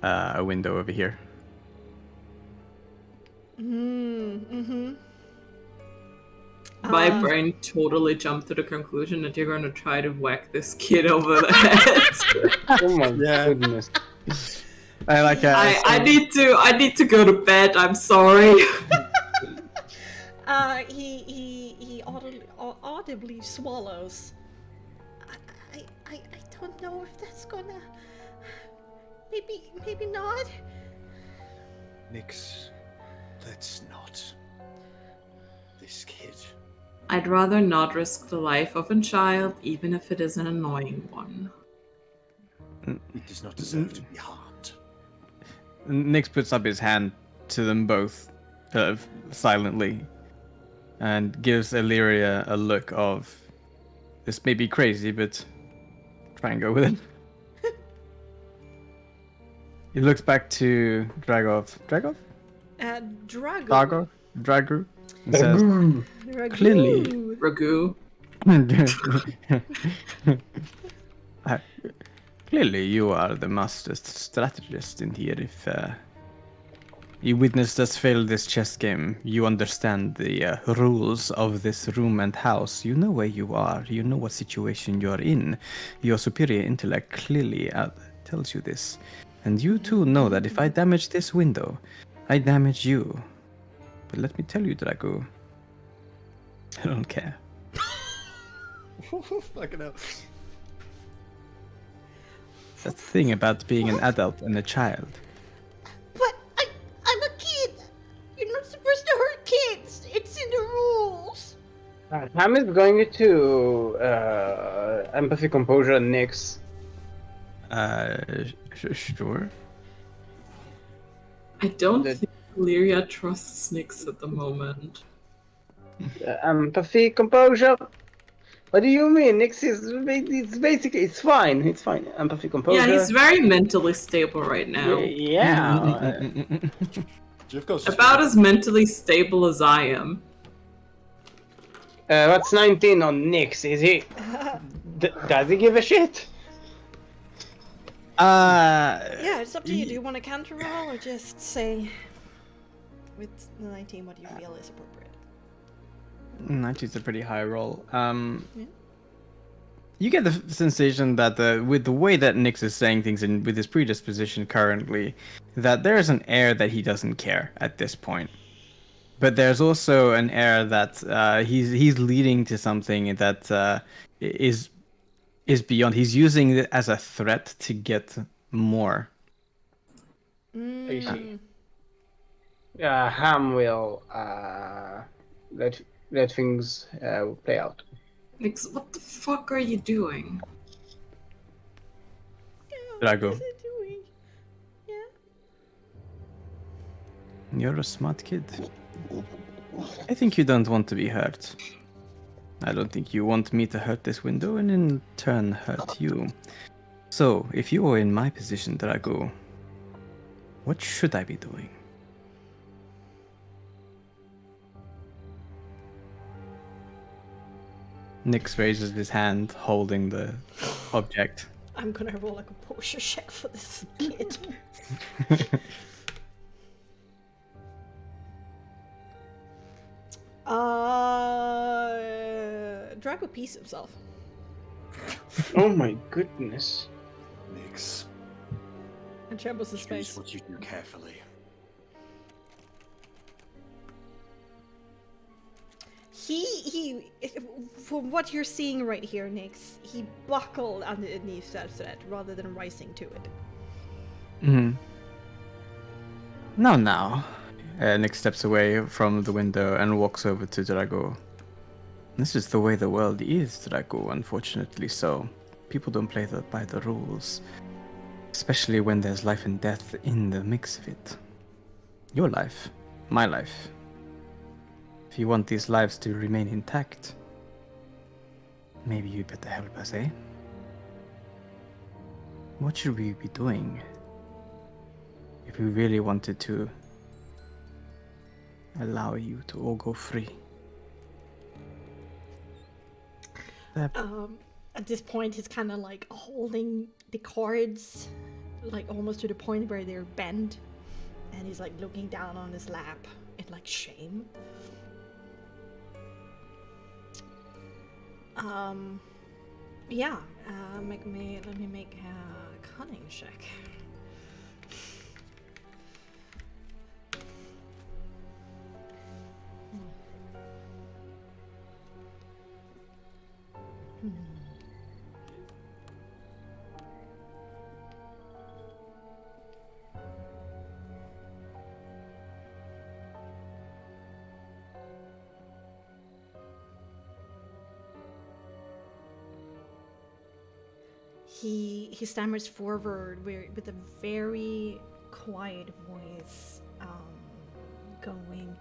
a window over here. My brain totally jumped to the conclusion that you're going to try to whack this kid over the head. Oh my goodness. I I need to go to bed. I'm sorry. He audibly swallows. I don't know if that's gonna. Maybe not. Nix, let's not. This kid. I'd rather not risk the life of a child, even if it is an annoying one. He does not deserve to be harmed. Nix puts up his hand to them both, silently, and gives Illyria a look of, this may be crazy, but try and go with it. He looks back to Dragov. Dragov? Drago. Dragu. And says, Dragu. clearly. Ragu. Clearly, you are the master strategist in here. If you witnessed us fail this chess game, you understand the rules of this room and house. You know where you are. You know what situation you are in. Your superior intellect clearly tells you this. And you too know that if I damage this window, I damage you. But let me tell you, Drago, I don't care. Fucking hell. That's the thing about being an adult and a child. But I'm a kid. You're not supposed to hurt kids. It's in the rules. Ham is going to empathy, composure, Nix. Sure. I don't think Illyria trusts Nix at the moment. Empathy, composure. What do you mean? Nix is it's basically it's fine. It's fine. Empathy, composure. Yeah, he's very mentally stable right now. Yeah. Jeff goes About as mentally stable as I am. What's 19 on Nix? Is he? Does he give a shit? Yeah, it's up to you. Do you want to counter roll or just say with the 19 what you feel is appropriate? 90 is a pretty high roll. You get the sensation that with the way that Nix is saying things and with his predisposition currently, that there is an air that he doesn't care at this point. But there's also an air that he's leading to something that is beyond. He's using it as a threat to get more. Ham will let things play out. Nix, what the fuck are you doing? Drago, What is it doing? Yeah. you're a smart kid. I think you don't want to be hurt. I don't think you want me to hurt this window and in turn hurt you. So, if you were in my position, Drago, what should I be doing? Nix raises his hand, holding the object. I'm gonna roll a composure check for this kid. Drago pees himself. Oh my goodness. Nix, And trembles his choose face. what you do carefully. He, from what you're seeing right here, Nix, he buckled underneath that threat rather than rising to it. Now. Nick steps away from the window and walks over to Drago. This is the way the world is, Drago, unfortunately so. People don't play by the rules. Especially when there's life and death in the mix of it. Your life. My life. If you want these lives to remain intact, maybe you better help us, eh? What should we be doing if we really wanted to allow you to all go free? At this point, he's kind of like holding the cards, like almost to the point where they're bent, and he's like looking down on his lap in like shame. Yeah. Let me make a cunning check. he stammers forward with a very quiet voice, going,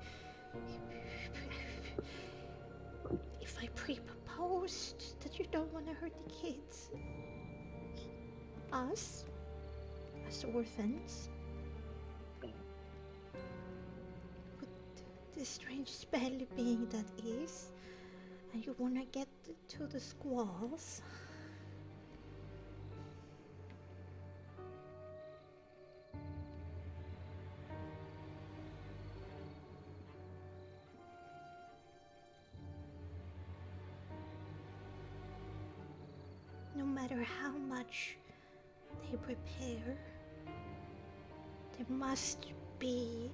if I pre-proposed that you don't want to hurt the kids, us as orphans, with this strange spell being that is, and you want to get to the squalls, no matter how much they prepare, there must be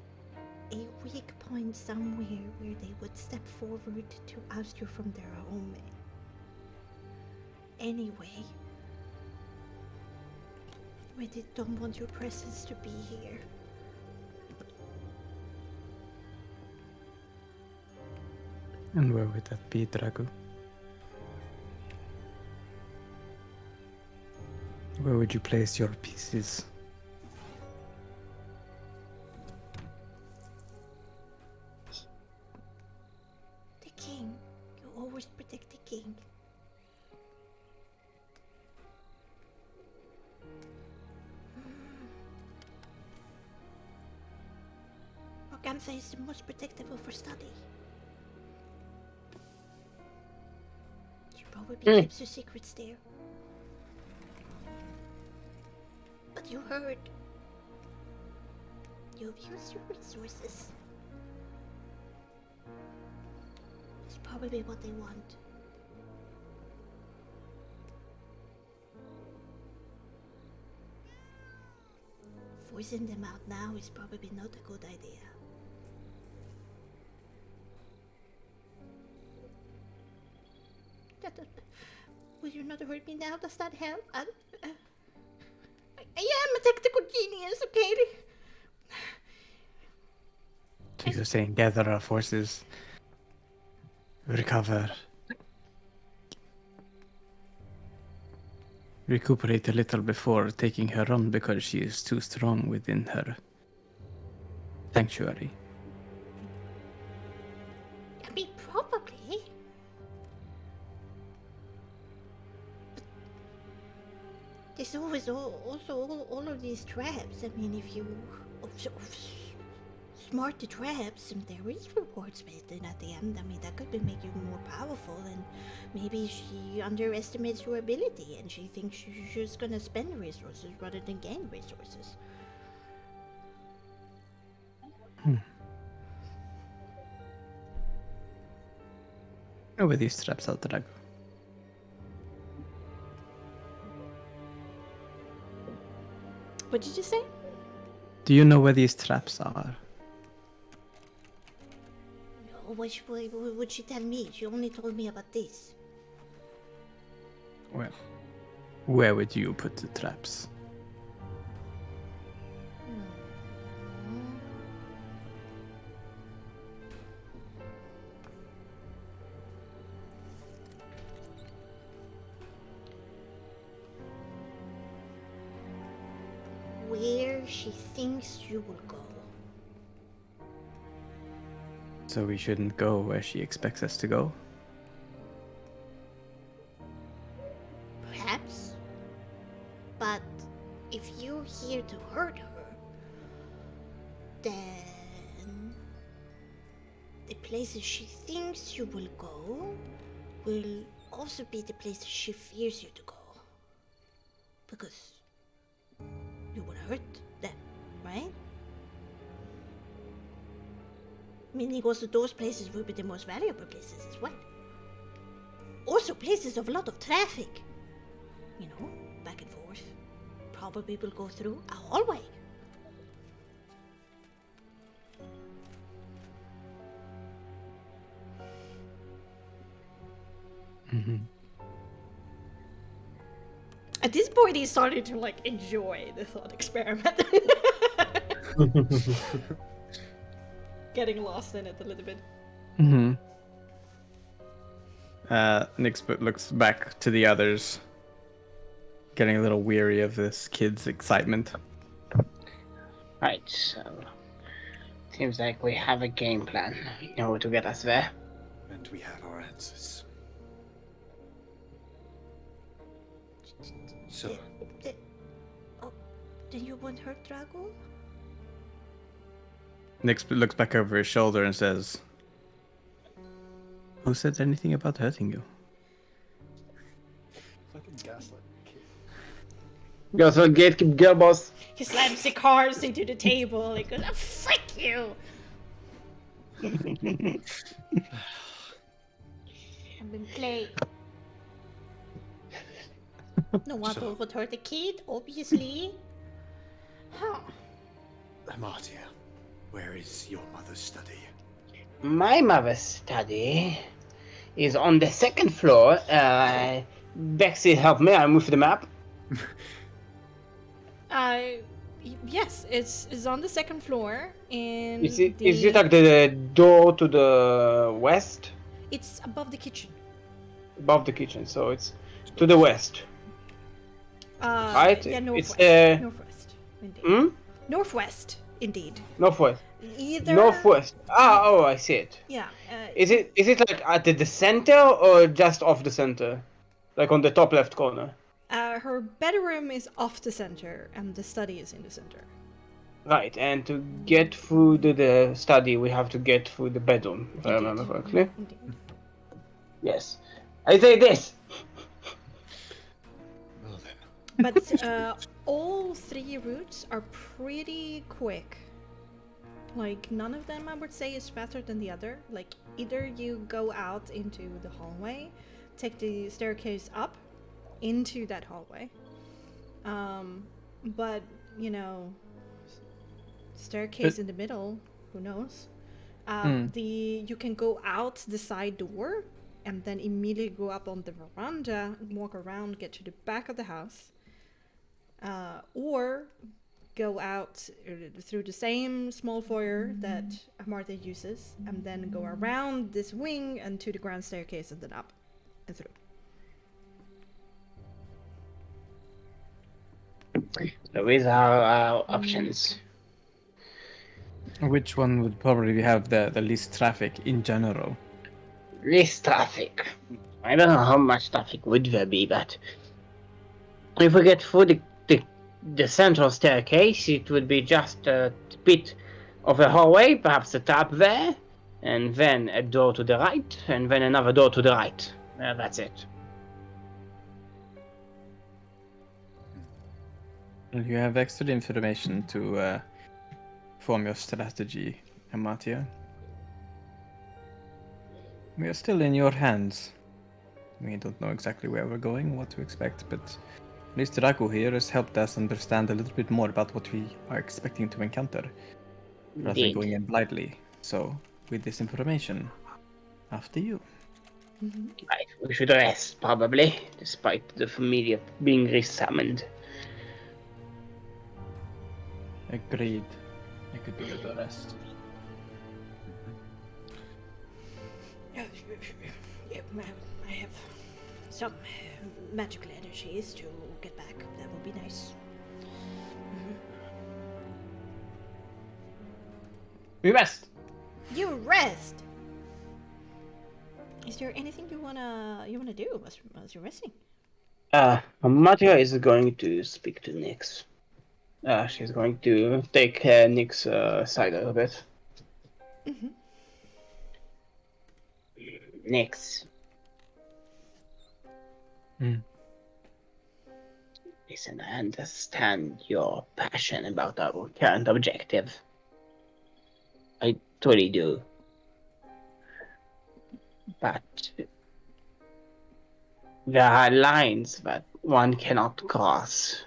a weak point somewhere where they would step forward to oust you from their home. Anyway, where they don't want your presence to be here. And where would that be, Drago? Where would you place your pieces? The king. You always protect the king. Organza is the most protective for study. She probably keeps her secrets there. But you heard. You abuse your resources. It's probably what they want. Forcing them out now is probably not a good idea. Will you not hurt me now? Does that help? I am a technical genius, okay? So you're saying gather our forces, recover, recuperate a little before taking her on because she is too strong within her sanctuary. I mean, probably. But there's always also all of these traps. I mean, if you smart the traps, and there is rewards with it at the end. I mean, that could make you more powerful, and maybe she underestimates your ability, and she thinks she's just gonna spend resources rather than gain resources. Know where these traps are, Drago? What did you say? Do you know where these traps are? No, what would she tell me? She only told me about this. Well, where would you put the traps? Where she thinks you will go. So we shouldn't go where she expects us to go? Perhaps. But if you're here to hurt her, then the places she thinks you will go will also be the places she fears you to go. Because you would hurt them, right? Meaning also those places will be the most valuable places as well. Also places of a lot of traffic. You know, back and forth. Probably will go through a hallway. Mm-hmm. At this point, he started to like enjoy the thought experiment. Getting lost in it a little bit. Mm-hmm. Nyx looks back to the others. getting a little weary of this kid's excitement. Right, so seems like we have a game plan in order to get us there. And we have our answers. So, Oh, do you want her, Drago? Nick looks back over his shoulder and says, "Who said anything about hurting you?" fucking gaslight kid. Go so gatekeep girl boss. He slams the cards into the table. He goes, "Oh, frick you!" I've been playing. No one So- would hurt the kid, obviously. Huh. Amartia, where is your mother's study? My mother's study is on the second floor. Bexxy, help me. I moved the map. Yes, it's on the second floor, and Is it like the door to the west, It's above the kitchen. above the kitchen? So it's to the west. Right? Yeah, It's, northwest. Northwest, indeed. Hmm? Northwest, indeed. Northwest. Either. Northwest. Oh, I see it. Yeah. Is it like at the center or just off the center, like on the top left corner? Her bedroom is off the center, and the study is in the center. Right, and to get through the study, we have to get through the bedroom, if I remember correctly. Indeed. Yes. I say this. Well then. But all three routes are pretty quick. Like, none of them, I would say, is faster than the other. Like, either you go out into the hallway, take the staircase up into that hallway. But, you know, staircase in the middle, who knows? You can go out the side door and then immediately go up on the veranda, walk around, get to the back of the house. Or go out through the same small foyer that Martha uses, and then go around this wing and to the grand staircase and then up and through. So these are our options. Which one would probably have the least traffic in general? Least traffic. I don't know how much traffic would there be, but if we get through the central staircase, it would be just a bit of a hallway, perhaps a trap there, and then a door to the right, and then another door to the right. That's it. You have extra information to form your strategy, Amatia. We are still in your hands. We don't know exactly where we're going, what to expect, but at least Draco here has helped us understand a little bit more about what we are expecting to encounter, rather than Indeed. going in blindly. So, with this information, after you. Right, we should rest, probably, despite the familiar being resummoned. Agreed. I could do with the rest. Yeah, I have some magical energies to get back. That would be nice. We rest! You rest! Is there anything you wanna do as you're resting? Matia is going to speak to Nyx. She's going to take Nick's side a little bit. Nyx. Listen, I understand your passion about our current objective. I totally do. But there are lines that one cannot cross.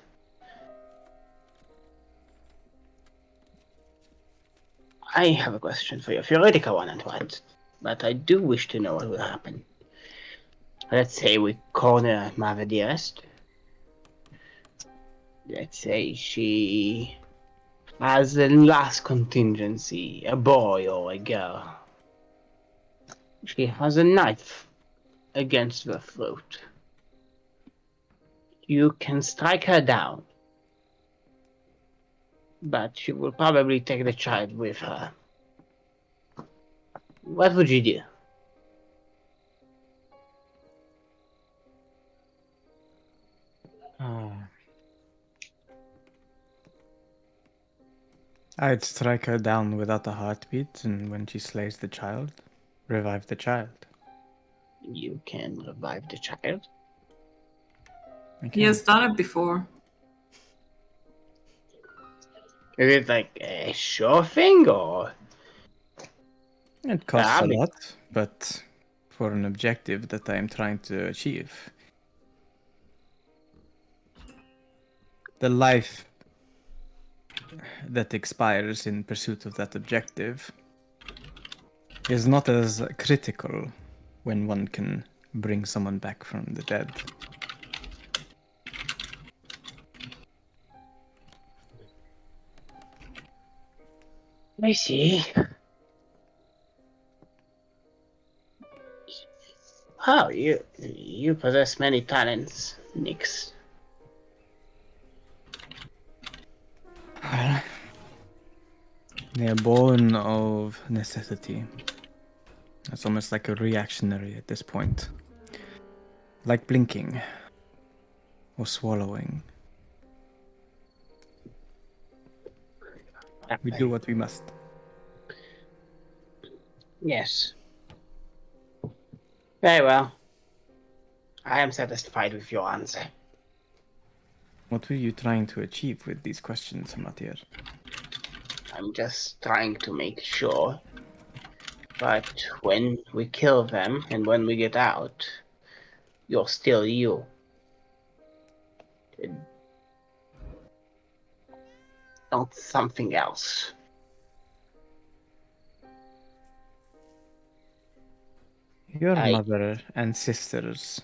I have a question for you, a theoretical one at once, but I do wish to know what will happen. Let's say we corner Mother Dearest. Let's say she has a last contingency, a boy or a girl. She has a knife against the throat. You can strike her down, but she will probably take the child with her. What would you do? Oh. I'd strike her down without a heartbeat, and when she slays the child, revive the child. You can revive the child. He has done it before. Is it like a sure thing, or It costs I a mean, lot, but for an objective that I am trying to achieve. The life that expires in pursuit of that objective is not as critical when one can bring someone back from the dead. I see. Oh, you possess many talents, Nyx. Well, they are born of necessity. It's almost like a reactionary at this point. Like blinking or swallowing. We do what we must. Yes. Very well. I am satisfied with your answer. What were you trying to achieve with these questions, Matir? I'm just trying to make sure. But when we kill them and when we get out, you're still you. Not something else. Your mother and sisters.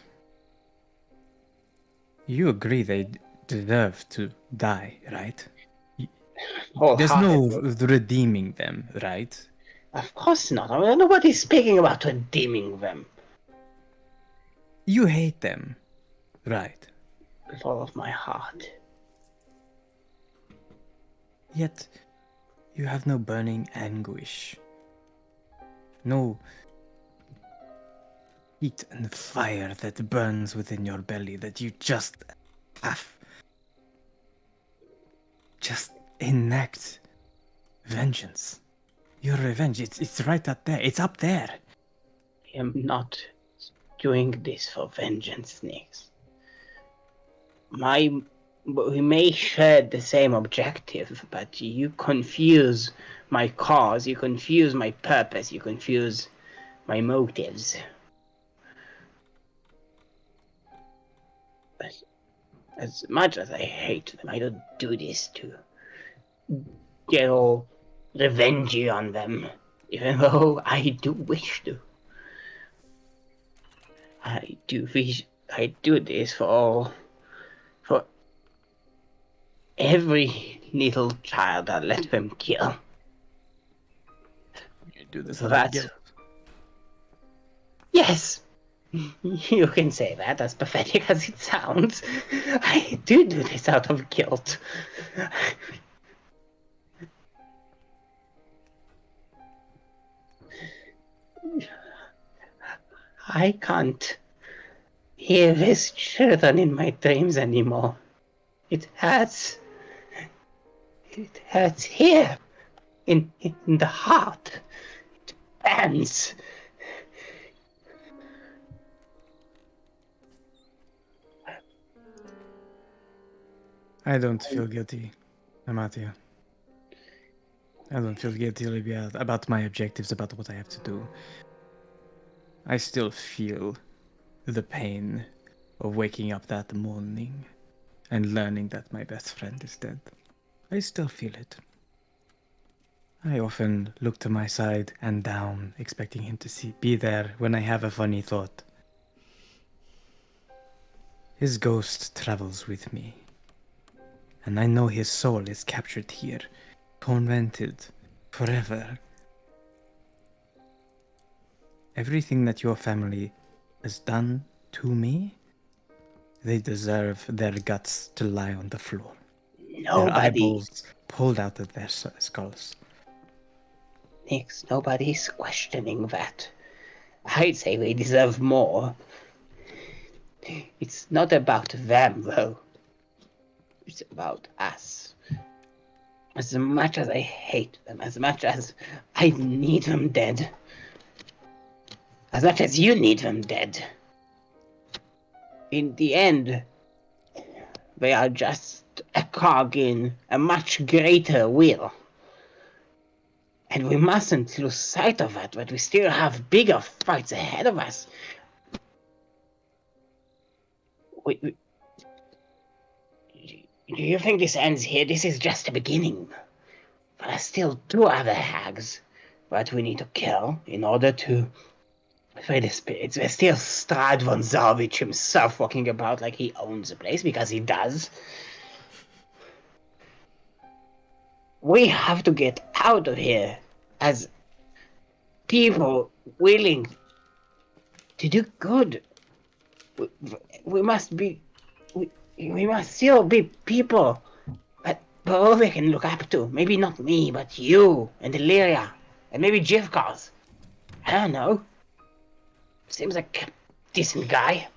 You agree they deserve to die, right? There's no redeeming them, right? Of course not. I mean, nobody's speaking about redeeming them. You hate them, right? With all of my heart. Yet, you have no burning anguish. No heat and fire that burns within your belly that you just have. Just enact vengeance. Your revenge, it's right up there. It's up there. I am not doing this for vengeance, Nyx. We may share the same objective, but you confuse my cause, you confuse my purpose, you confuse my motives. As much as I hate them, I don't do this to get all revengey on them, even though I do wish to. I do this for every little child I let them kill. You do this So out of that's... guilt. Yes! You can say that, as pathetic as it sounds. I do this out of guilt. I can't hear these children in my dreams anymore. It hurts. It hurts here, in the heart. It burns. I don't feel guilty, Amatia. I don't feel guilty, Olivia, about my objectives, about what I have to do. I still feel the pain of waking up that morning and learning that my best friend is dead. I still feel it. I often look to my side and down, expecting him to be there when I have a funny thought. His ghost travels with me, and I know his soul is captured here, tormented forever. Everything that your family has done to me, They deserve their guts to lie on the floor. Their Nobody, eyeballs pulled out of their skulls. Nix, nobody's questioning that. I'd say they deserve more. It's not about them, though. It's about us. As much as I hate them, as much as I need them dead, as much as you need them dead, in the end, they are just a cog in a much greater wheel. And we mustn't lose sight of that, but we still have bigger fights ahead of us. Do you think this ends here? This is just the beginning. There are still 2 other hags that we need to kill in order to free the spirits. There's still Strad von Zarvich himself walking about like he owns the place, because he does. We have to get out of here as people willing to do good. We must be... We must still be people that Barove can look up to. Maybe not me, but you and Illyria. And maybe Jivkaz. I don't know. Seems like a decent guy.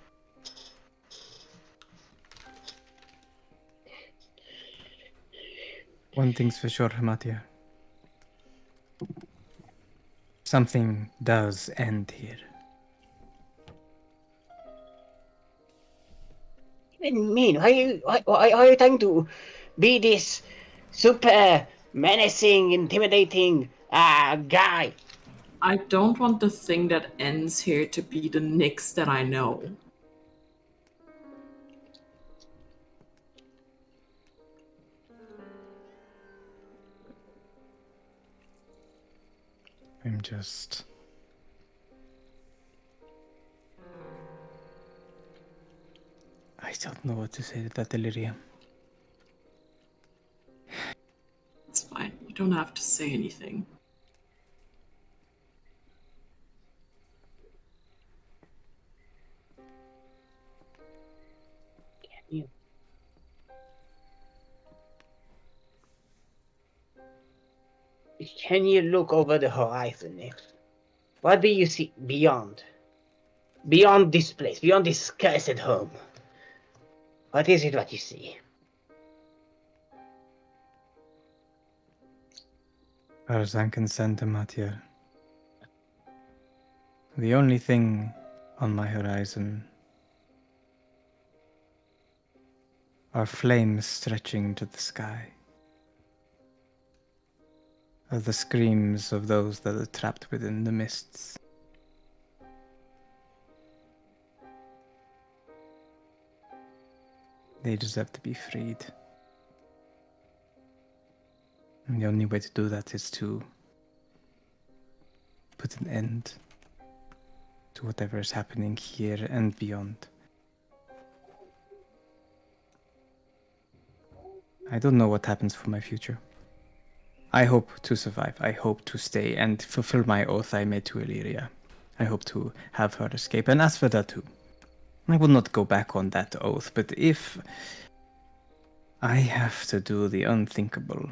One thing's for sure, Matia. Something does end here. What do you mean? Why are you trying to be this super menacing, intimidating guy? I don't want the thing that ends here to be the Nyx that I know. I'm just... I don't know what to say to that, Illyria. It's fine. You don't have to say anything. Can you look over the horizon, Nick? What do you see beyond? Beyond this place, beyond this cursed home. What is it what you see? As far as I'm concerned, Matia, the only thing on my horizon are flames stretching into the sky. Are the screams of those that are trapped within the mists. They deserve to be freed. And the only way to do that is to put an end to whatever is happening here and beyond. I don't know what happens for my future. I hope to survive. I hope to stay and fulfill my oath I made to Illyria. I hope to have her escape, and as for that too, I will not go back on that oath, but if I have to do the unthinkable,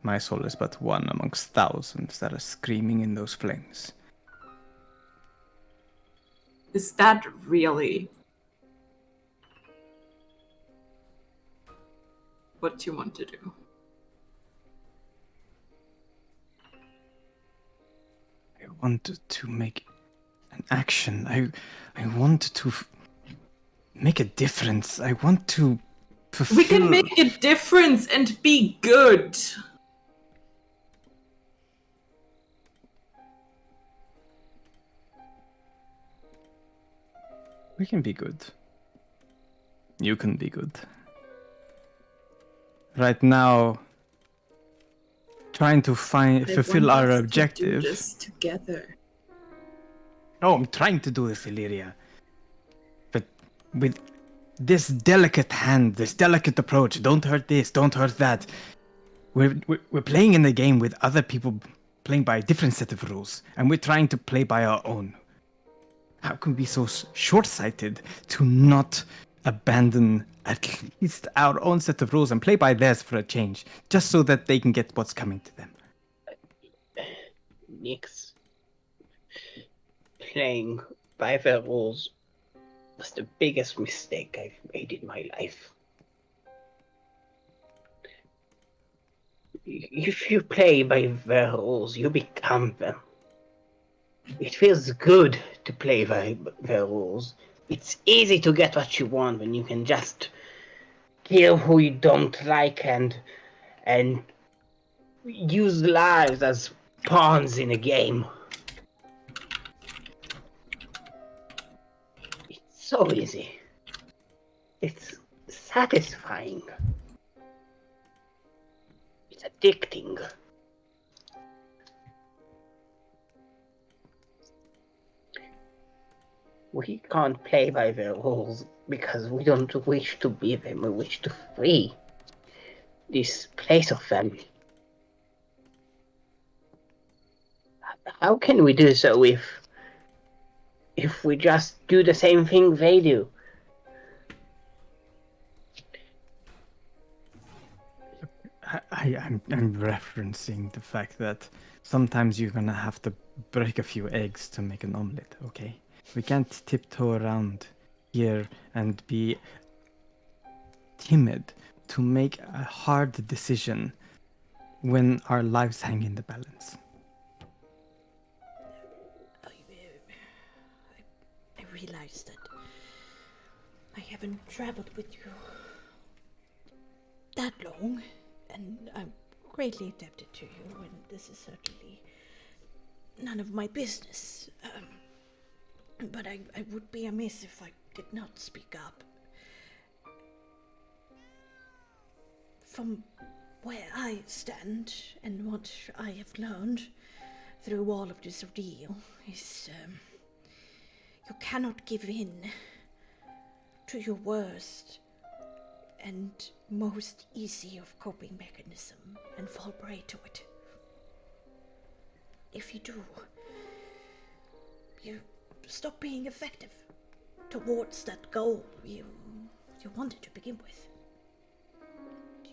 my soul is but one amongst thousands that are screaming in those flames. Is that really what you want to do? I want to make an action. I want to make a difference. I want to fulfill... We can make a difference and be good. We can be good. You can be good. Right now, trying to fulfill our objective. Do this together. Oh, I'm trying to do this, Illyria. But with this delicate hand, this delicate approach, don't hurt this, don't hurt that. We're playing in the game with other people playing by a different set of rules, and we're trying to play by our own. how can we be so short-sighted to not abandon at least our own set of rules and play by theirs for a change, just so that they can get what's coming to them? Nix. Playing by the rules was the biggest mistake I've made in my life. If you play by the rules, you become them. It feels good to play by the rules. It's easy to get what you want when you can just kill who you don't like and use lives as pawns in a game. It's so easy. It's satisfying. It's addicting. We can't play by the rules because we don't wish to be them. We wish to free this place of them. How can we do so if we just do the same thing they do? I'm referencing the fact that sometimes you're gonna have to break a few eggs to make an omelet, okay? We can't tiptoe around here and be timid to make a hard decision when our lives hang in the balance. I realize that I haven't traveled with you that long, and I'm greatly indebted to you, and this is certainly none of my business. But I would be amiss if I did not speak up. From where I stand and what I have learned through all of this ordeal is you cannot give in to your worst and most easy of coping mechanism and fall prey to it. If you do, you stop being effective towards that goal you wanted to begin with.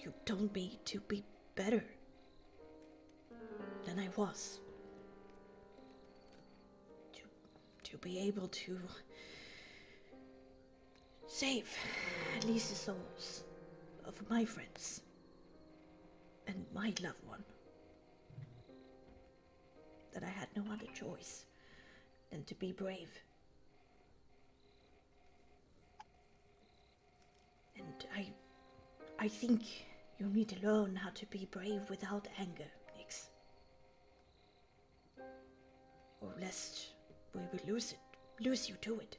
You told me to be better than I was. To be able to save at least the souls of my friends and my loved one. That I had no other choice than to be brave. And I think you need to learn how to be brave without anger, Nix. Or lest we will lose you to it.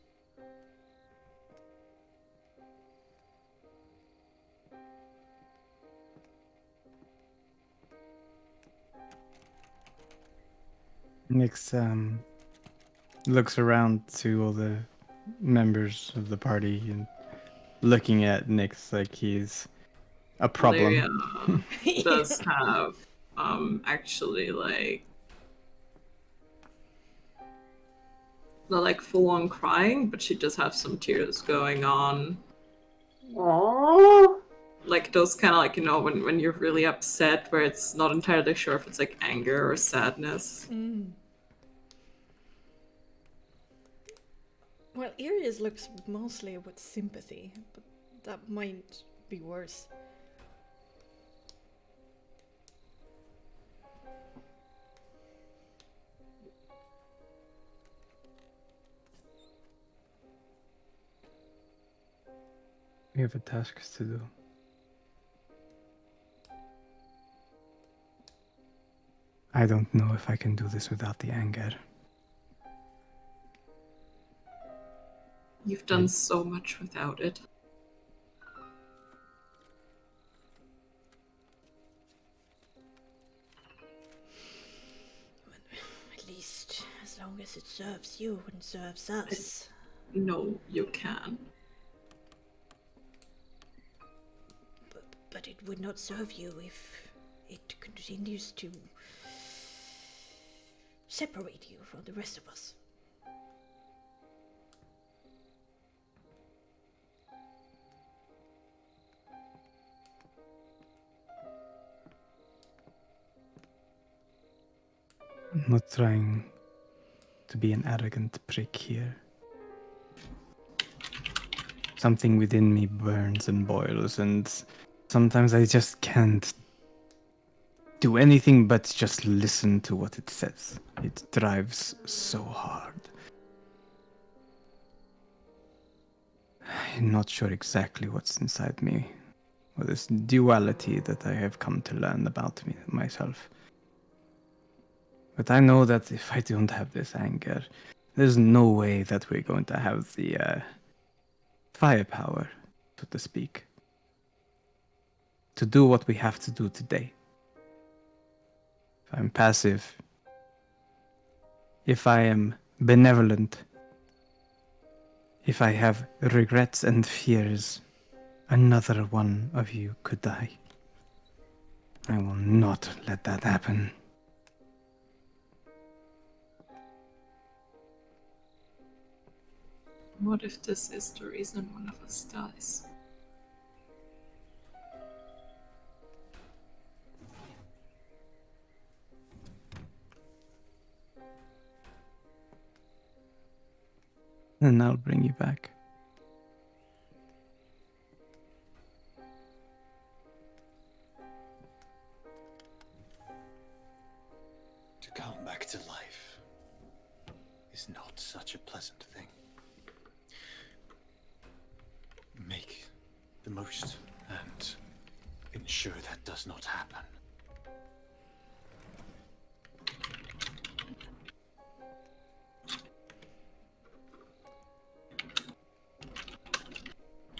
Nix looks around to all the members of the party and looking at Nix like he's a problem. Valeria does have actually not like full on crying, but she does have some tears going on. Aww. Like those kind of like, you know, when you're really upset, where it's not entirely sure if it's like anger or sadness. Well, Iris looks mostly with sympathy, but that might be worse. We have a task to do. I don't know if I can do this without the anger. You've done so much without it. At least as long as it serves you and serves us. No, you can. But it would not serve you if it continues to separate you from the rest of us. I'm not trying to be an arrogant prick here. Something within me burns and boils, and sometimes I just can't do anything but just listen to what it says. It drives so hard. I'm not sure exactly what's inside me, or this duality that I have come to learn about myself. But I know that if I don't have this anger, there's no way that we're going to have the firepower, so to speak, to do what we have to do today. If I'm passive, if I am benevolent, if I have regrets and fears, another one of you could die. I will not let that happen. What if this is the reason one of us dies? Then I'll bring you back. To come back to life is not such a pleasant thing. Make the most and ensure that does not happen.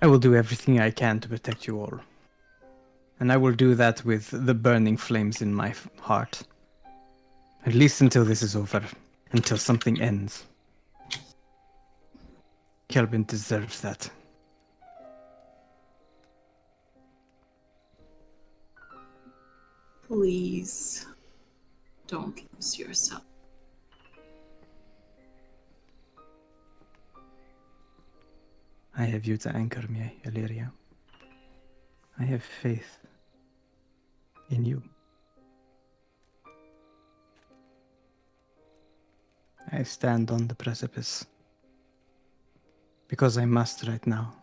I will do everything I can to protect you all. And I will do that with the burning flames in my heart. At least until this is over. Until something ends. Kelvin deserves that. Please don't lose yourself. I have you to anchor me, Illyria. I have faith in you. I stand on the precipice. Because I must right now.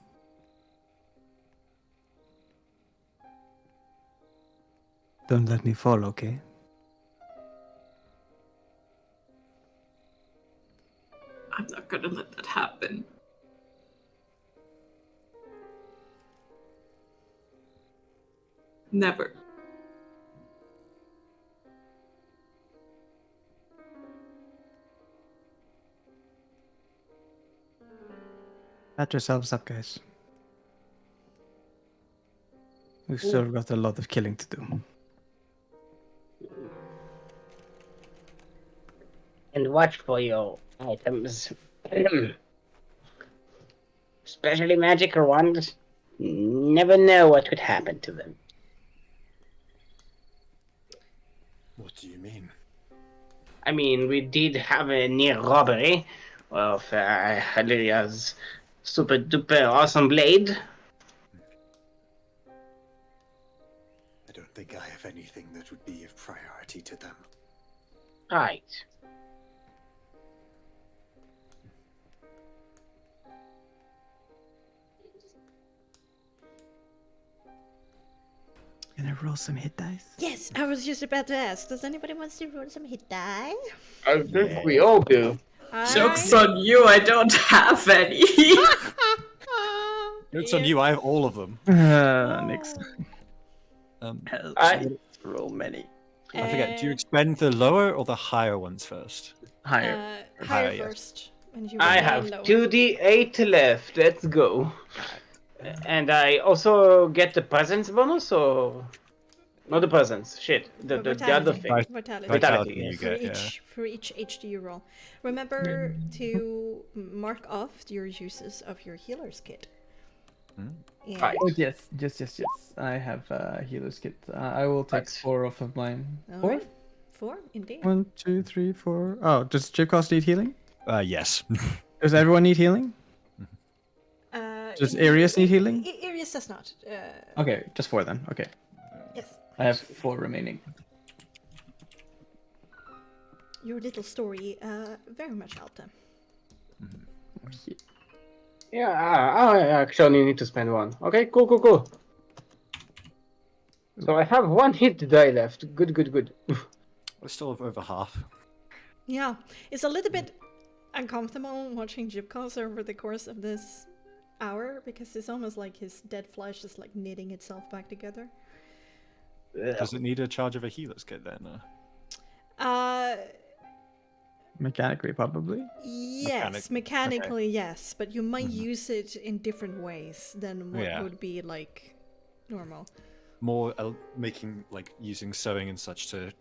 Don't let me fall, okay? I'm not gonna let that happen. Never. Pat yourselves up, guys. We've still got a lot of killing to do. And watch for your items. Especially magic or wands. Never know what could happen to them. What do you mean? I mean, we did have a near robbery of Haleria's super duper awesome blade. I don't think I have anything that would be of priority to them. Right. Can I roll some hit dice? Yes, I was just about to ask. Does anybody want to roll some hit die? I think we all do. Joke's on you, I don't have any. Joke's on you, I have all of them. Next. I Roll many. I forget, do you expend the lower or the higher ones first? Higher. Higher yes. first. And you I roll have lower. 2d8 left. Let's go. And I also get the presence bonus, or not the presence? Shit, the other thing. Vitality. Vitality, you yes. get, For each HD you roll. Remember to mark off your uses of your healer's kit. And Right. Oh yes. I have healer's kit. I will take Right. 4 off of mine. all 4? right. 4, indeed. 1, 2, 3, 4. Oh, does Chipcast need healing? Yes. Does everyone need healing? Does Arius need healing? Arius does not. Okay, just 4 then. Okay. Yes. I have 4 remaining. your little story very much helped him. Yeah, I actually need to spend one. Okay, cool. So I have one hit die left. Good. We're still over half. Yeah, it's a little bit uncomfortable watching Jibcos over the course of this hour because it's almost like his dead flesh is like knitting itself back together. Does it need a charge of a healer's kit then? Mechanically, probably. Yes, mechanically, yes, but you might use it in different ways than what would be like normal. More making like using sewing and such to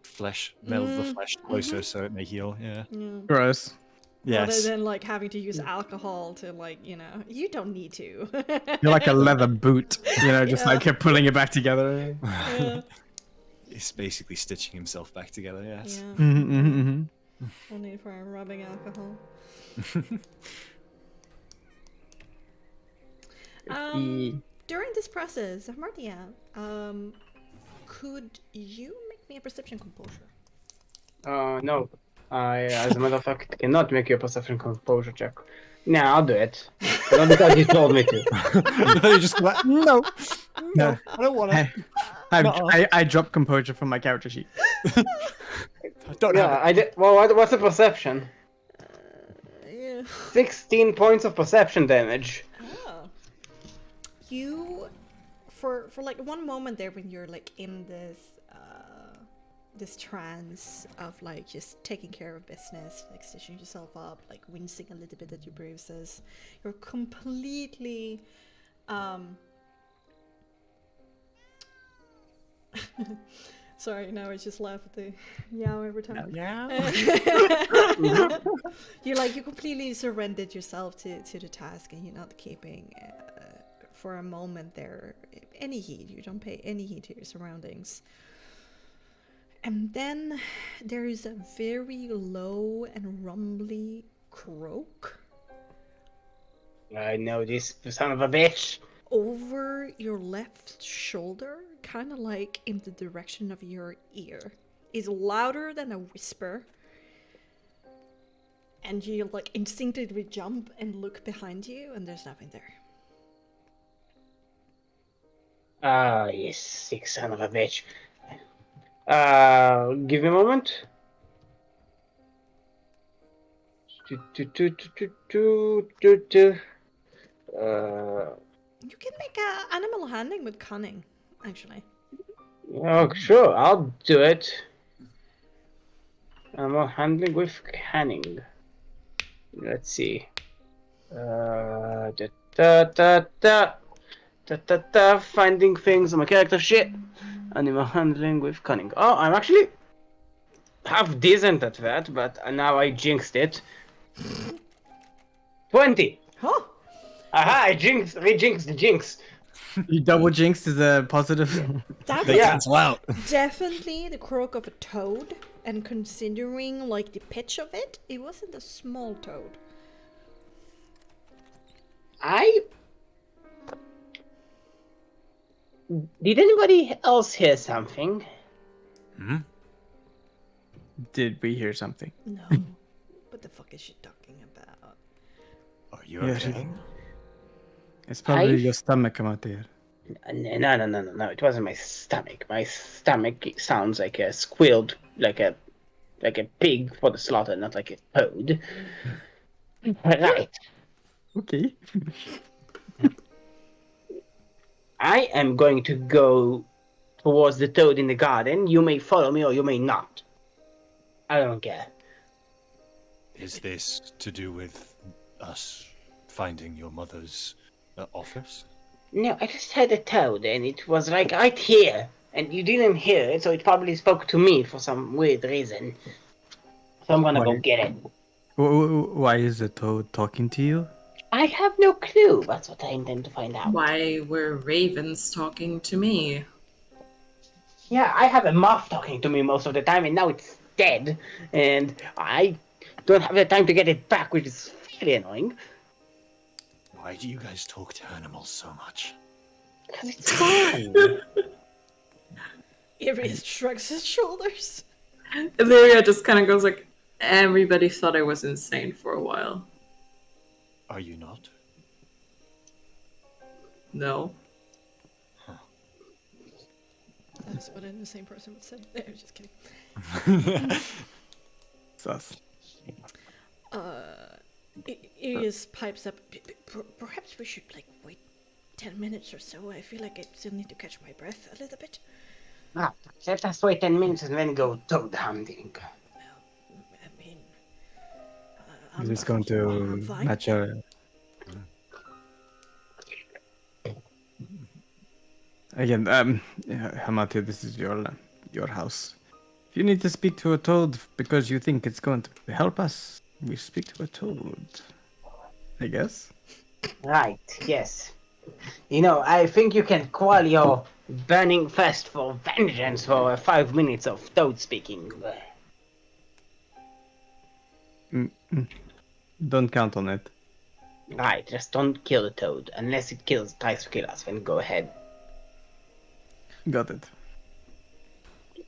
meld the flesh closer so it may heal. Yeah. Gross. Yes. Rather than like having to use alcohol to like, you don't need to. You're like a leather boot, just like pulling it back together. Yeah. He's basically stitching himself back together. Yes. Yeah. No need for rubbing alcohol. During this process, Martia, could you make me a perception composure? No. I, as a matter of fact, cannot make you a perception composure check. Nah, I'll do it. But not because you told me to. You just like, no, I don't want to. I dropped composure from my character sheet. Don't I did. Well, what's the perception? 16 points of perception damage. Oh. You, for like one moment there when you're like in this trance of like just taking care of business, like stitching yourself up, like wincing a little bit at your bruises, you're completely sorry, now I just laugh at the meow every time. You completely surrendered yourself to the task, and you're not keeping for a moment there any heed. You don't pay any heed to your surroundings. And then there is a very low and rumbly croak. I know this son of a bitch. Over your left shoulder, kind of like in the direction of your ear. Is louder than a whisper. And you like instinctively jump and look behind you, and there's nothing there. Ah, you sick son of a bitch. Give me a moment. You can make animal handling with cunning, actually. Oh, sure, I'll do it. Animal handling with cunning. Let's see. Finding things on my character sheet. Animal handling with cunning. Oh, I'm actually half decent at that, but now I jinxed it. 20. Huh? Aha! I re-jinxed the jinx. You double jinxed is a positive. That They cancel out. definitely the croak of a toad, and considering like the pitch of it, it wasn't a small toad. Did anybody else hear something? Did we hear something? No. What the fuck is she talking about? Are you okay? It's probably your stomach come out there. No. It wasn't my stomach. My stomach sounds like a squealed, like a pig for the slaughter, not like a toad. Right. Okay. I am going to go towards the toad in the garden. You may follow me or you may not. I don't care. Is this to do with us finding your mother's office? No, I just heard a toad and it was like right here. And you didn't hear it, so it probably spoke to me for some weird reason. So I'm gonna go get it. Why is the toad talking to you? I have no clue. That's what I intend to find out. Why were ravens talking to me? Yeah, I have a moth talking to me most of the time, and now it's dead. And I don't have the time to get it back, which is really annoying. Why do you guys talk to animals so much? Because it's fun. Irius shrugs his shoulders. Illyria just kind of goes like, Everybody thought I was insane for a while. Are you not? No. That's what an insane person would say. Just kidding. Sus. Iris pipes up. Perhaps we should like wait 10 minutes or so. I feel like I still need to catch my breath a little bit. Let us wait 10 minutes and then go toad hunting. Well, I mean, Is this going to fine. match your... Again, Hamati, this is your house. If you need to speak to a toad because you think it's going to help us, we speak to a toad. I guess. Right, yes. You know, I think you can call your burning fist for vengeance for 5 minutes of toad speaking. Don't count on it. Right, just don't kill the toad. Unless it tries to kill us, then go ahead. Got it.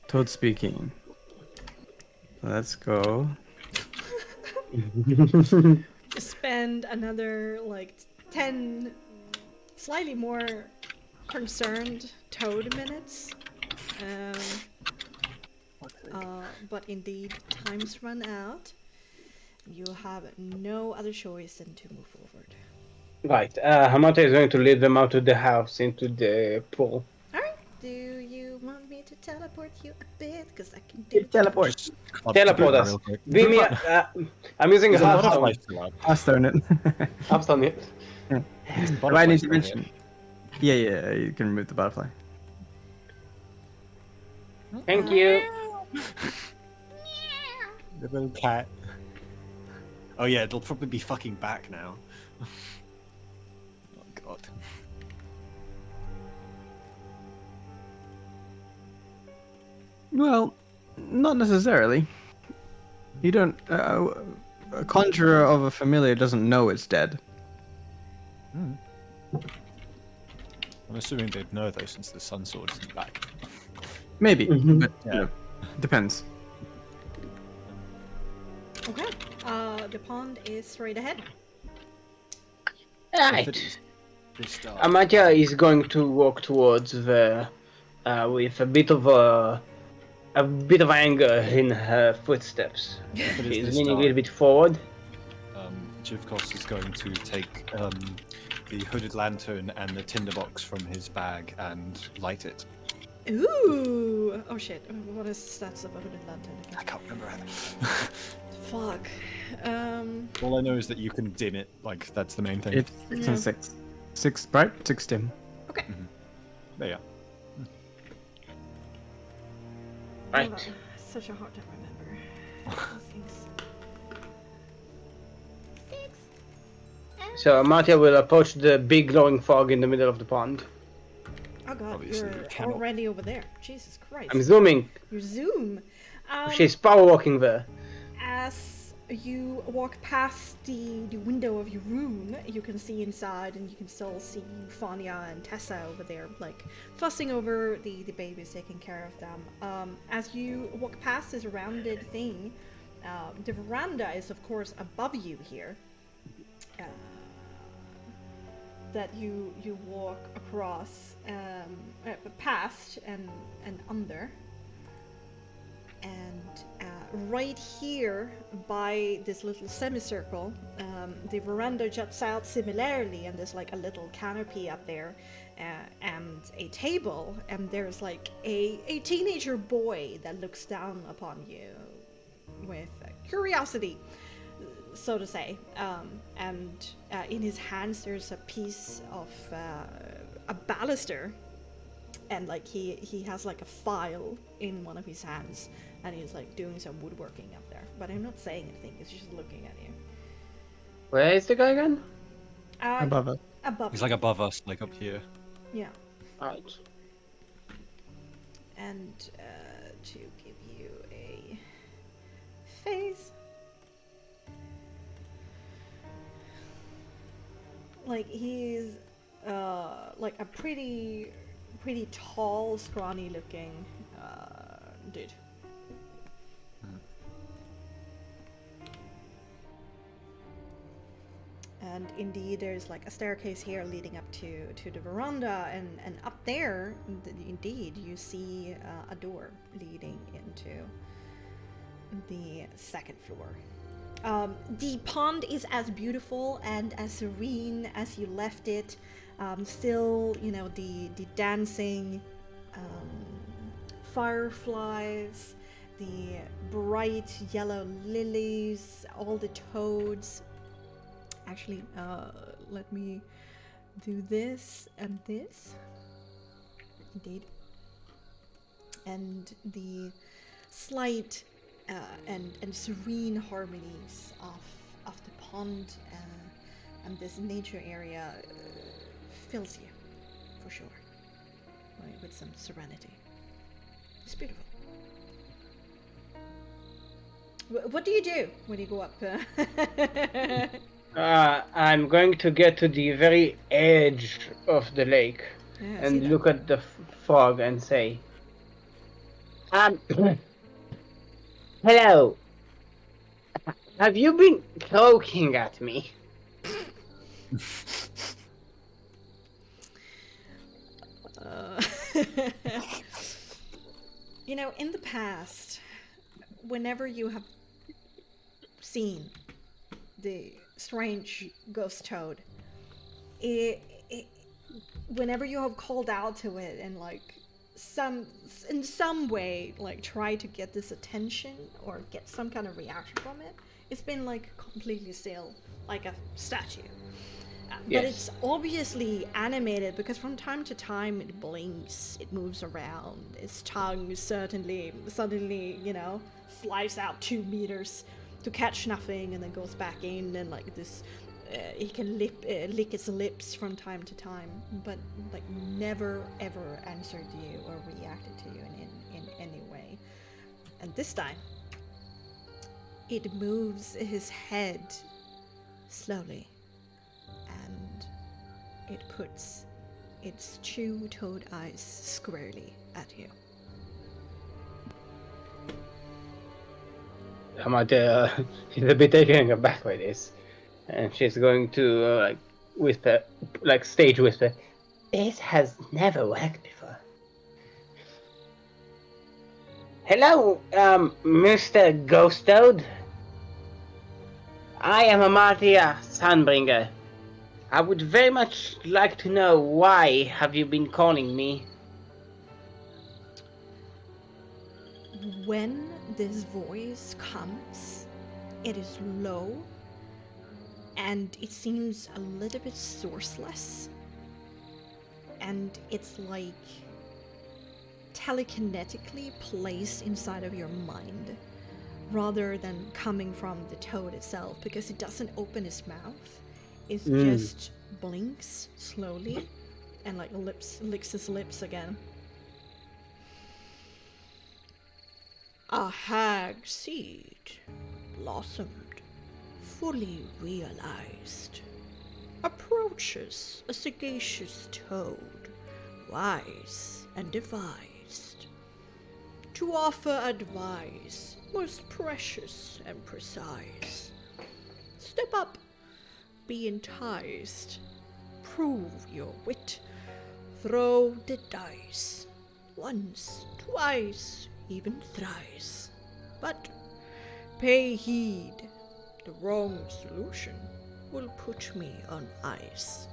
Toad speaking. Let's go. Spend another like 10 slightly more concerned toad minutes. But indeed, time's run out. You have no other choice than to move forward. Right, Hamata is going to lead them out of the house into the pool. Alright, do you want me to teleport you a bit? Because I can do Teleport. Teleport us. Give me I'm using a hearthstone. Hearthstone it. Hearthstone it. Right intervention. Yeah, you can remove the butterfly. Thank you. The little cat. Oh yeah, it'll probably be fucking back now. Oh god. Well, not necessarily. You don't. A conjurer of a familiar doesn't know it's dead. I'm assuming they'd know though, since the sun sword isn't back. Maybe, but Yeah. Depends. Okay, the pond is straight ahead. Right. Amatia is going to walk towards the with a bit of anger in her footsteps. She's leaning a little bit forward. Jivkos is going to take the hooded lantern and the tinderbox from his bag and light it. Ooh! Oh shit, what is the stats of a hooded lantern again? I can't remember either. Fuck. All I know is that you can dim it, like, that's the main thing. It's 6 and 6. 6 bright, 6 dim. Okay. There you are. Right. Oh, such a hard to remember. These things. So Amatia will approach the big glowing fog in the middle of the pond. Oh god, Obviously, you're you cannot- already over there. Jesus Christ. I'm zooming. You zoom. She's power walking there. As you walk past the window of your room, you can see inside, and you can still see Fania and Tessa over there, like, fussing over the babies, taking care of them. As you walk past this rounded thing, the veranda is, of course, above you here. That you walk across, past and under. And right here, by this little semicircle, the veranda juts out similarly, and there's like a little canopy up there, and a table, and there's like a teenager boy that looks down upon you with curiosity, so to say. And in his hands there's a piece of a baluster, and like he has like a file in one of his hands, and he's like doing some woodworking up there, but I'm not saying anything, he's just looking at you. Where is the guy again? Above it. Above He's you. like above us, like up here. Yeah. Right. And to give you a face, like he's like a pretty tall, scrawny looking dude. And indeed, there's like a staircase here leading up to the veranda, and up there, indeed, you see a door leading into the second floor. The pond is as beautiful and as serene as you left it. Still, you know, the dancing fireflies, the bright yellow lilies, all the toads. Actually, let me do this and this. Indeed. And the slight and serene harmonies of the pond and this nature area fills you, for sure, right, with some serenity. It's beautiful. What do you do when you go up? I'm going to get to the very edge of the lake and look at the fog and say, hello. Have you been croaking at me? You know, in the past, whenever you have seen the strange ghost toad, whenever you have called out to it and like in some way like try to get this attention or get some kind of reaction from it, it's been like completely still, like a statue. But it's obviously animated because from time to time it blinks, it moves around, its tongue suddenly, you know, flies out 2 meters to catch nothing and then goes back in, and like this, he can lick its lips from time to time, but like never ever answered you or reacted to you in any way. And this time, it moves his head slowly. And it puts its 2 toad eyes squarely at you. She's a bit taken aback by this, and she's going to like whisper, like stage whisper, "This has never worked before." Hello, Mr. Ghost Toad. I am Amartya Sunbringer. I would very much like to know why have you been calling me? When this voice comes, it is low and it seems a little bit sourceless, and it's like telekinetically placed inside of your mind rather than coming from the toad itself, because it doesn't open its mouth. It just blinks slowly and like licks his lips again. A hag seed blossomed, fully realized. Approaches a sagacious toad, wise and devised. To offer advice, most precious and precise. Step up, be enticed, prove your wit, throw the dice, once, twice, even thrice. But pay heed, the wrong solution will put me on ice.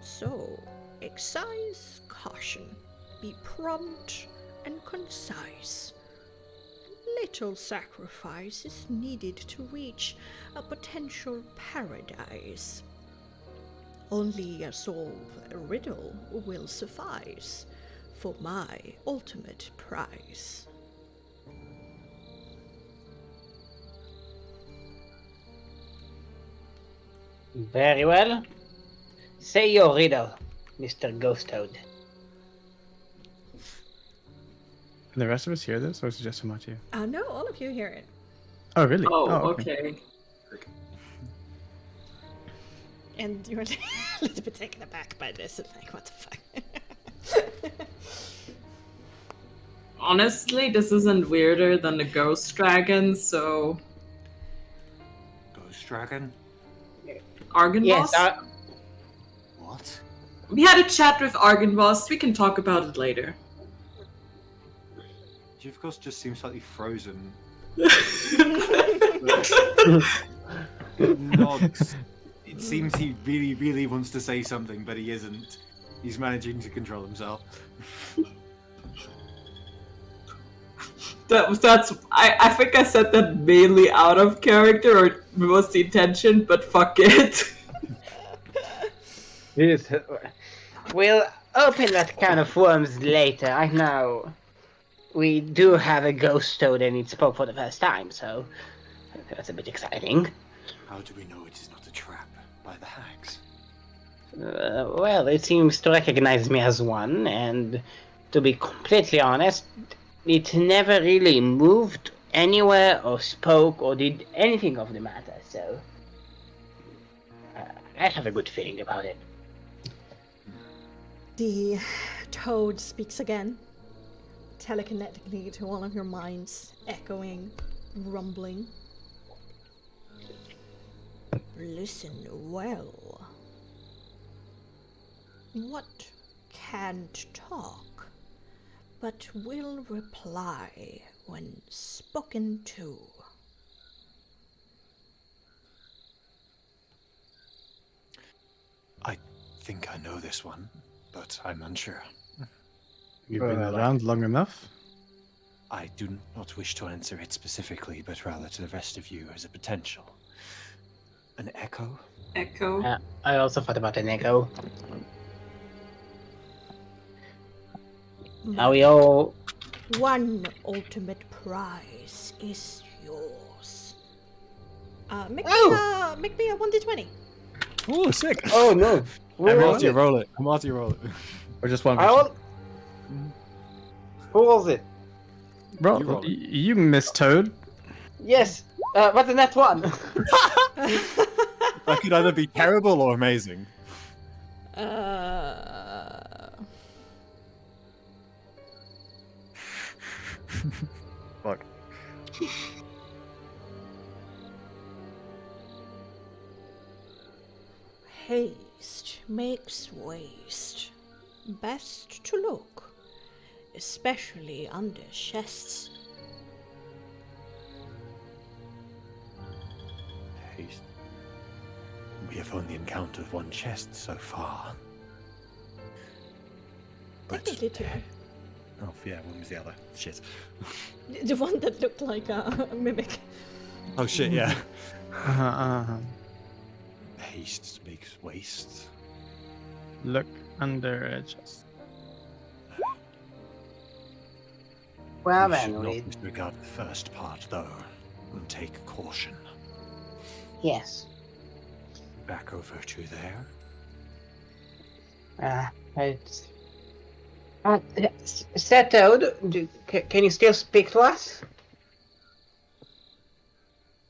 So exercise caution, be prompt and concise. Little sacrifice is needed to reach a potential paradise. Only solve a riddle will suffice for my ultimate prize. Very well. Say your riddle, Mr. Ghost Toad. Can the rest of us hear this, or is it just Hamachi? No, all of you hear it. Oh, really? Oh, okay. And you're a little bit taken aback by this and like, what the fuck? Honestly, this isn't weirder than the ghost dragon, so... Ghost dragon? Argon Yes, Boss? What? We had a chat with Argon Boss. We can talk about it later. He of course just seems slightly frozen. Nods. It seems he really, really wants to say something, but he isn't. He's managing to control himself. I think I said that mainly out of character, or was the intention, but fuck it. Yes. We'll open that can of worms later. Right now, we do have a ghost toad and it spoke for the first time, so that's a bit exciting. How do we know it is not a trap by the hags? Well, it seems to recognize me as one, and to be completely honest, it never really moved anywhere or spoke or did anything of the matter, so I have a good feeling about it. The toad speaks again, telekinetically to all of your minds, echoing, rumbling. Listen well. What can't talk, but will reply when spoken to? I think I know this one, but I'm unsure. You've been around long enough. I do not wish to answer it specifically, but rather to the rest of you as a potential. An echo? Echo. I also thought about an echo. Are we all... One ultimate prize is yours. Make me a 1d20. Oh, sick. Oh no. I'm after you roll it. I'm after you roll it. Or just one I person? will... Who was it? Bro, You roll it. you missed Toad. Yes. What's the next one? That could either be terrible or amazing. Fuck. Haste makes waste. Best to look, especially under chests. Haste. We have only encountered one chest so far. But- Technically two. Oh, yeah, when was the other? Shit. The one that looked like a mimic. Oh, shit, yeah. Haste makes waste. Look under a chest. Well We should then, not disregard the first part, though, and take caution. yes. Back over to there. It's... Sir Toad, can you still speak to us?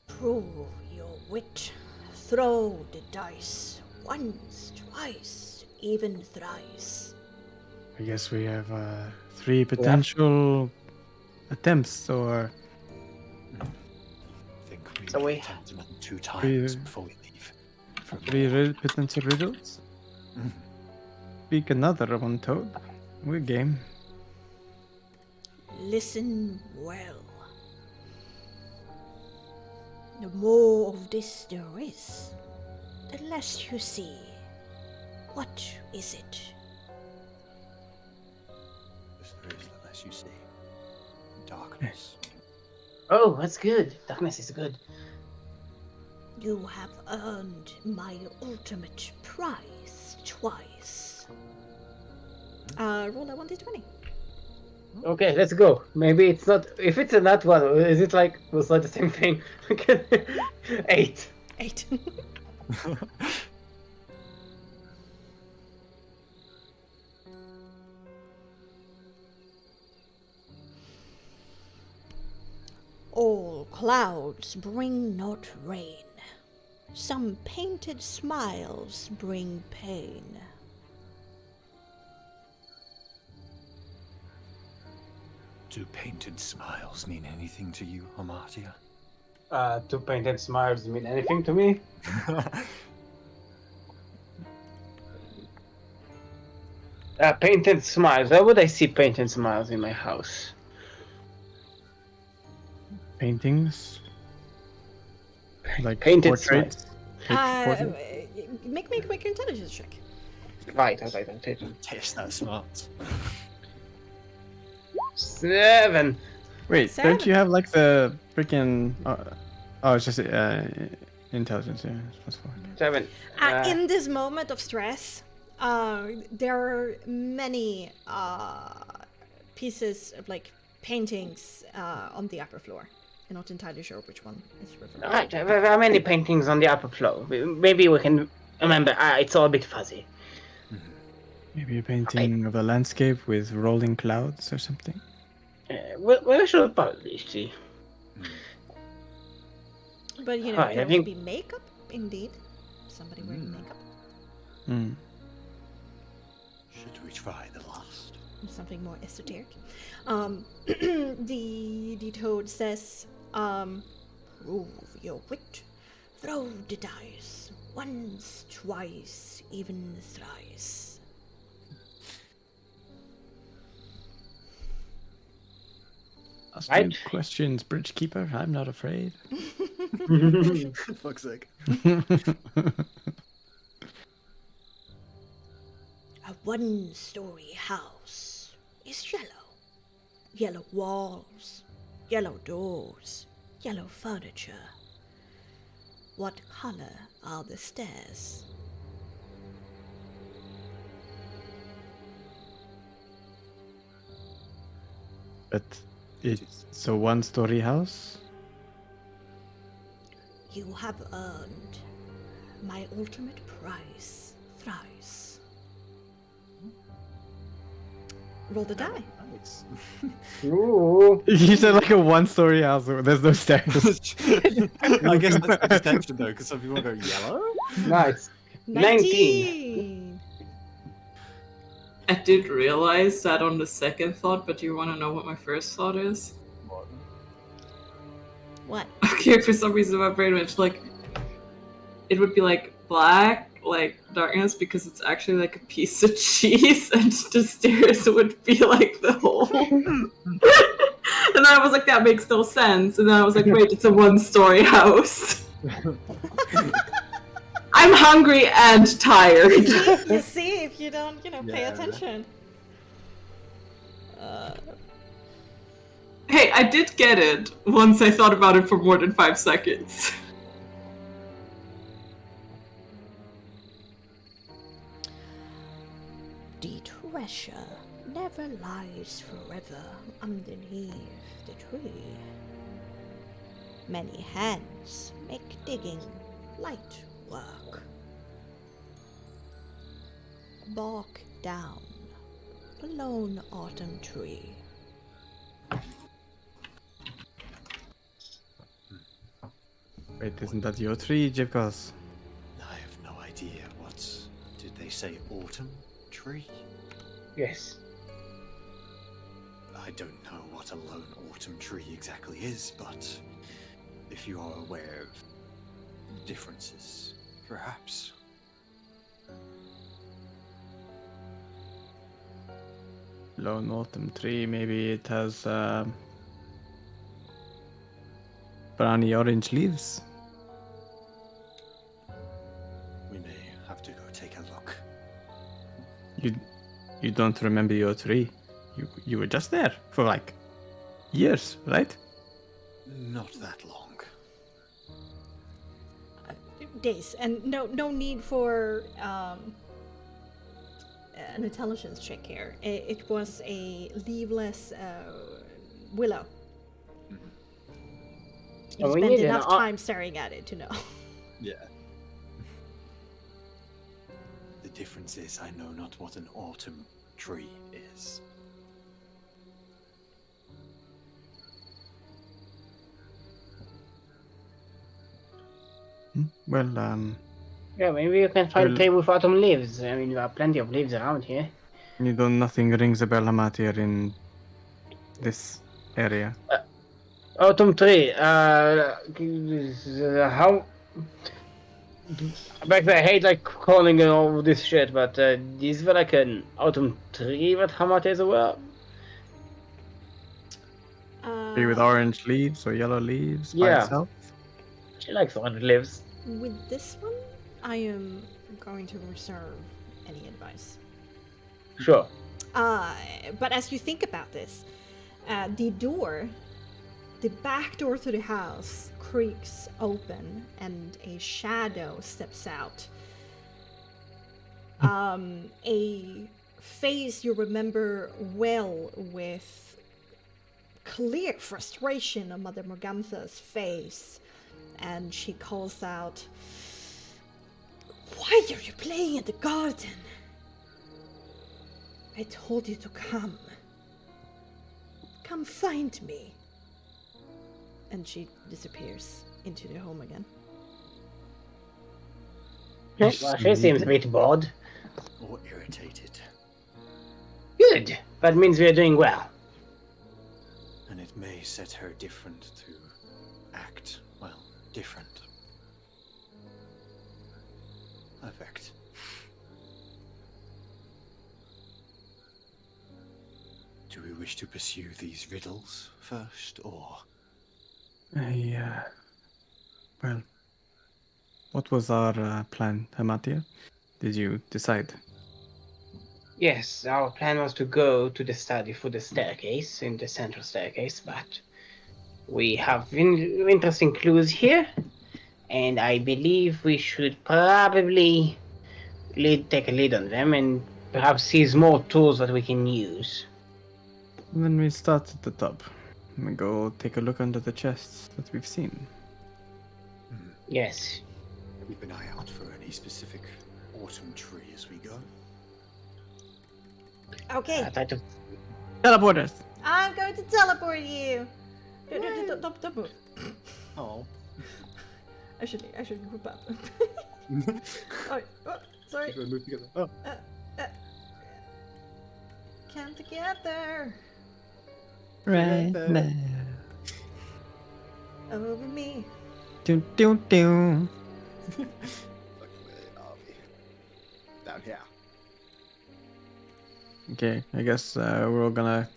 Prove your wit. Throw the dice. Once, twice, even thrice. I guess we have 3 potential attempts, or I think we So we- attempt another 2 times before we leave. For more. 3 potential riddles. Mhm. Speak another one, Toad. We're game. Listen well. The more of this there is, the less you see. What is it? As there is the less you see. Darkness. Oh, that's good. Darkness is good. You have earned my ultimate prize twice. Roll a 1d20. Okay, let's go. Maybe it's not... If it's a nat one, is it like... Was like the same thing? 8. 8. All clouds bring not rain. Some painted smiles bring pain. Do painted smiles mean anything to you, Amartya? Do painted smiles mean anything to me? Painted smiles. Why would I see painted smiles in my house? Paintings? Like Painted portraits? Uh, make me a quick intelligence check. Right. Taste that smart. 7. Wait, Seven. don't you have like the freaking? Oh, it's just intelligence. Yeah, plus 4. 7. In this moment of stress, there are many pieces of like paintings on the upper floor. I'm not entirely sure which one is referred. Right, there are many paintings on the upper floor. Maybe we can remember. It's all a bit fuzzy. Maybe a painting of a landscape with rolling clouds or something. We should probably see. But you know, Right, it I could also think- be makeup, indeed. Somebody wearing makeup. Hmm. Should we try the last? Something more esoteric. The toad says, prove your wit. Throw the dice. Once, twice, even thrice. Ask Right. me questions, bridge keeper. I'm not afraid. Fuck's sake. A one-story house is yellow. Yellow walls, yellow doors, yellow furniture. What color are the stairs? But it's a one-story house. You have earned my ultimate prize thrice. Roll the die. Nice. Ooh. You said like a one-story house. There's no stairs. I guess that's the distinction though, because some people go yellow. Nice. 19. I did realize that on the second thought, but do you want to know what my first thought is? What? Okay, for some reason my brain went like, it would be like black, like darkness, because it's actually like a piece of cheese, and the stairs would be like the hole. And then I was like, that makes no sense. And then I was like, wait, it's a one-story house. I'm hungry and tired. You see, if you don't, pay Yeah. attention. Hey, I did get it once I thought about it for more than 5 seconds. The treasure never lies forever underneath the tree. Many hands make digging light work. Bark down the lone autumn tree. Wait, isn't that your tree, Jivkos? I have no idea. What did they say? Autumn tree? Yes. I don't know what a lone autumn tree exactly is, but if you are aware of differences, perhaps. Lone autumn tree. Maybe it has browny orange leaves. We may have to go take a look. You don't remember your tree? You were just there for like years, right? Not that long. Days, and no need for an intelligence check here. It was a leaveless willow. You Oh, we spent need an enough au- time staring at it to know. Yeah. The difference is I know not what an autumn tree is. Well, Yeah, maybe you can find Well- a tree with autumn leaves. I mean, there are plenty of leaves around here. nothing rings a bell, Hamat, here in this area. Autumn tree. How? Back I hate like calling and all this shit, but is there like an autumn tree that Hamate is aware of? Tree with orange leaves or yellow leaves by Yeah. itself. She likes orange leaves. With this one, I am going to reserve any advice. Sure. But as you think about this, the back door to the house creaks open and a shadow steps out. A face you remember well, with clear frustration on Mother Morgantha's face. And she calls out, "Why are you playing in the garden? I told you to come. Come find me." And she disappears into the home again. Well, she seems a bit bored. Or irritated. Good. That means we're doing well. And it may set her different to act, well, different. Perfect. Do we wish to pursue these riddles first, or... Well, what was our plan, Hamatia? Did you decide? Yes, our plan was to go to the study for the staircase, in the central staircase, but we have interesting clues here, and I believe we should probably take a lead on them and perhaps seize more tools that we can use. Then we start at the top. We go take a look under the chests that we've seen. Yes. Keep an eye out for any specific autumn tree as we go. Okay, Teleporters! I'm going to teleport you. Don't move. Oh. I should group up. Sorry. Move together. Oh. Come together. Right now. Over me. Doom, doom, doom. Where are we? Down here. Okay, I guess we're all gonna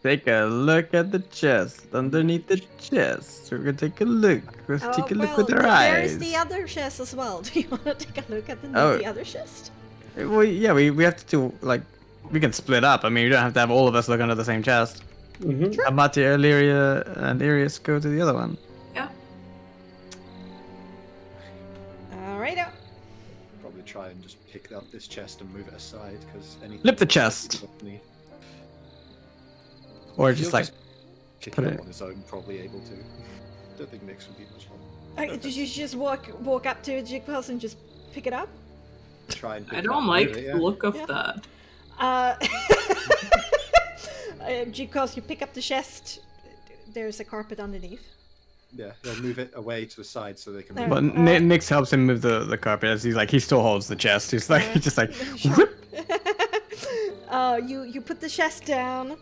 take a look at the chest. Underneath the chest, we're gonna take a look. Let's take a look with our eyes. There's the other chest as well. Do you want to take a look at the other chest? Well, yeah, we have to do, like, we can split up. I mean, you don't have to have all of us look under the same chest. Mm-hmm. Amatia, Illyria, and Arius go to the other one. Yeah. Alright. Probably try and just pick up this chest and move it aside, because anything... Flip the chest. Or just like pick put it up it. on his own, probably able to. Don't think Nyx would be much help. Did you just walk up to a jig post and just pick it up? Try and pick I it don't up, like move it, the look of Yeah. that. Because you pick up the chest, there's a carpet underneath. Yeah, they'll move it away to the side so they can There. move But it. Nyx helps him move the carpet as he still holds the chest. He's like, he's just like, Sure. You put the chest down.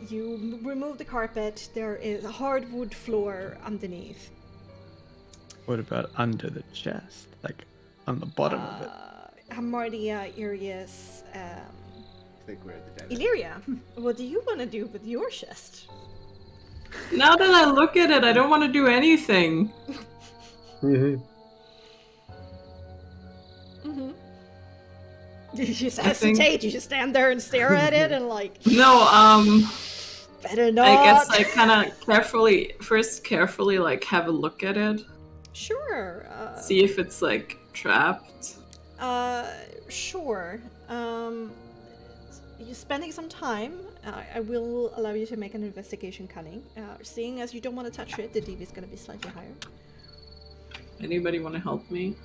You remove the carpet. There is a hardwood floor underneath. what about under the chest? Like, on the bottom of it? Hamardia, Arius, I think we're at the den. Illyria, what do you want to do with your chest? Now that I look at it, I don't want to do anything. Mm-hmm. Mm-hmm. You just hesitate. You just stand there and stare at it and like, No, better not. I guess I kind of carefully like have a look at it, Sure. see if it's like trapped. Sure. You're spending some time. I will allow you to make an investigation cunning. Seeing as you don't want to touch it, the DV is going to be slightly higher. Anybody want to help me?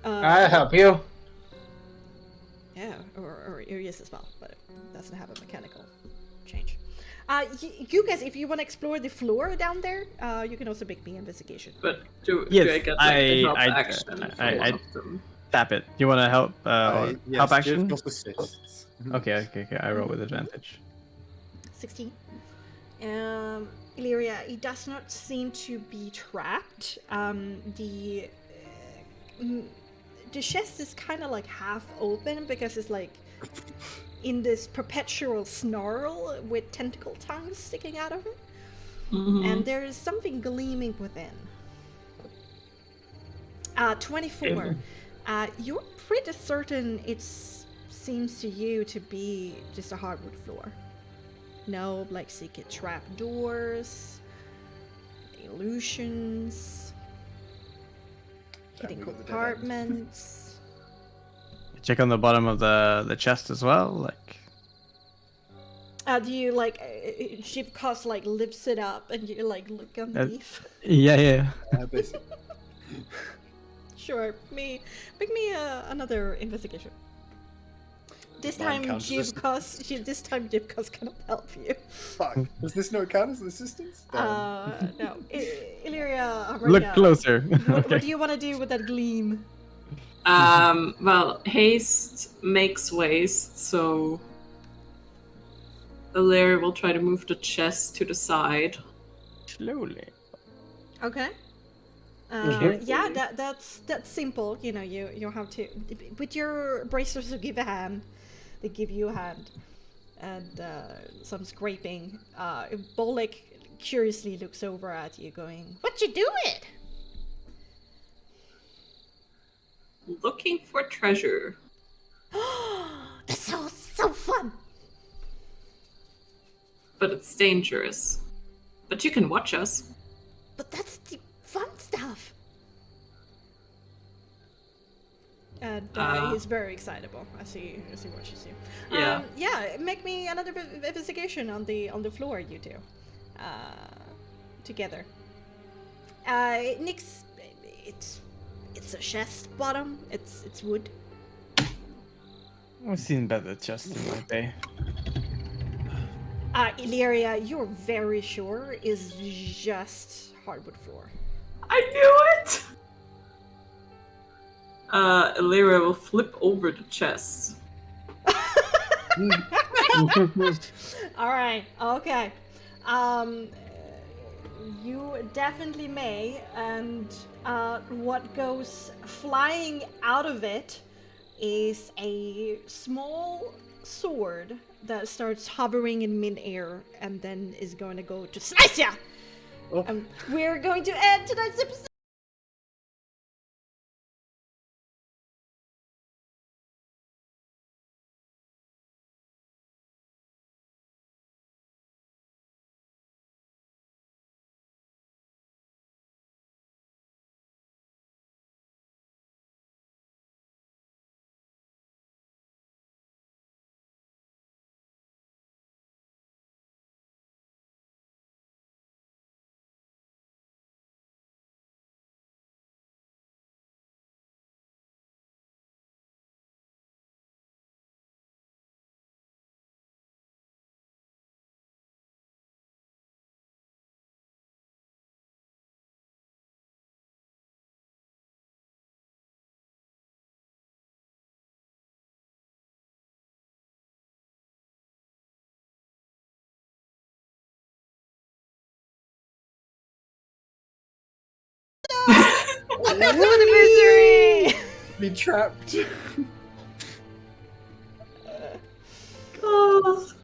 I'll help you. Yeah, or Arius as well, but it doesn't have a mechanical change. You guys, if you want to explore the floor down there, you can also make me investigation. But do Yes, I get like the help I- action for I- one of them? Tap it. You want to help? Yes, Help action? give us assists. Okay. I roll with advantage. 16. Illyria, it does not seem to be trapped. The chest is kind of like half open because it's like in this perpetual snarl with tentacle tongues sticking out of it. And there is something gleaming within. 24. You're pretty certain it seems to you to be just a hardwood floor. No, like secret trap doors, illusions, hidden compartments. Check on the bottom of the chest as well, like. Do you like Shipcast like lifts it up and you like look underneath? Yeah. Basically. Sure. Make me another investigation. This time Jibcast cannot help you. Fuck. Does this not count as assistance? No. Illyria, Look closer. What do you want to do with that gleam? Well, haste makes waste, so Illyria will try to move the chest to the side. Slowly. Okay. Yeah, that's simple. You know, you have to with your bracers to give a hand. They give you a hand, and some scraping. Bolek curiously looks over at you, going, "What you doing?" Looking for treasure. That sounds so fun. But it's dangerous. But you can watch us. But that's the fun stuff. And he's very excitable as he watches you. Yeah. Yeah. Make me another investigation on the floor, you two, together. Nyx, it's a chest bottom. It's wood. I've seen better chests in my day. Illyria, you're very sure is just hardwood floor. I knew it! Illyria will flip over the chest. Alright, okay. You definitely may, and what goes flying out of it is a small sword that starts hovering in mid-air and then is going to go to slice ya! We're going to end tonight's episode! Welcome to the misery! Be trapped. Oh.